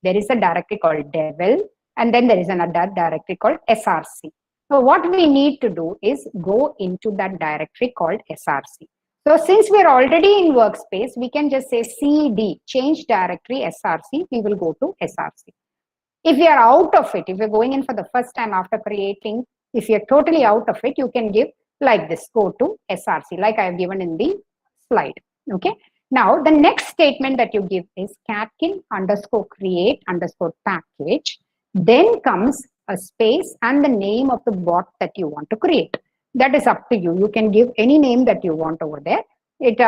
Speaker 5: there is a directory called devel, and then there is another directory called src. So what we need to do is go into that directory called src. So since we're already in workspace, we can just say cd, change directory src, we will go to src. If we are out of it, if you're going in for the first time after creating, if you're totally out of it, you can give like this, go to src, like I have given in the slide. Okay. Now the next statement that you give is catkin underscore create underscore package. Then comes a space and the name of the bot that you want to create. That is up to you. You can give any name that you want over there. It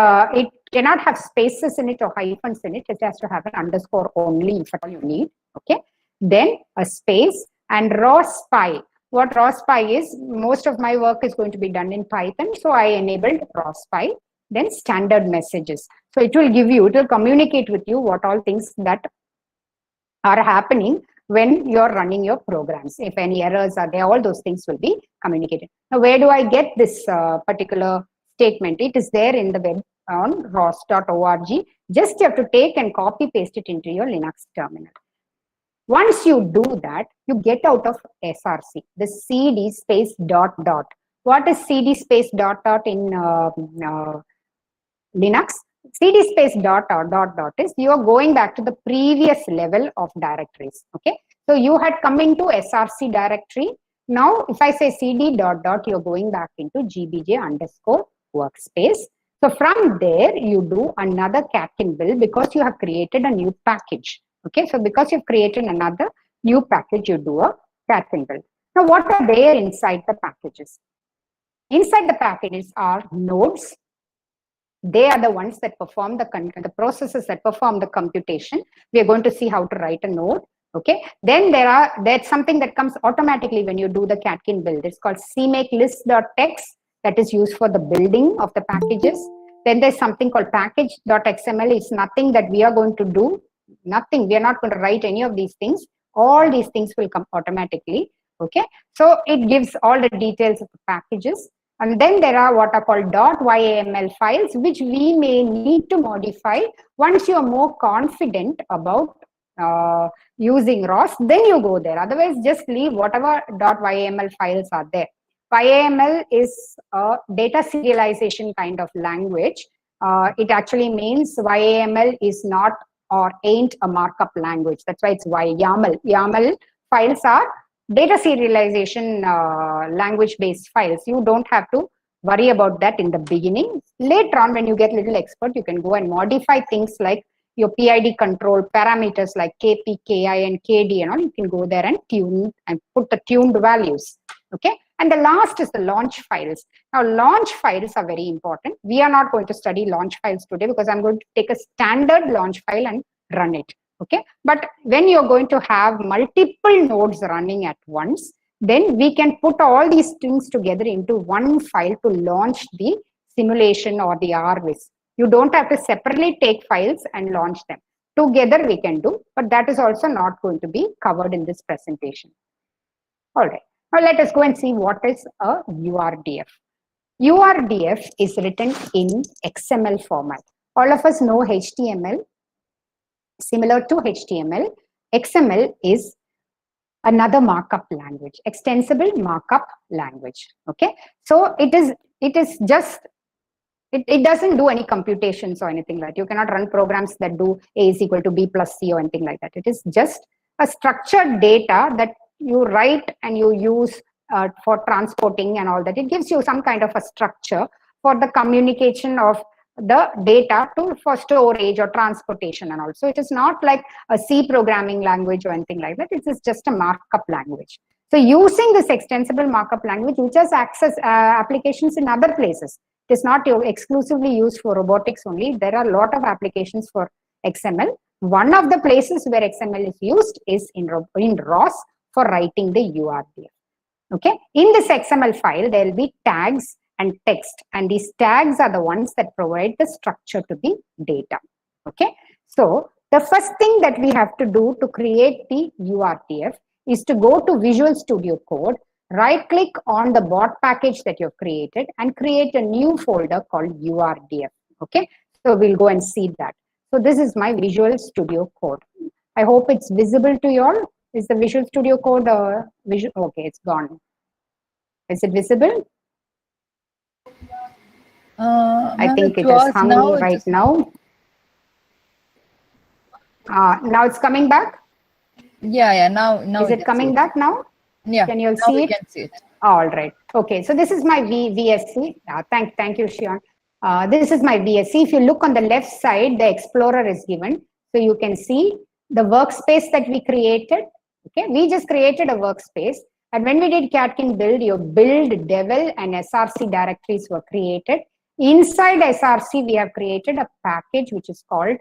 Speaker 5: cannot have spaces in it or hyphens in it. It has to have an underscore only if at all you need. Okay. Then a space and ROS-Py. What ROS-Py is, most of my work is going to be done in Python. So I enabled ROS-Py. Then standard messages. So it will give you, it will communicate with you what all things that are happening when you're running your programs. If any errors are there, all those things will be communicated. Now, where do I get this particular statement? It is there in the web on ros.org. Just you have to take and copy paste it into your Linux terminal. Once you do that, you get out of src, the cd space dot dot. What is cd space dot dot in Linux? CD space dot dot is you are going back to the previous level of directories. Okay, so you had come into src directory. Now if I say cd dot dot, you're going back into gbj underscore workspace. So from there you do another catkin build because you have created a new package. Okay, so because you've created another new package, you do a catkin build. Now what are there inside the packages? Inside the packages are nodes. They are the ones that perform the processes that perform the computation. We are going to see how to write a node. Okay. Then there's something that comes automatically when you do the catkin build. It's called cmake list.txt that is used for the building of the packages. Then there's something called package.xml. It's nothing that we are going to do. Nothing. We are not going to write any of these things. All these things will come automatically. Okay. So it gives all the details of the packages. And then there are what are called .yaml files, which we may need to modify once you are more confident about using ROS, then you go there. Otherwise, just leave whatever .yaml files are there. YAML is a data serialization kind of language. It actually means YAML is not or ain't a markup language. That's why it's YAML. YAML files are data serialization language-based files. You don't have to worry about that in the beginning. Later on, when you get little expert, you can go and modify things like your PID control parameters like KP, KI, and KD, and all. You can go there and tune and put the tuned values. Okay. And the last is the launch files. Now, launch files are very important. We are not going to study launch files today because I'm going to take a standard launch file and run it. Okay, but when you're going to have multiple nodes running at once, then we can put all these things together into one file to launch the simulation or the RViz. You don't have to separately take files and launch them. Together we can do, but that is also not going to be covered in this presentation. All right. Now let us go and see what is a URDF. URDF is written in XML format. All of us know HTML. Similar to HTML, XML is another markup language, extensible markup language. Okay, so it doesn't do any computations or anything like that. You cannot run programs that do A is equal to B plus C or anything like that. It is just a structured data that you write and you use for transporting and all that. It gives you some kind of a structure for the communication of the data for storage or transportation and all. So it is not like a C programming language or anything like that. It is just a markup language. So using this extensible markup language, you just access applications in other places. It is not exclusively used for robotics only. There are a lot of applications for XML. One of the places where XML is used is in ROS for writing the URDF. Okay, in this XML file, there will be tags and text, and these tags are the ones that provide the structure to the data. Okay, so the first thing that we have to do to create the URDF is to go to Visual Studio Code, right click on the bot package that you've created and create a new folder called URDF. Okay, so we'll go and see that. So this is my Visual Studio Code. I hope it's visible to you all. Is the Visual Studio Code visual? Okay, it's gone. Is it visible? I think it has hung right now. Now it's coming back.
Speaker 2: Yeah. Now
Speaker 5: is it coming back now?
Speaker 2: Yeah.
Speaker 5: Can you all see it?
Speaker 2: Can see it.
Speaker 5: All right. Okay. So this is my VSC. Thank you, Shion. This is my VSC. If you look on the left side, the Explorer is given. So you can see the workspace that we created. Okay. We just created a workspace. And when we did Catkin build, your build, devel, and SRC directories were created. Inside SRC, we have created a package which is called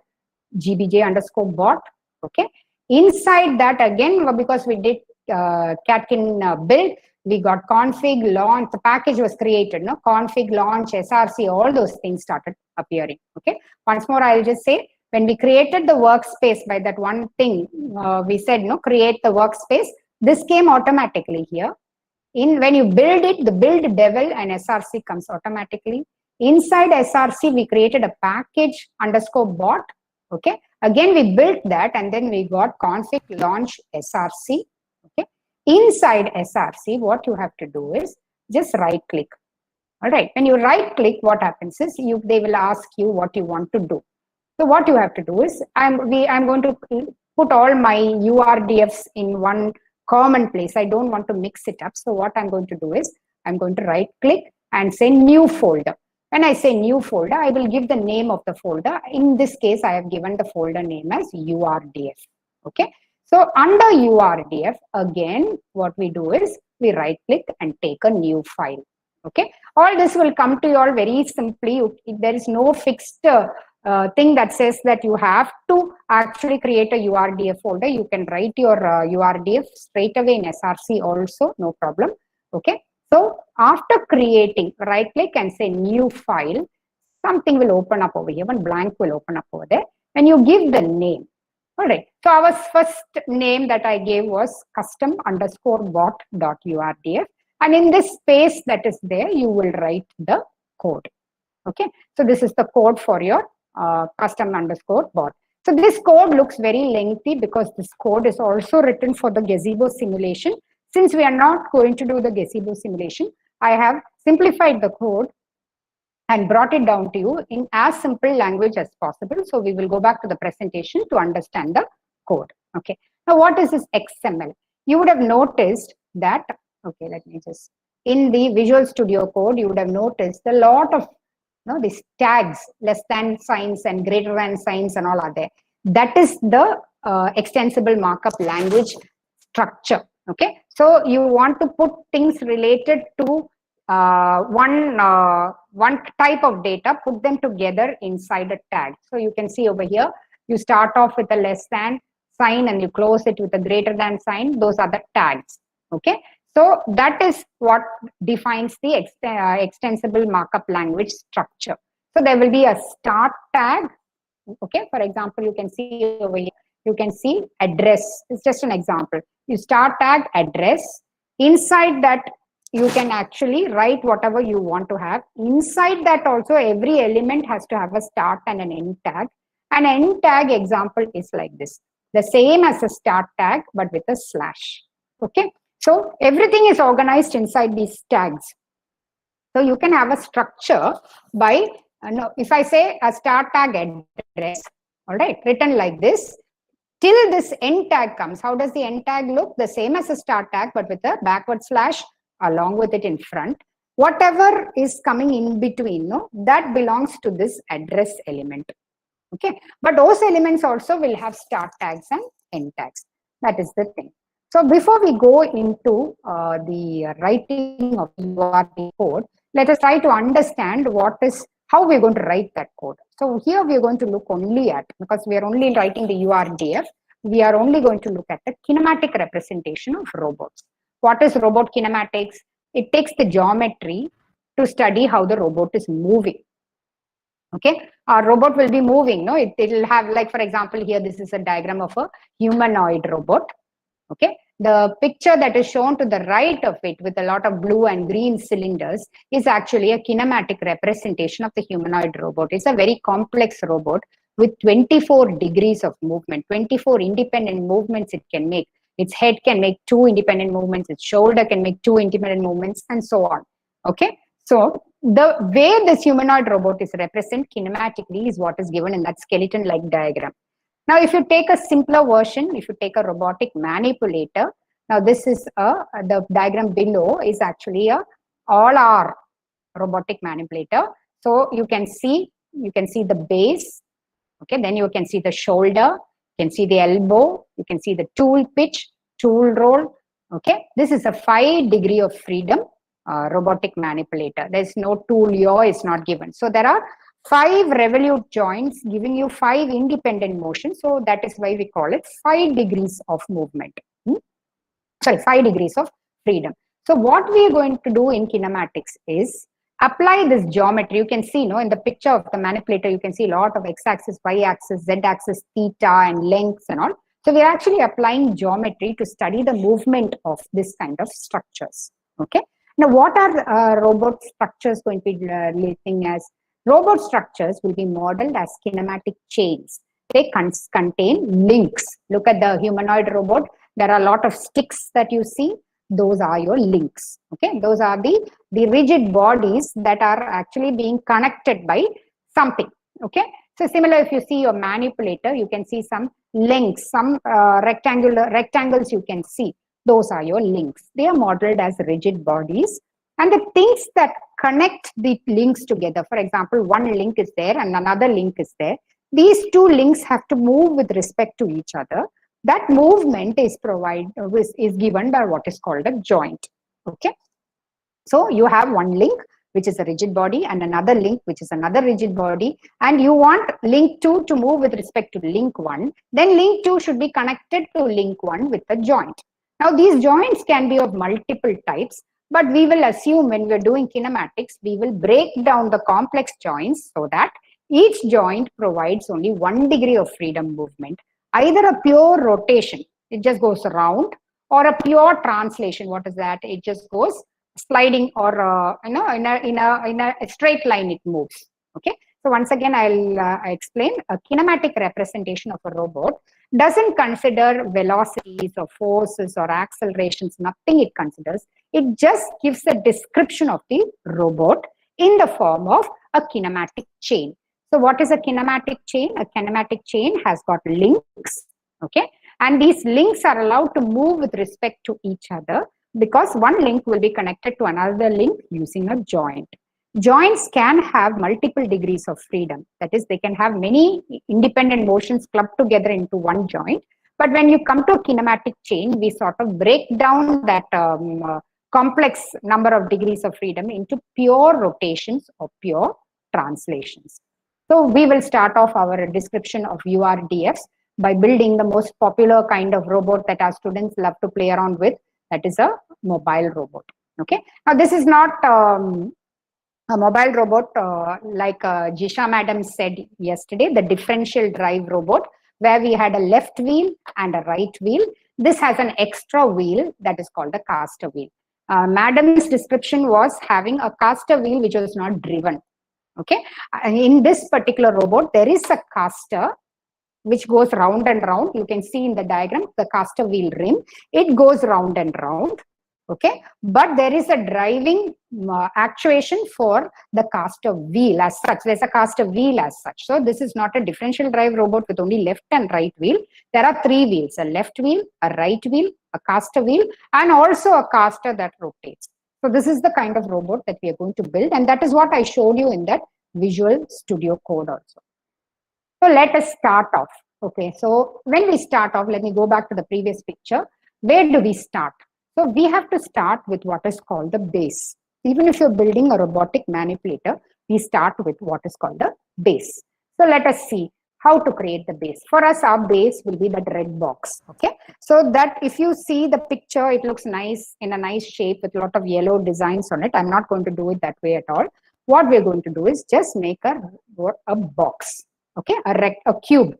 Speaker 5: gbj_bot. Okay. Inside that, again, because we did Catkin build, we got config, launch, the package was created, no? Config, launch, SRC, all those things started appearing. Okay. Once more, I'll just say, when we created the workspace by that one thing, we said, no, create the workspace. This came automatically here. When you build it, the build, devel, and SRC comes automatically. Inside SRC, we created a package _bot. Okay. Again, we built that, and then we got config, launch, SRC. Okay. Inside SRC, what you have to do is just right click. All right. When you right click, what happens is they will ask you what you want to do. So what you have to do is I'm going to put all my URDFs in one common place. I don't want to mix it up. So what I'm going to do is I'm going to right click and say new folder. When I say new folder, I will give the name of the folder. In this case, I have given the folder name as URDF. Okay. So under URDF, again, what we do is we right click and take a new file. Okay. All this will come to you all very simply. There is no fixed thing that says that you have to actually create a URDF folder. You can write your URDF straight away in SRC also, no problem. Okay. So after creating, right click and say new file, something will open up over here. One blank will open up over there. And you give the name. All right. So our first name that I gave was custom_bot.urdf. And in this space that is there, you will write the code. Okay. So this is the code for your custom_bot. So this code looks very lengthy because this code is also written for the gazebo simulation. Since we are not going to do the gazebo simulation, I have simplified the code and brought it down to you in as simple language as possible. So we will go back to the presentation to understand the code. Okay. Now what is this XML? You would have noticed that, okay, let me just, in the Visual Studio Code, you would have noticed a lot of these tags, less than signs and greater than signs and all are there. That is the extensible markup language structure. Okay. So you want to put things related to one type of data, put them together inside a tag. So you can see over here, you start off with a less than sign and you close it with a greater than sign. Those are the tags. Okay. So that is what defines the extensible markup language structure. So there will be a start tag. Okay. For example, you can see over here, you can see address. It's just an example. You start tag address. Inside that, you can actually write whatever you want to have. Inside that also, every element has to have a start and an end tag. An end tag example is like this. The same as a start tag, but with a slash. Okay. So everything is organized inside these tags. So you can have a structure by, if I say a start tag address, all right, written like this, till this end tag comes. How does the end tag look? The same as a start tag, but with a backward slash along with it in front. Whatever is coming in between, no, that belongs to this address element. Okay, but those elements also will have start tags and end tags. That is the thing. So before we go into the writing of URD code, let us try to understand how we're going to write that code. So here we're going to look only at, because we are only writing the URDF, we are only going to look at the kinematic representation of robots. What is robot kinematics? It takes the geometry to study how the robot is moving. Okay, our robot will be moving. No, it will have, like, for example, here this is a diagram of a humanoid robot. Okay, the picture that is shown to the right of it with a lot of blue and green cylinders is actually a kinematic representation of the humanoid robot. It's a very complex robot with 24 degrees of movement, 24 independent movements it can make. Its head can make 2 independent movements, its shoulder can make 2 independent movements, and so on. Okay, so the way this humanoid robot is represented kinematically is what is given in that skeleton-like diagram. Now, if you take a simpler version, if you take a robotic manipulator, now this is the diagram below is actually a all-R robotic manipulator. So you can see the base. Okay, then you can see the shoulder, you can see the elbow, you can see the tool pitch, tool roll. Okay, this is a 5 degree of freedom robotic manipulator. There's no tool yaw is not given. So there are 5 revolute joints giving you 5 independent motions. So that is why we call it 5 degrees of movement. Sorry, 5 degrees of freedom. So what we are going to do in kinematics is apply this geometry. You can see, in the picture of the manipulator, you can see a lot of x-axis, y-axis, z-axis, theta, and lengths and all. So we are actually applying geometry to study the movement of this kind of structures. Okay. Now, what are robot structures going to be relating as? Robot structures will be modeled as kinematic chains. They contain links. Look at the humanoid robot. There are a lot of sticks that you see. Those are your links. Okay, those are the rigid bodies that are actually being connected by something. Okay, so similar, if you see your manipulator, you can see some links, some rectangles you can see. Those are your links. They are modeled as rigid bodies. And the things that connect the links together, for example, one link is there and another link is there. These 2 links have to move with respect to each other. That movement is given by what is called a joint. Okay. So you have one link, which is a rigid body, and another link, which is another rigid body. And you want link 2 to move with respect to link 1. Then link 2 should be connected to link 1 with a joint. Now, these joints can be of multiple types. But we will assume when we're doing kinematics, we will break down the complex joints so that each joint provides only 1 degree of freedom movement, either a pure rotation, it just goes around, or a pure translation. What is that? It just goes sliding, or in a straight line it moves. Okay. So once again, I'll explain. A kinematic representation of a robot doesn't consider velocities or forces or accelerations, nothing it considers. It just gives a description of the robot in the form of a kinematic chain. So what is a kinematic chain? A kinematic chain has got links, okay? And these links are allowed to move with respect to each other because one link will be connected to another link using a joint. Joints can have multiple degrees of freedom. That is, they can have many independent motions clubbed together into one joint. But when you come to a kinematic chain, we sort of break down that complex number of degrees of freedom into pure rotations or pure translations. So we will start off our description of URDFs by building the most popular kind of robot that our students love to play around with. That is a mobile robot. Okay. Now this is not a mobile robot like Jisha madam said yesterday, the differential drive robot, where we had a left wheel and a right wheel. This has an extra wheel that is called a caster wheel. Madam's description was having a caster wheel which was not driven. Okay, in this particular robot, there is a caster which goes round and round. You can see in the diagram the caster wheel rim. It goes round and round. Okay, but there is a driving actuation for the caster wheel as such. There's a caster wheel as such. So this is not a differential drive robot with only left and right wheel. There are three wheels: a left wheel, a right wheel, a caster wheel, and also a caster that rotates. So this is the kind of robot that we are going to build, and that is what I showed you in that Visual Studio Code also. So let us start off. Okay, so when we start off, let me go back to the previous picture. Where do we start? So we have to start with what is called the base. Even if you're building a robotic manipulator, we start with what is called the base. So let us see how to create the base. For us, our base will be that red box. Okay, so that if you see the picture, it looks nice in a nice shape with a lot of yellow designs on it. I'm not going to do it that way at all. What we're going to do is just make a box. Okay, a cube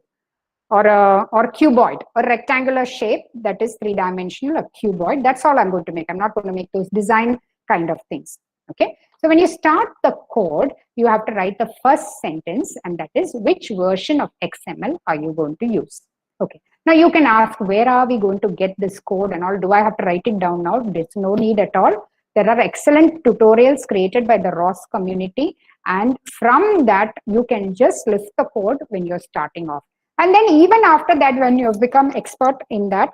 Speaker 5: or cuboid, a rectangular shape that is three-dimensional, a cuboid. That's all I'm going to make. I'm not going to make those design kind of things. Okay, so when you start the code, you have to write the first sentence, and that is which version of XML are you going to use. Okay, now you can ask, where are we going to get this code and all? Do I have to write it down now? There's no need at all. There are excellent tutorials created by the ROS community, and from that you can just list the code when you're starting off. And then even after that, when you've become expert in that,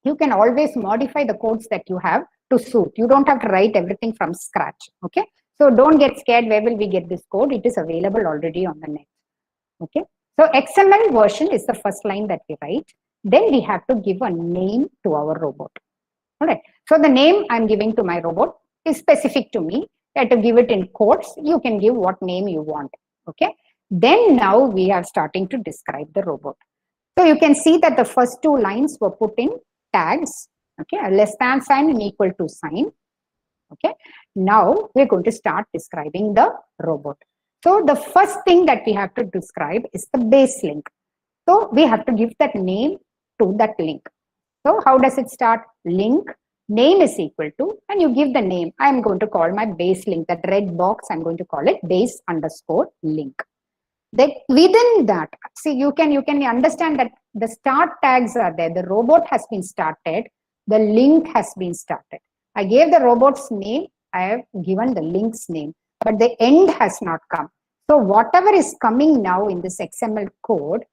Speaker 5: you can always modify the codes that you have to suit. You don't have to write everything from scratch. Okay, so don't get scared. Where will we get this code? It is available already on the net. Okay, so XML version is the first line that we write. Then we have to give a name to our robot. All right, so the name I'm giving to my robot is specific to me. I have to give it in quotes. You can give what name you want. Okay, then now we are starting to describe the robot. So you can see that the first two lines were put in tags. Okay, a less than sign and equal to sign. Okay, now we're going to start describing the robot. So the first thing that we have to describe is the base link. So we have to give that name to that link. So how does it start? Link name is equal to, and you give the name. I'm going to call my base link, that red box, I'm going to call it base underscore link. Then within that, see, you can understand that the start tags are there. The robot has been started. The link has been started. I gave the robot's name. I have given the link's name, but the end has not come. So whatever is coming now in this XML code,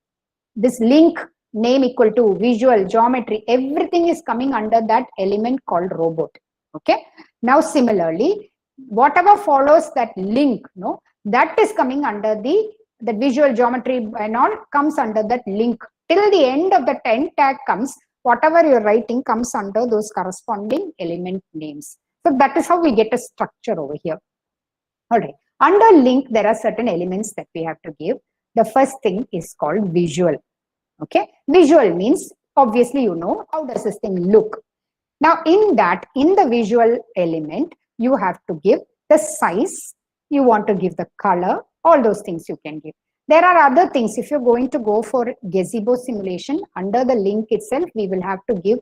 Speaker 5: this link name equal to visual geometry, everything is coming under that element called robot. Okay. Now similarly, whatever follows that link, no, that is coming under the visual geometry and all comes under that link. Till the end of the 10 tag comes, whatever you're writing comes under those corresponding element names. So that is how we get a structure over here. All right. Under link, there are certain elements that we have to give. The first thing is called visual. Okay, visual means obviously you know how does this thing look. Now in that, in the visual element, you have to give the size, you want to give the color, all those things you can give. There are other things. If you're going to go for gazebo simulation, under the link itself, we will have to give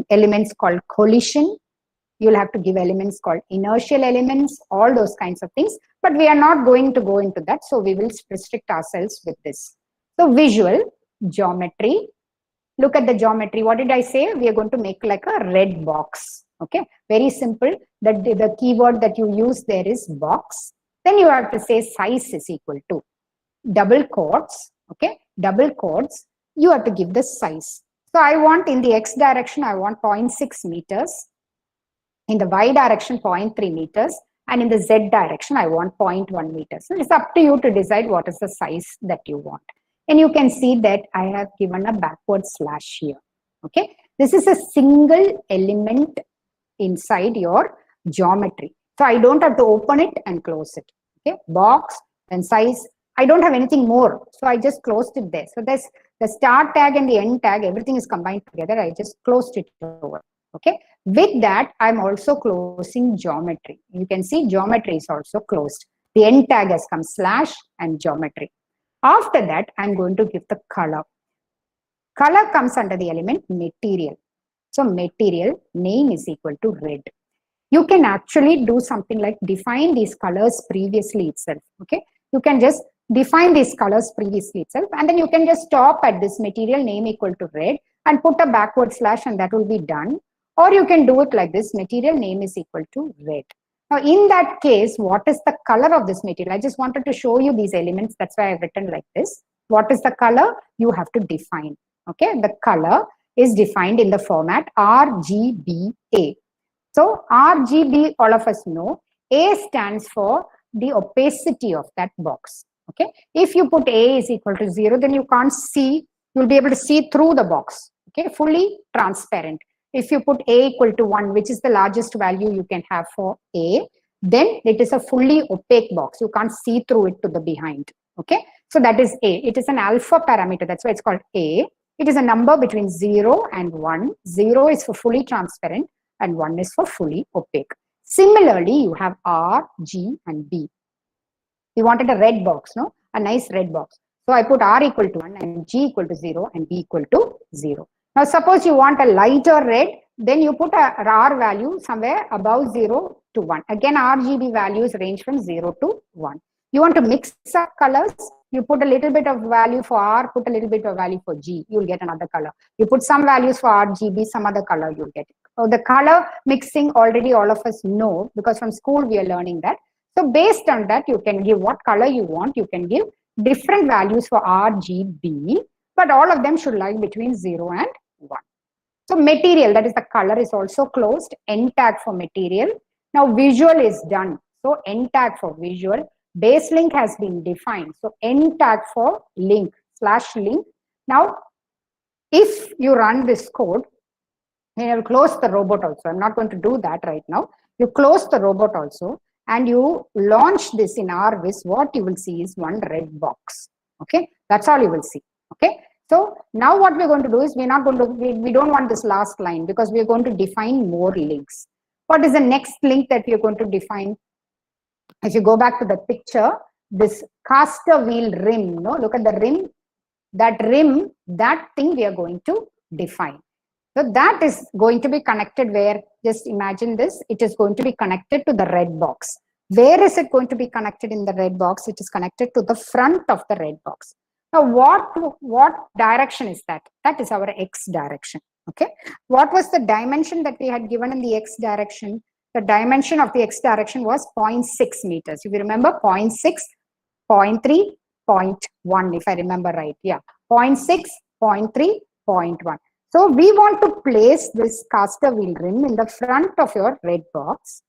Speaker 5: elements called collision. You'll have to give elements called inertial elements, all those kinds of things. But we are not going to go into that, so we will restrict ourselves with this. So visual, geometry, look at the geometry. What did I say? We are going to make like a red box. Okay, very simple. The keyword that you use there is box. Then you have to say size is equal to double quotes. Okay, double quotes. You have to give the size. So I want in the X direction, I want 0.6 meters. In the Y direction, 0.3 meters. And in the Z direction, I want 0.1 meters. So it's up to you to decide what is the size that you want. And you can see that I have given a backward slash here. Okay, this is a single element inside your geometry. So I don't have to open it and close it. Okay, box and size. I don't have anything more. So I just closed it there. So there's the start tag and the end tag, everything is combined together. I just closed it over. Okay, with that, I'm also closing geometry. You can see geometry is also closed. The end tag has come slash and geometry. After that, I'm going to give the color. Color comes under the element material. So material name is equal to red. You can actually do something like define these colors previously itself. Okay, you can just define these colors previously itself, and then you can just stop at this material name equal to red and put a backward slash, and that will be done. Or you can do it like this, material name is equal to red. Now in that case, what is the color of this material? I just wanted to show you these elements, that's why I've written like this. What is the color? You have to define. Okay, the color is defined in the format RGBA. So RGB, all of us know, A stands for the opacity of that box. Okay, if you put A is equal to 0, then you can't see, you'll be able to see through the box. Okay, fully transparent. If you put A equal to 1, which is the largest value you can have for A, then it is a fully opaque box. You can't see through it to the behind. Okay, so that is A. It is an alpha parameter. That's why it's called A. It is a number between 0 and 1. 0 is for fully transparent and 1 is for fully opaque. Similarly, you have R, G, and B. We wanted a red box, no? A nice red box. So I put R equal to 1 and G equal to 0 and B equal to 0. Now suppose you want a lighter red, then you put a R value somewhere above 0 to 1. Again, RGB values range from 0 to 1. You want to mix up colors, you put a little bit of value for R, put a little bit of value for G, you'll get another color. You put some values for RGB, some other color, you'll get it. So the color mixing already all of us know, because from school we are learning that. So based on that, you can give what color you want. You can give different values for RGB, but all of them should lie between 0 and 1. So material, that is the color, is also closed. N tag for material. Now visual is done. So N tag for visual. Base link has been defined. So N tag for link, /link. Now, if you run this code, you will close the robot also. I'm not going to do that right now. You close the robot also, and you launch this in RVis, what you will see is one red box. Okay, that's all you will see. Okay, so now what we're going to do is we don't want this last line, because we're going to define more links. What is the next link that we're going to define? If you go back to the picture, this caster wheel rim, no, look at the rim, that thing we are going to define. So that is going to be connected where, just imagine this, it is going to be connected to the red box. Where is it going to be connected in the red box? It is connected to the front of the red box. Now what direction is that? That is our X direction. Okay. What was the dimension that we had given in the X direction? The dimension of the X direction was 0.6 meters. If you remember, 0.6, 0.3, 0.1, if I remember right. Yeah, 0.6, 0.3, 0.1. So we want to place this caster wheel rim in the front of your red box.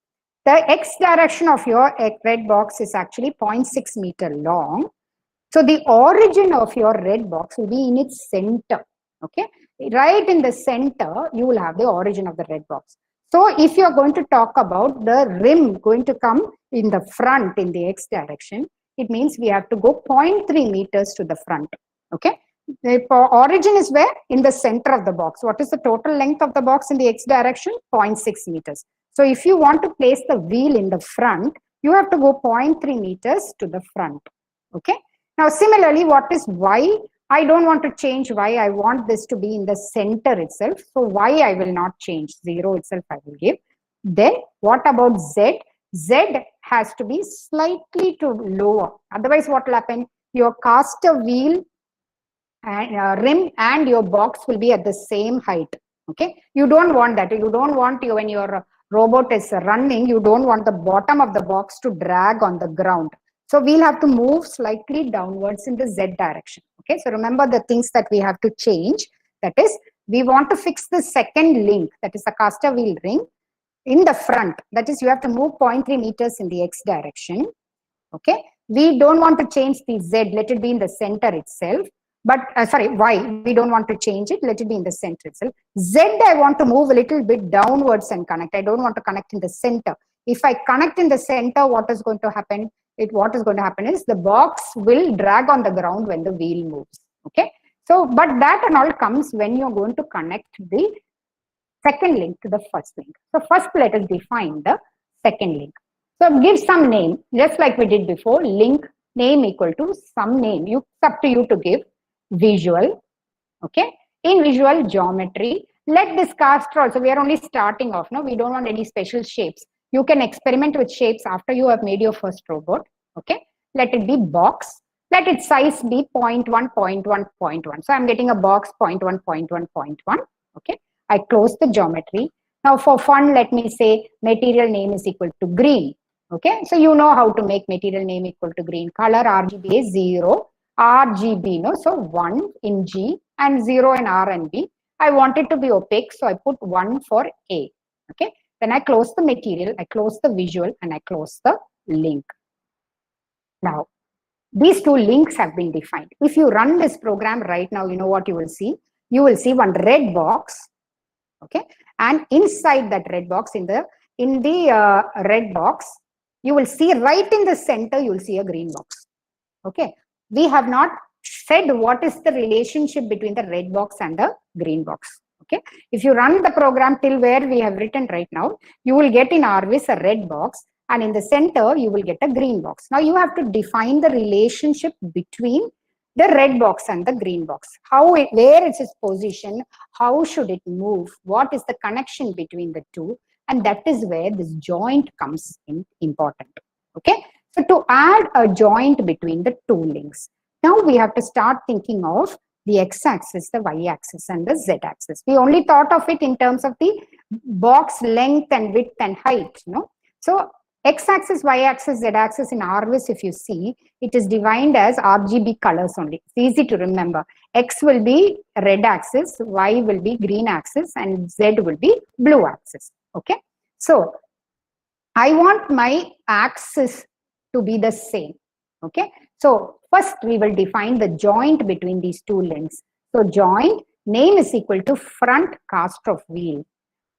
Speaker 5: The X direction of your red box is actually 0.6 meter long. So the origin of your red box will be in its center. Okay, right in the center, you will have the origin of the red box. So if you are going to talk about the rim going to come in the front in the X direction, it means we have to go 0.3 meters to the front. Okay. The origin is where? In the center of the box. What is the total length of the box in the X direction? 0.6 meters. So if you want to place the wheel in the front, you have to go 0.3 meters to the front. Okay. Now similarly, what is Y? I don't want to change Y. I want this to be in the center itself. So Y I will not change. 0 itself I will give. Then what about Z? Z has to be slightly to lower. Otherwise what will happen? Your caster wheel and rim and your box will be at the same height. Okay. You don't want that. You don't want when your robot is running, you don't want the bottom of the box to drag on the ground. So we'll have to move slightly downwards in the Z direction. Okay, so remember the things that we have to change. That is, we want to fix the second link, that is the caster wheel ring, in the front. That is, you have to move 0.3 meters in the X direction. Okay, we don't want to change the Z, let it be in the center itself. But sorry, Y, we don't want to change it, let it be in the center itself. Z, I want to move a little bit downwards and connect. I don't want to connect in the center. If I connect in the center, what is going to happen? What is going to happen is the box will drag on the ground when the wheel moves. Okay. So, but that and all comes when you're going to connect the second link to the first link. So first let us define the second link. So give some name, just like we did before, link name equal to some name. It's up to you to give visual. Okay. In visual geometry, let this caster also, we are only starting off, no, we don't want any special shapes. You can experiment with shapes after you have made your first robot. Okay, let it be box. Let its size be 0.1, 0.1, 0.1. So I'm getting a box 0.1, 0.1, 0.1. Okay, I close the geometry. Now for fun, let me say material name is equal to green. Okay, so you know how to make material name equal to green. Color RGB is 0, RGB, no, so 1 in G and 0 in R and B. I want it to be opaque, so I put 1 for A. Okay, then I close the material, I close the visual, and I close the link. Now, these two links have been defined. If you run this program right now, you know what you will see? You will see one red box, okay, and inside that red box, in the red box, you will see right in the center, you will see a green box. Okay, we have not said what is the relationship between the red box and the green box. Okay, if you run the program till where we have written right now, you will get in Arvis a red box, and in the center you will get a green box. Now you have to define the relationship between the red box and the green box. Where is its position? How should it move? What is the connection between the two? And that is where this joint comes in important. Okay, so to add a joint between the two links, now we have to start thinking of the x-axis, the y-axis, and the z-axis. We only thought of it in terms of the box length and width and height. No? So x-axis, y-axis, z-axis in Arvis, if you see, it is defined as RGB colors only. It's easy to remember. X will be red axis, y will be green axis, and z will be blue axis. Okay, so I want my axis to be the same. Okay, so first we will define the joint between these two links. So joint name is equal to front cast of wheel,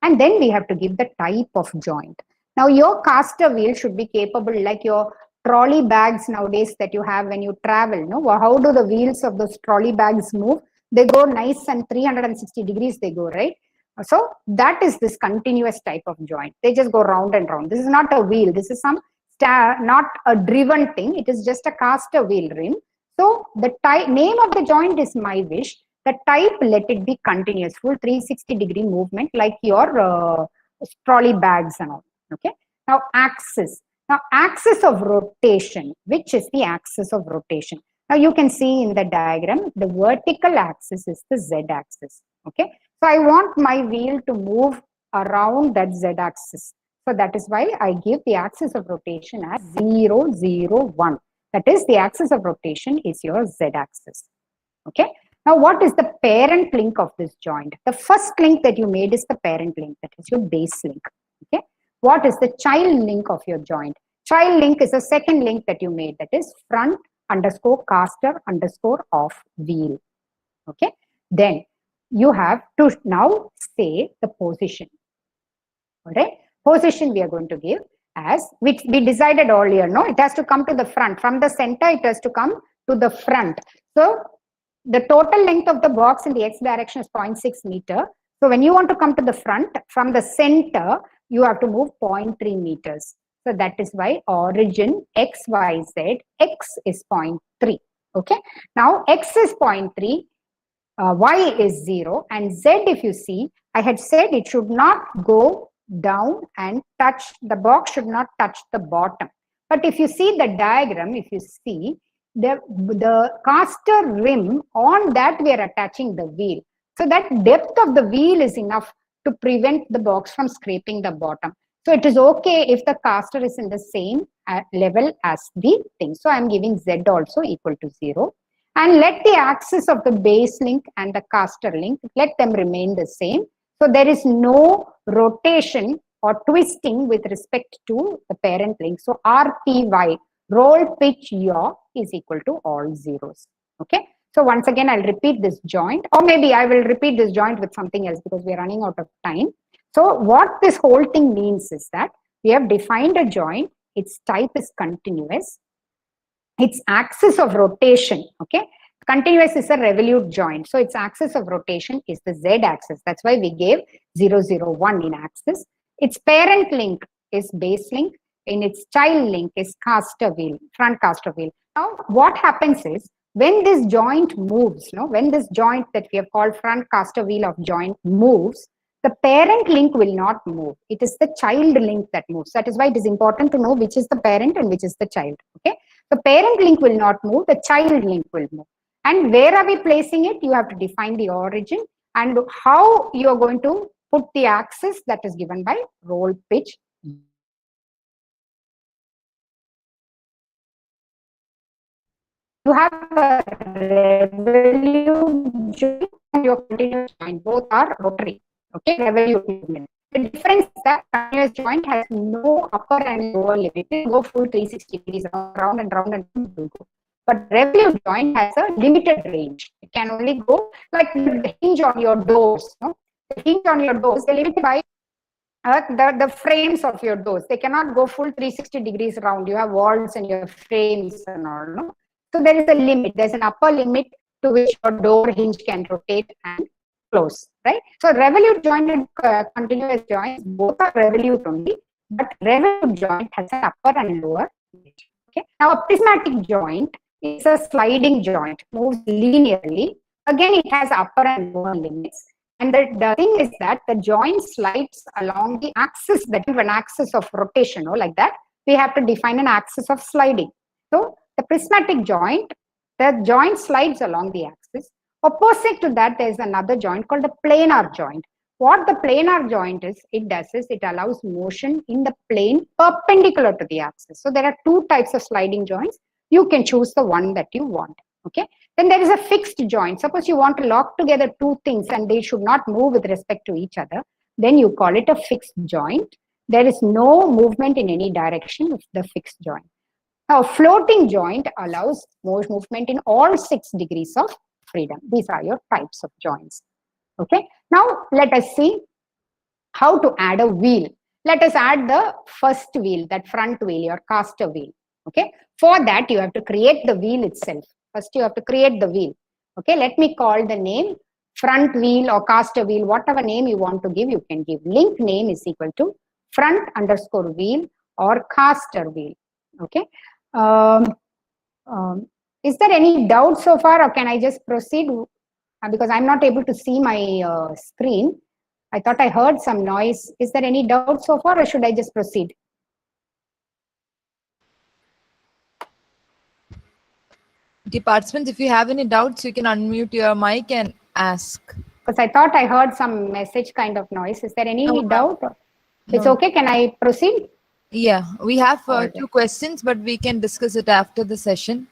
Speaker 5: and then we have to give the type of joint. Now your caster wheel should be capable, like your trolley bags nowadays that you have when you travel. No, how do the wheels of those trolley bags move? They go nice and 360 degrees they go, right? So that is this continuous type of joint. They just go round and round. This is not a wheel. This is not a driven thing. It is just a caster wheel rim. So the name of the joint is my wish. The type, let it be continuous, full 360-degree movement, like your trolley bags and all. Okay. Now axis. Now axis of rotation. Which is the axis of rotation? Now you can see in the diagram, the vertical axis is the z-axis. Okay. So I want my wheel to move around that z-axis. So that is why I give the axis of rotation as 0, 0, 1. That is, the axis of rotation is your z-axis. Okay. Now, what is the parent link of this joint? The first link that you made is the parent link. That is your base link. Okay. What is the child link of your joint? Child link is the second link that you made. That is front underscore caster underscore of wheel. Okay. Then you have to now say the position. All right. Position we are going to give as, which we decided earlier. No, it has to come to the front. From the center, it has to come to the front. So the total length of the box in the x direction is 0.6 meter. So when you want to come to the front, from the center, you have to move 0.3 meters. So that is why origin x, y, z, x is 0.3. Okay. Now x is 0.3. Y is 0, and Z, if you see, I had said it should not go down and touch, the box should not touch the bottom. But if you see the diagram, if you see, the caster rim, on that we are attaching the wheel. So that depth of the wheel is enough to prevent the box from scraping the bottom. So it is okay if the caster is in the same level as the thing. So I am giving Z also equal to 0. And let the axis of the base link and the caster link, let them remain the same. So there is no rotation or twisting with respect to the parent link. So RPY, roll, pitch, yaw is equal to all zeros. Okay. So once again, I'll repeat this joint, or maybe I will repeat this joint with something else because we're running out of time. So what this whole thing means is that we have defined a joint. Its type is continuous. Its axis of rotation, okay, continuous is a revolute joint, so its axis of rotation is the z-axis. That's why we gave 0, 0, 1 in axis. Its parent link is base link, in its child link is caster wheel, front caster wheel. Now what happens is, when this joint moves, when this joint that we have called front caster wheel of joint moves, the parent link will not move. It is the child link that moves. That is why it is important to know which is the parent and which is the child. Okay, the parent link will not move, the child link will move. And where are we placing it? You have to define the origin and how you are going to put the axis that is given by roll pitch. You have a revolute joint and your continuous joint. Both are rotary. Okay, revolute movement. The difference is that continuous joint has no upper and lower limit. It will go full 360 degrees round and round and round. But revolute joint has a limited range. It can only go like the hinge on your doors. The hinge on your doors, they're limited by the frames of your doors. They cannot go full 360 degrees round. You have walls and your frames and all. No? So there is a limit. There's an upper limit to which your door hinge can rotate and close, right? So revolute joint and continuous joints, both are revolute only, but revolute joint has an upper and lower limit. Okay. Now a prismatic joint is a sliding joint, moves linearly. Again, it has upper and lower limits. And the thing is that the joint slides along the axis, that is an axis of rotation, like that. We have to define an axis of sliding. So the prismatic joint, the joint slides along the axis. Opposite to that, there is another joint called the planar joint. What the planar joint is, it does is it allows motion in the plane perpendicular to the axis. So there are two types of sliding joints. You can choose the one that you want. Okay. Then there is a fixed joint. Suppose you want to lock together two things and they should not move with respect to each other. Then you call it a fixed joint. There is no movement in any direction of the fixed joint. Now, a floating joint allows movement in all 6 degrees of freedom. These are your types of joints. Okay. Now, let us see how to add a wheel. Let us add the first wheel, that front wheel, your caster wheel. Okay. For that, you have to create the wheel itself. First, you have to create the wheel. Okay. Let me call the name front wheel or caster wheel, whatever name you want to give, you can give. Link name is equal to front_wheel or caster wheel. Okay. Is there any doubt so far, or can I just proceed? Because I'm not able to see my screen. I thought I heard some noise. Is there any doubt so far, or should I just proceed?
Speaker 2: Okay, participants, if you have any doubts, you can unmute your mic and ask.
Speaker 5: Because I thought I heard some message kind of noise. Is there any doubt? No. It's okay. Can I proceed?
Speaker 2: Yeah, we have 2 questions, but we can discuss it after the session.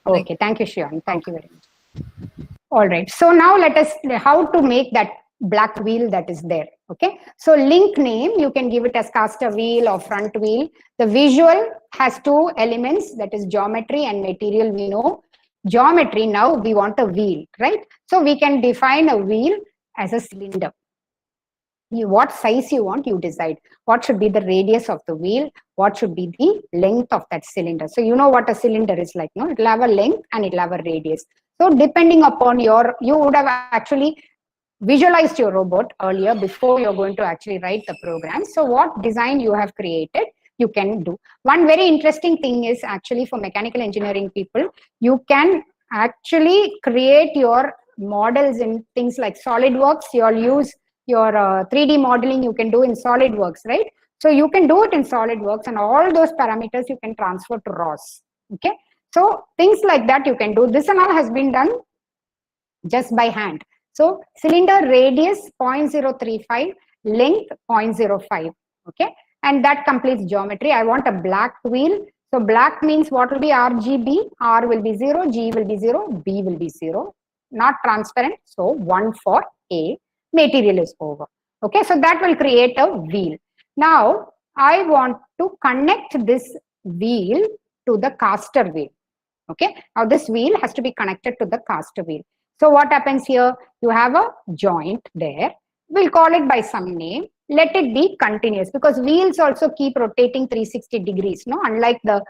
Speaker 5: Okay, thank you, Shion. Thank you very much. All right, so now let us, how to make that black wheel that is there. Okay, so link name, you can give it as caster wheel or front wheel. The visual has 2 elements, that is geometry and material. We know geometry, now we want a wheel, right? So we can define a wheel as a cylinder. What size you want, you decide. What should be the radius of the wheel? What should be the length of that cylinder? So you know what a cylinder is like, no? It'll have a length and it'll have a radius. So depending upon your, you would have actually visualized your robot earlier before you're going to actually write the program. So what design you have created, you can do. One very interesting thing is actually for mechanical engineering people, you can actually create your models in things like SolidWorks. You'll use your 3D modeling you can do in SolidWorks, right? So you can do it in SolidWorks and all those parameters you can transfer to ROS. Okay, so things like that you can do. This and all has been done just by hand. So cylinder radius 0.035, length 0.05. Okay, and that completes geometry. I want a black wheel. So black means what will be RGB? R will be 0, G will be 0, B will be 0. Not transparent. So 1 for A. Material is over. Okay, so that will create a wheel. Now I want to connect this wheel to the caster wheel. Okay, now this wheel has to be connected to the caster wheel. So what happens here? You have a joint there. We'll call it by some name. Let it be continuous, because wheels also keep rotating 360 degrees, no? Unlike the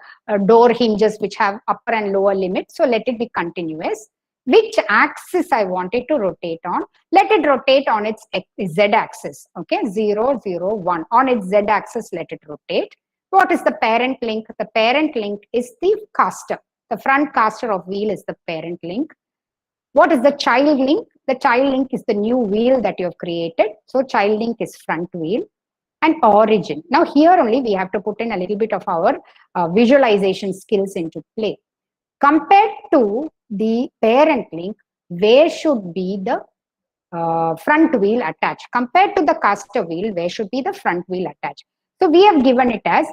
Speaker 5: door hinges which have upper and lower limits. So let it be continuous. Which axis I want it to rotate on? Let it rotate on its z-axis. Okay, 0, 0, 1. On its z-axis, let it rotate. What is the parent link? The parent link is the caster. The front caster of wheel is the parent link. What is the child link? The child link is the new wheel that you have created. So child link is front wheel. And origin. Now here only we have to put in a little bit of our visualization skills into play. Compared to the parent link, where should be the front wheel attached? Compared to the caster wheel, where should be the front wheel attached? So we have given it as,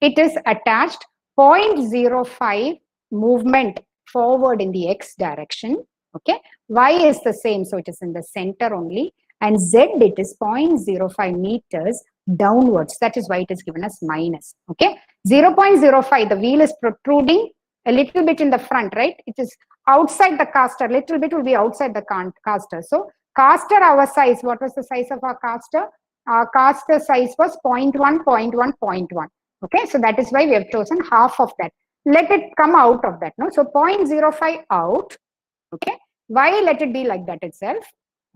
Speaker 5: it is attached 0.05 movement forward in the x direction. Okay, y is the same, so it is in the center only, and z it is 0.05 meters downwards. That is why it is given as minus. Okay, 0.05, the wheel is protruding a little bit in the front, right? It is outside the caster, little bit will be outside the caster. So caster, our size, what was the size of our caster? Our caster size was 0.1, 0.1, 0.1. Okay, so that is why we have chosen half of that. Let it come out of that, no? So 0.05 out. Okay, why let it be like that itself?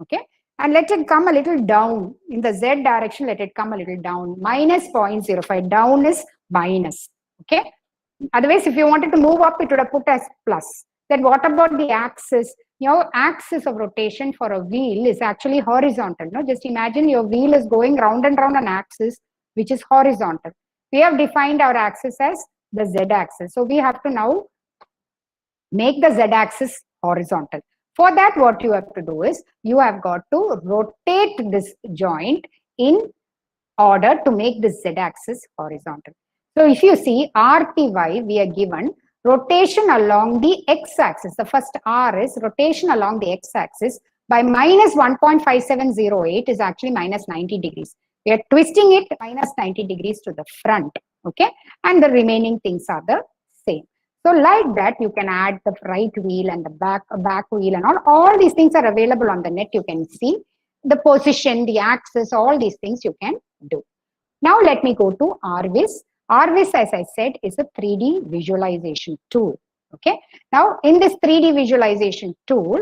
Speaker 5: Okay, and let it come a little down in the z direction. Let it come a little down. Minus 0.05. Down is minus. Okay, otherwise if you wanted to move up, it would have put as plus. Then what about the axis? Your axis of rotation for a wheel is actually horizontal. No, just imagine your wheel is going round and round an axis which is horizontal. We have defined our axis as the z axis. So we have to now make the z axis horizontal. For that, what you have to do is, you have got to rotate this joint in order to make the z axis horizontal. So if you see RTY, we are given rotation along the x axis. The first R is rotation along the x axis by minus 1.5708 is actually minus 90 degrees. We are twisting it minus 90 degrees to the front. Okay, and the remaining things are the same. So like that, you can add the right wheel and the back wheel and all these things are available on the net. You can see the position, the axis, all these things you can do. Now let me go to RVis. RVis, as I said, is a 3D visualization tool. Okay. Now in this 3D visualization tool,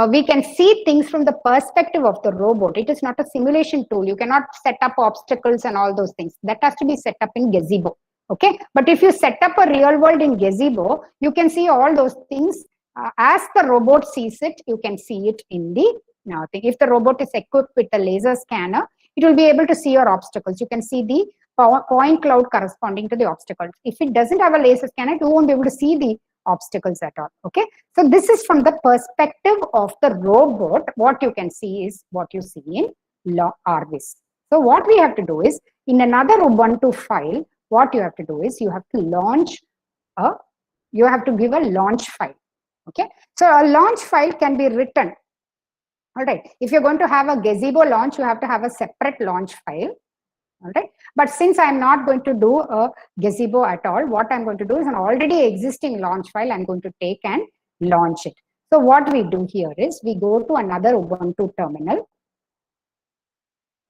Speaker 5: we can see things from the perspective of the robot. It is not a simulation tool. You cannot set up obstacles and all those things. That has to be set up in Gazebo. Okay, but if you set up a real world in Gazebo, you can see all those things as the robot sees it. You can see it in the thing. If the robot is equipped with a laser scanner, it will be able to see your obstacles. You can see the point cloud corresponding to the obstacles. If it doesn't have a laser scanner, you won't be able to see the obstacles at all. Okay, so this is from the perspective of the robot. What you can see is what you see in RVis. So what we have to do is, in another Ubuntu file, what you have to do is, you have to launch you have to give a launch file. Okay, so a launch file can be written. All right, if you're going to have a Gazebo launch, you have to have a separate launch file. All right, but since I'm not going to do a Gazebo at all, what I'm going to do is an already existing launch file. I'm going to take and launch it. So what we do here is, we go to another Ubuntu terminal.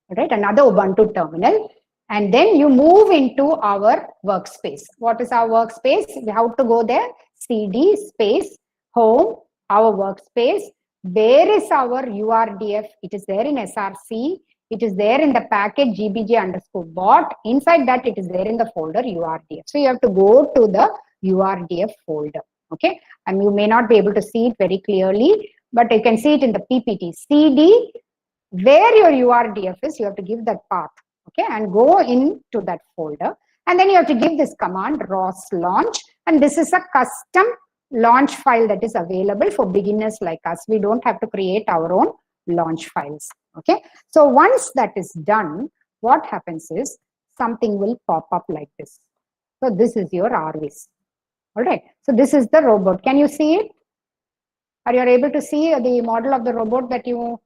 Speaker 5: All right, another Ubuntu terminal. And then you move into our workspace. What is our workspace? We have to go there. CD space home, our workspace. Where is our URDF? It is there in SRC. It is there in the package gbg_bot. Inside that, it is there in the folder URDF. So you have to go to the URDF folder. Okay, and you may not be able to see it very clearly, but you can see it in the PPT. CD, where your URDF is, you have to give that path. Okay, and go into that folder, and then you have to give this command ROS launch, and this is a custom launch file that is available for beginners like us. We don't have to create our own launch files. Okay, so once that is done, what happens is, something will pop up like this. So this is your RVis. All right, so this is the robot. Can you see it? Are you able to see the model of the robot that you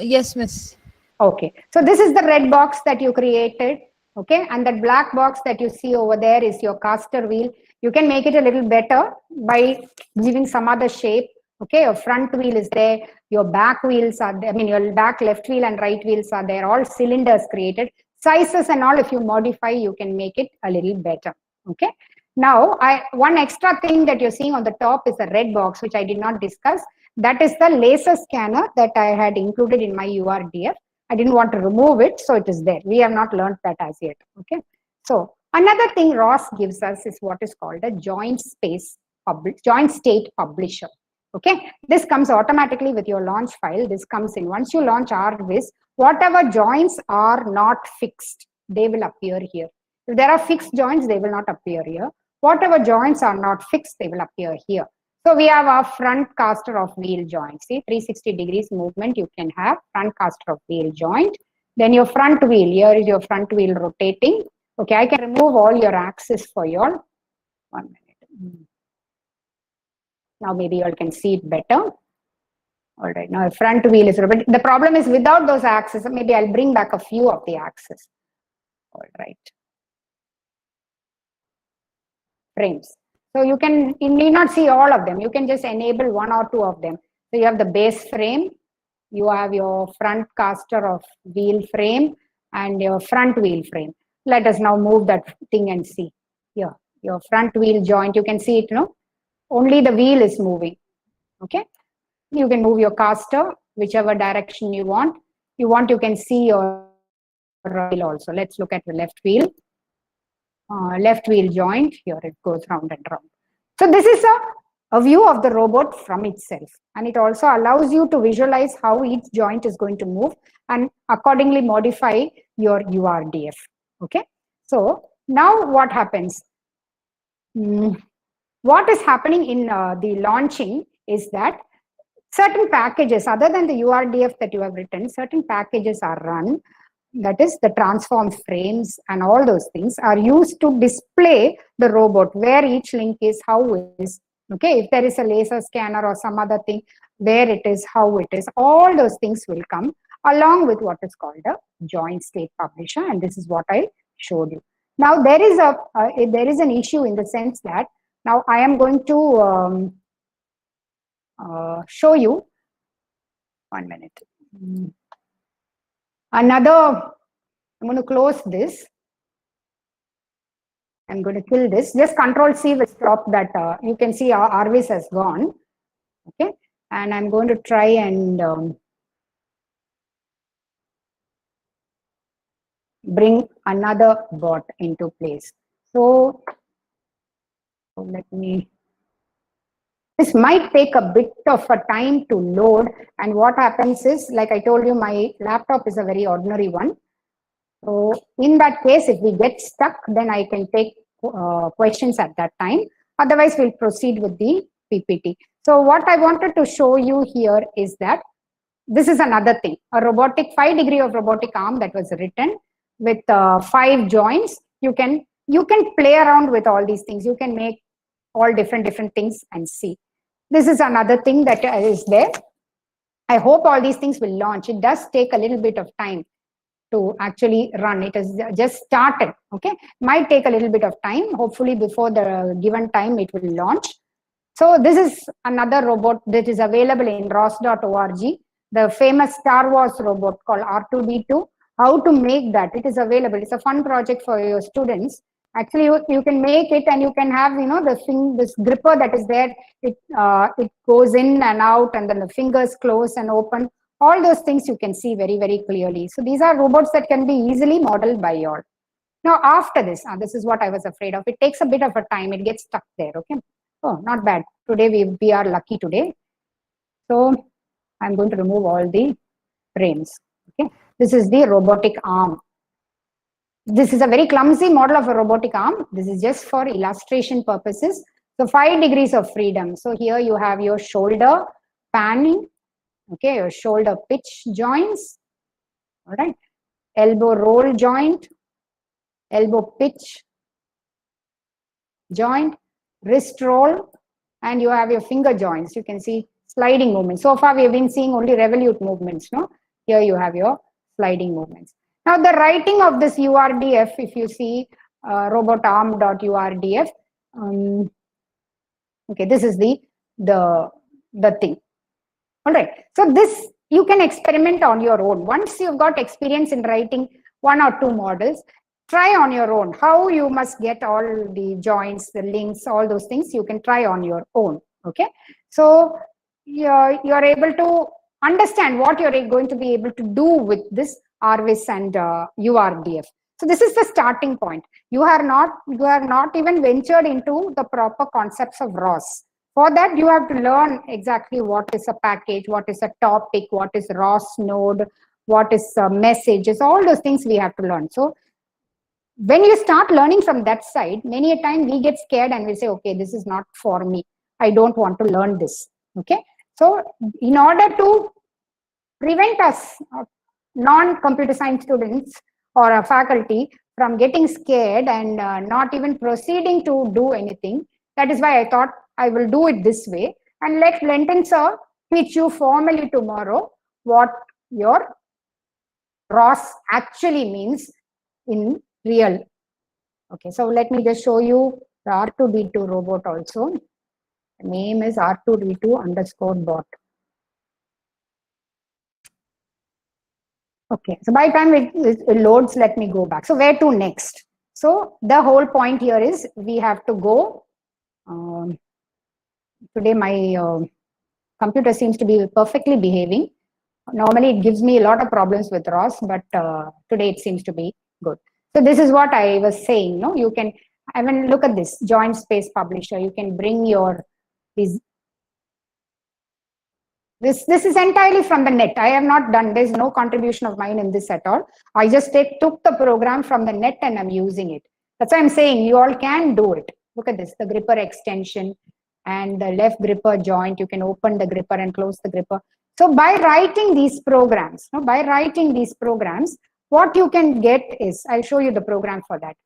Speaker 2: yes, miss.
Speaker 5: Okay, so this is the red box that you created. Okay, and that black box that you see over there is your caster wheel. You can make it a little better by giving some other shape. Okay, your front wheel is there, your back wheels are there, I mean your back left wheel and right wheels are there, all cylinders created. Sizes and all, if you modify, you can make it a little better. Okay, now one extra thing that you're seeing on the top is the red box, which I did not discuss. That is the laser scanner that I had included in my URDF. I didn't want to remove it, so it is there. We have not learned that as yet. Okay, so Another thing ROS gives us is what is called a joint state publisher. Okay, this comes automatically with your launch file. This comes in once you launch RVis. Whatever joints are not fixed, they will appear here. If there are fixed joints, they will not appear here. Whatever joints are not fixed, they will appear here. So we have our front caster of wheel joint. See, 360 degrees movement you can have, front caster of wheel joint. Then your front wheel, here is your front wheel rotating. Okay, I can remove all your axes for you all. 1 minute. Now maybe you all can see it better. All right, now the front wheel is, but the problem is without those axes, maybe I'll bring back a few of the axes. All right. Frames. So you need not see all of them. You can just enable 1 or 2 of them. So you have the base frame, you have your front caster of wheel frame and your front wheel frame. Let us now move that thing and see. Here, your front wheel joint, you can see it, no? Only the wheel is moving. Okay. You can move your caster whichever direction you want. You can see your wheel also. Let's look at the left wheel. Left wheel joint, here it goes round and round. So this is a view of the robot from itself, and it also allows you to visualize how each joint is going to move and accordingly modify your URDF. Okay, so now what happens? What is happening in the launching is that certain packages other than the URDF that you have written, certain packages are run. That is, the transform frames and all those things are used to display the robot, where each link is, how it is. Okay, if there is a laser scanner or some other thing, where it is, how it is, all those things will come along with what is called a joint state publisher, and this is what I showed you. Now there is an issue in the sense that now I am going to show you. 1 minute. I'm going to close this. I'm going to kill this. Just Control C will stop that. You can see our RVis has gone. Okay, and I'm going to try and bring another bot into place. So let me. This might take a bit of a time to load, and what happens is, like I told you, my laptop is a very ordinary one. So in that case, if we get stuck, then I can take questions at that time. Otherwise, we'll proceed with the PPT. So what I wanted to show you here is that this is another thing, a 5 degree of robotic arm that was written with 5 joints. You can play around with all these things. You can make all different things and see. This is another thing that is there. I hope all these things will launch. It does take a little bit of time to actually run. It has just started. Okay, might take a little bit of time. Hopefully before the given time it will launch. So this is another robot that is available in ros.org. The famous Star Wars robot called R2D2. How to make that? It is available. It's a fun project for your students. Actually, you can make it, and you can have, you know, this gripper that is there. It goes in and out, and then the fingers close and open. All those things you can see very clearly. So these are robots that can be easily modeled by you all. Now after this, this is what I was afraid of. It takes a bit of a time. It gets stuck there. Okay. Oh, not bad. Today we are lucky today. So I'm going to remove all the frames. Okay. This is the robotic arm. This is a very clumsy model of a robotic arm. This is just for illustration purposes. So 5 degrees of freedom. So here you have your shoulder panning. Okay, your shoulder pitch joints. All right. Elbow roll joint. Elbow pitch joint. Wrist roll. And you have your finger joints. You can see sliding movements. So far we have been seeing only revolute movements. No? Here you have your sliding movements. Now the writing of this URDF, if you see robotarm.urdf, okay, this is the thing. All right. So this you can experiment on your own. Once you've got experience in writing 1 or 2 models, try on your own. How you must get all the joints, the links, all those things you can try on your own. Okay. So you're able to understand what you're going to be able to do with this RVis and URDF. So this is the starting point. You are not even ventured into the proper concepts of ROS. For that, you have to learn exactly what is a package, what is a topic, what is ROS node, what is messages, all those things we have to learn. So when you start learning from that side, many a time we get scared and we say, okay, this is not for me. I don't want to learn this. Okay. So in order to prevent us, non-computer science students or a faculty, from getting scared and not even proceeding to do anything, that is why I thought I will do it this way. And let Lenton sir teach you formally tomorrow what your ROS actually means in real. Okay, so let me just show you the R2D2 robot also. The name is R2D2_bot. Okay, so by the time it loads, let me go back. So where to next? So the whole point here is we have to go. Today my computer seems to be perfectly behaving. Normally it gives me a lot of problems with ROS, but today it seems to be good. So this is what I was saying. No, you can, I mean, look at this joint space publisher. You can bring your these. This is entirely from the net. I have not done, there's no contribution of mine in this at all. I just took the program from the net and I'm using it. That's why I'm saying you all can do it. Look at this, the gripper extension and the left gripper joint. You can open the gripper and close the gripper. So by writing these programs, what you can get is, I'll show you the program for that.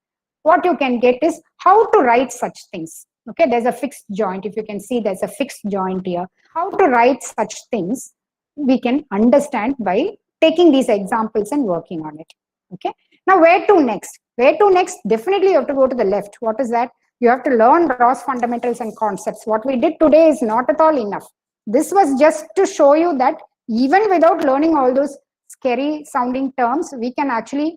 Speaker 5: What you can get is how to write such things. Okay, there's a fixed joint. If you can see, there's a fixed joint here. How to write such things, we can understand by taking these examples and working on it. Okay, now where to next? Where to next? Definitely you have to go to the left. What is that? You have to learn ROS fundamentals and concepts. What we did today is not at all enough. This was just to show you that even without learning all those scary sounding terms, we can actually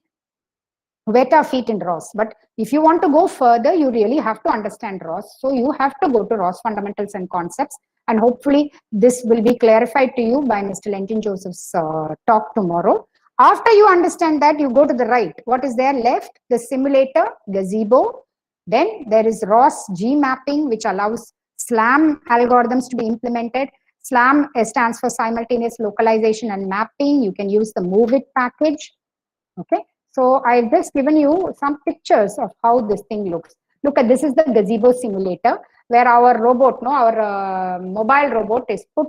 Speaker 5: wet our feet in ROS. But if you want to go further, you really have to understand ROS. So you have to go to ROS fundamentals and concepts. And hopefully this will be clarified to you by Mr. Lenton Joseph's talk tomorrow. After you understand that, you go to the right. What is there left? The simulator, gazebo. Then there is ROS G mapping, which allows SLAM algorithms to be implemented. SLAM stands for simultaneous localization and mapping. You can use the MoveIt package. Okay. So I've just given you some pictures of how this thing looks. Look at, this is the gazebo simulator where our robot, our mobile robot is put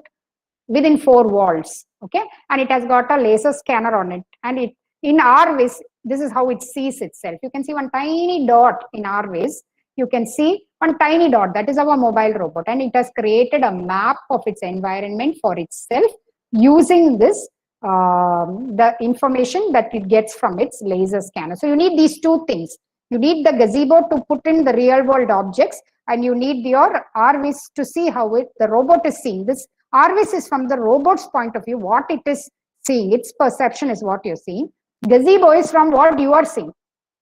Speaker 5: within 4 walls. Okay. And it has got a laser scanner on it. And it, in RViz, this is how it sees itself. You can see one tiny dot in RViz. You can see one tiny dot. That is our mobile robot. And it has created a map of its environment for itself using this the information that it gets from its laser scanner. So you need these two things. You need the gazebo to put in the real world objects, and you need your RViz to see how the robot is seeing. This RViz is from the robot's point of view, what it is seeing. Its perception is what you're seeing. Gazebo is from what you are seeing.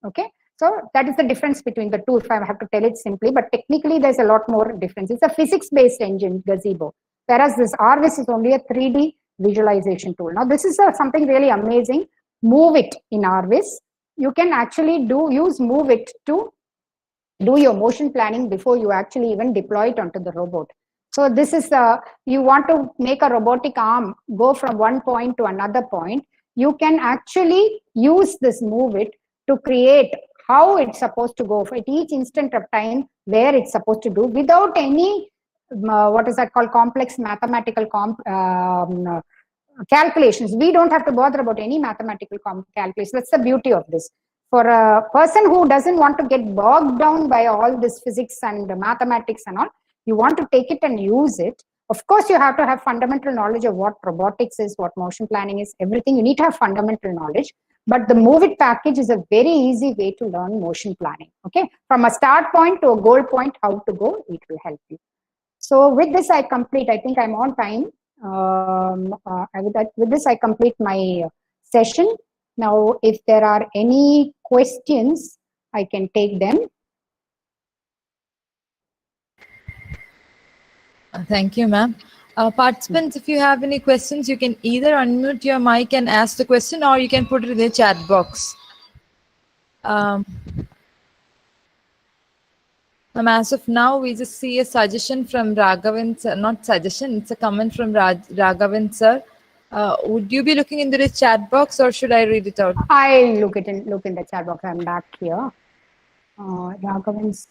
Speaker 5: Okay. So that is the difference between the two, if I have to tell it simply, but technically there's a lot more difference. It's a physics-based engine, gazebo, whereas this RViz is only a 3D visualization tool. Now this is something really amazing. MoveIt in RViz. You can actually use MoveIt to do your motion planning before you actually even deploy it onto the robot. So this is you want to make a robotic arm go from one point to another point. You can actually use this MoveIt to create how it's supposed to go for at each instant of time, where it's supposed to do without any what is that called, complex mathematical calculations. We don't have to bother about any mathematical calculations. That's the beauty of this. For a person who doesn't want to get bogged down by all this physics and mathematics and all, you want to take it and use it. Of course, you have to have fundamental knowledge of what robotics is, what motion planning is, everything. You need to have fundamental knowledge. But the MoveIt package is a very easy way to learn motion planning. Okay, from a start point to a goal point, how to go, it will help you. So with this, I complete. I think I'm on time. With this, I complete my session. Now, if there are any questions, I can take them.
Speaker 2: Thank you, ma'am. Participants, if you have any questions, you can either unmute your mic and ask the question, or you can put it in the chat box. As of now, we just see a suggestion from Raghavan sir, not suggestion, it's a comment from Raghavan sir. Would you be looking into the chat box or should I read it out?
Speaker 5: I'll look in the chat box. I'm back here. Raghavan's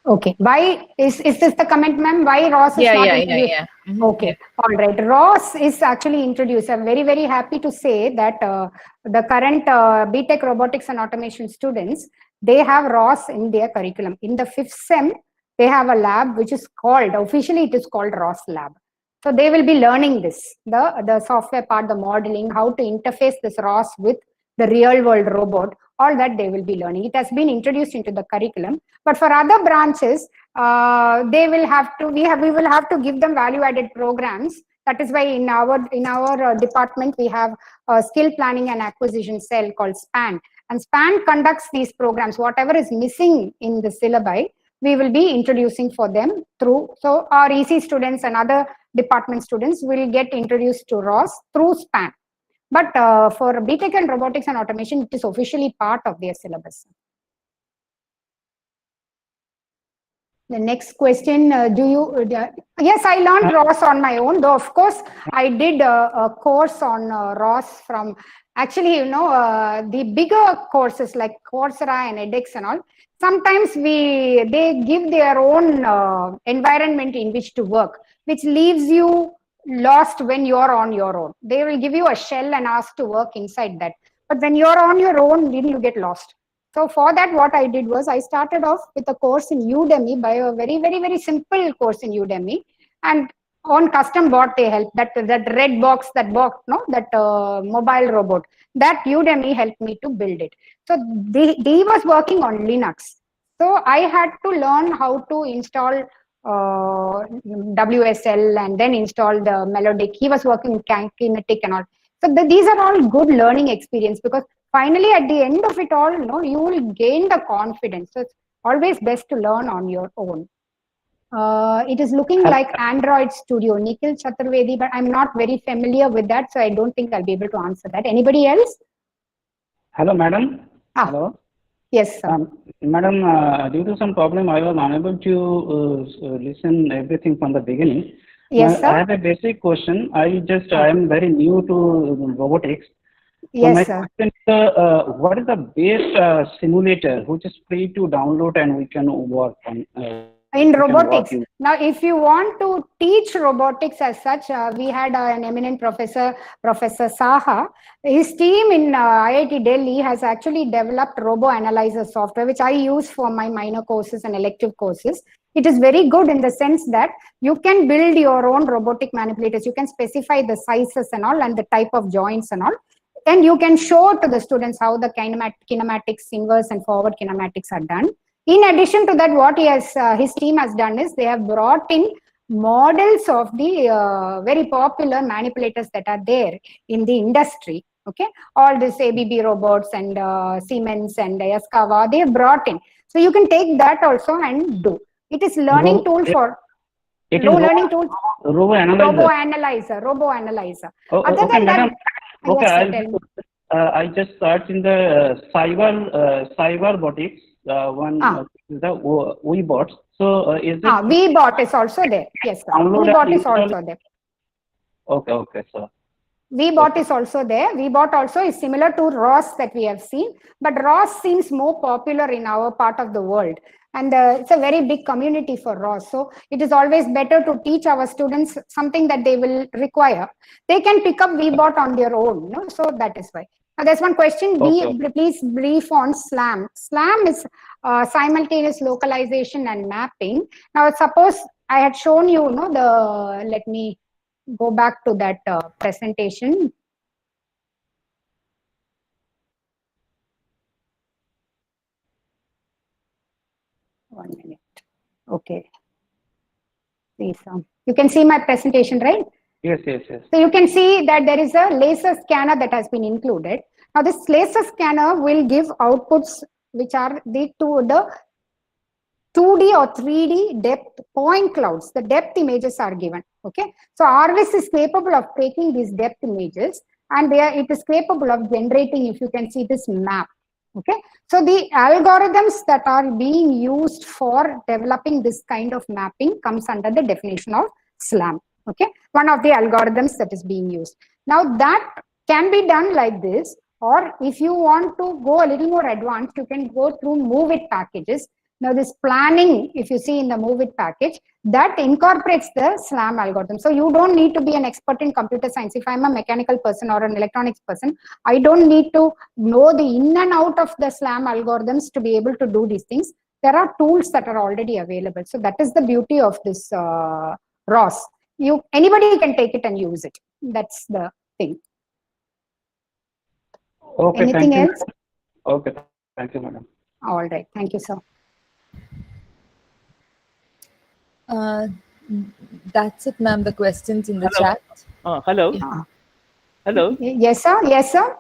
Speaker 5: okay. Why is this the comment, ma'am? Why Ross is not introduced?
Speaker 2: Yeah. Mm-hmm.
Speaker 5: Okay, all right. Ross is actually introduced. I'm very, very happy to say that the current BTech robotics and automation students, they have Ross in their curriculum. In the 5th sem, they have a lab which is called, officially it is called Ross Lab. So they will be learning this, the software part, the modeling, how to interface this Ross with the real world robot, all that they will be learning. It has been introduced into the curriculum, but for other branches, they will have to, we will have to give them value added programs. That is why in our department, we have a skill planning and acquisition cell called SPAN. And SPAN conducts these programs. Whatever is missing in the syllabi, we will be introducing for them through, so our EC students and other department students will get introduced to ROS through SPAN. But for BTech and robotics and automation, it is officially part of their syllabus. The next question, yes, I learned ROS on my own, though of course I did a course on ROS from, actually, you know, the bigger courses like Coursera and edX and all, sometimes they give their own environment in which to work, which leaves you lost when you're on your own. They will give you a shell and ask to work inside that. But when you're on your own, then you get lost. So for that, what I did was I started off with a course in Udemy, by a very, very, very simple course in Udemy. And on custom bot, they help that red box, that mobile robot, that Udemy helped me to build it. So they was working on Linux. So I had to learn how to install WSL and then install the Melodic. He was working with Kinetic and all. So these are all good learning experience, because finally at the end of it all, you will gain the confidence. So it's always best to learn on your own. It is looking like Android Studio, Nikhil Chaturvedi, but I'm not very familiar with that, so I don't think I'll be able to answer that. Anybody else?
Speaker 6: Hello, madam. Hello.
Speaker 5: Yes, sir.
Speaker 6: Madam, due to some problem, I was unable to listen everything from the beginning.
Speaker 5: Yes, sir.
Speaker 6: I have a basic question. I am very new to robotics.
Speaker 5: Yes,
Speaker 6: so my
Speaker 5: sir.
Speaker 6: question is, what is the base simulator which is free to download and we can work on?
Speaker 5: In robotics. Now, if you want to teach robotics as such, we had an eminent professor, Professor Saha. His team in IIT Delhi has actually developed Robo Analyzer software, which I use for my minor courses and elective courses. It is very good in the sense that you can build your own robotic manipulators. You can specify the sizes and all and the type of joints and all. Then you can show to the students how the kinematics, inverse and forward kinematics are done. In addition to that, what his team has done is they have brought in models of the very popular manipulators that are there in the industry. Okay, all these ABB robots and Siemens and Yaskawa, they have brought in. So you can take that also and do. It is learning tool for learning tool.
Speaker 6: Robo Analyzer.
Speaker 5: Robo Analyzer.
Speaker 6: Oh,
Speaker 5: Other
Speaker 6: okay,
Speaker 5: than
Speaker 6: madam.
Speaker 5: that,
Speaker 6: Okay, I just searched in the cyber robotics. One is the WeBot. So is it
Speaker 5: WeBot is also there? Yes, sir. WeBot is also there.
Speaker 6: Okay, sir.
Speaker 5: WeBot is also there. WeBot also is similar to ROS that we have seen, but ROS seems more popular in our part of the world, and it's a very big community for ROS. So it is always better to teach our students something that they will require. They can pick up WeBot on their own, so that is why. Now, there's one question. Please brief on SLAM. SLAM is simultaneous localization and mapping. Now, suppose I had shown you, let me go back to that presentation. One minute. Okay. Please, you can see my presentation, right?
Speaker 6: Yes.
Speaker 5: So you can see that there is a laser scanner that has been included. Now this laser scanner will give outputs which are the 2D or 3D depth point clouds. The depth images are given. Okay. So RVIS is capable of taking these depth images, and it is capable of generating, if you can see this map. Okay, so the algorithms that are being used for developing this kind of mapping comes under the definition of SLAM. Okay, one of the algorithms that is being used. Now that can be done like this, or if you want to go a little more advanced, you can go through move it packages. Now this planning, if you see in the move it package, that incorporates the SLAM algorithm. So you don't need to be an expert in computer science. If I'm a mechanical person or an electronics person, I don't need to know the in and out of the SLAM algorithms to be able to do these things. There are tools that are already available. So that is the beauty of this ROS. Anybody can take it and use it. That's the thing.
Speaker 6: Okay,
Speaker 5: anything
Speaker 6: thank
Speaker 5: else?
Speaker 6: You. Okay, thank you, madam.
Speaker 5: All right, thank you, sir.
Speaker 2: That's it, ma'am. The questions in the chat.
Speaker 7: Hello.
Speaker 5: Yeah.
Speaker 7: Hello.
Speaker 5: Yes, sir. Yes, sir.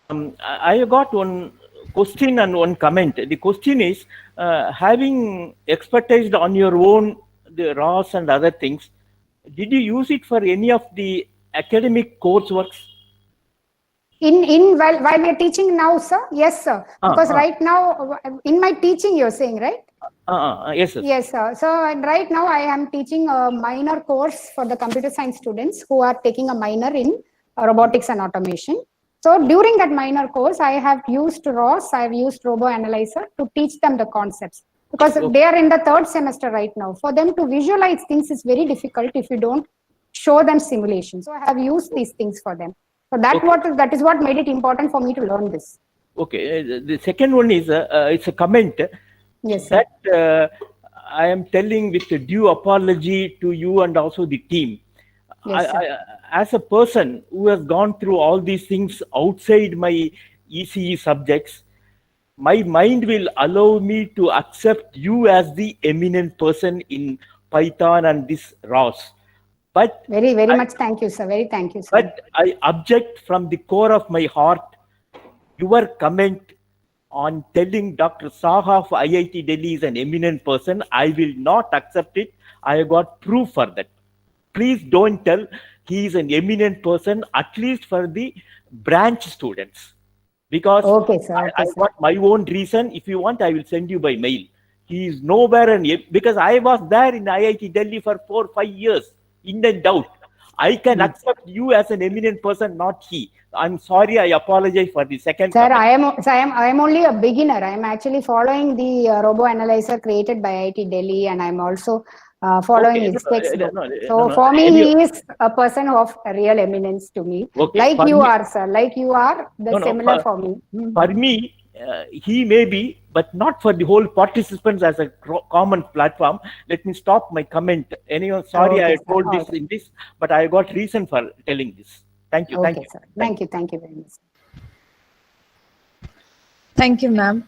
Speaker 7: I got one question and one comment. The question is, having expertise on your own, the ROS and other things, did you use it for any of the academic courseworks?
Speaker 5: While we are teaching now, sir? Yes, sir. Because right now, in my teaching, you're saying, right?
Speaker 7: Yes, sir.
Speaker 5: Yes, sir. So right now I am teaching a minor course for the computer science students who are taking a minor in robotics and automation. So during that minor course, I have used ROS, I have used Robo Analyzer to teach them the concepts. Because they are in the third semester right now. For them to visualize things is very difficult if you don't show them simulations. So I have used these things for them. So that is what made it important for me to learn this.
Speaker 7: Okay. The second one is it's a comment.
Speaker 5: Yes, sir.
Speaker 7: That I am telling with due apology to you and also the team.
Speaker 5: Yes,
Speaker 7: as a person who has gone through all these things outside my ECE subjects, my mind will allow me to accept you as the eminent person in Python and this ROS. But
Speaker 5: very much thank you, sir. Very thank you, sir.
Speaker 7: But I object from the core of my heart your comment on telling Dr. Saha of IIT Delhi is an eminent person. I will not accept it. I have got proof for that. Please don't tell he is an eminent person, at least for the branch students. Because
Speaker 5: okay, sir. Okay,
Speaker 7: I got my own reason. If you want, I will send you by mail. He is nowhere, because I was there in IIT Delhi for 4 or 5 years, in and out. I can accept you as an eminent person, not he. I'm sorry, I apologize for the second
Speaker 5: sir,
Speaker 7: comment.
Speaker 5: I am only a beginner. I am actually following the Robo Analyzer created by IIT Delhi, and I'm also following his textbook. So for me, he is a person of real eminence to me.
Speaker 7: Okay.
Speaker 5: Like
Speaker 7: For
Speaker 5: you
Speaker 7: me,
Speaker 5: are, sir. Like you are, similar for me.
Speaker 7: For me, he may be, but not for the whole participants as a common platform. Let me stop my comment. Anyway, sorry,
Speaker 5: okay,
Speaker 7: I told this in this, but I got reason for telling this. Thank you.
Speaker 5: Okay,
Speaker 7: thank you.
Speaker 5: Sir. Thank you. Thank you very much.
Speaker 2: Thank you, ma'am.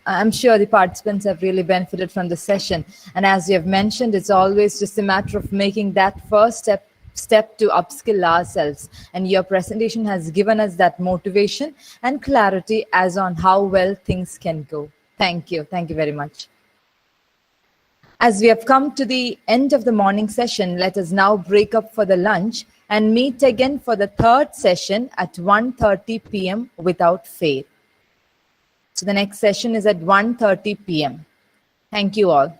Speaker 2: I'm sure the participants have really benefited from the session. And as you have mentioned, it's always just a matter of making that first step to upskill ourselves. And your presentation has given us that motivation and clarity as on how well things can go. Thank you. Thank you very much. As we have come to the end of the morning session, let us now break up for the lunch and meet again for the third session at 1:30 p.m. without fail. So the next session is at 1:30 p.m. Thank you all.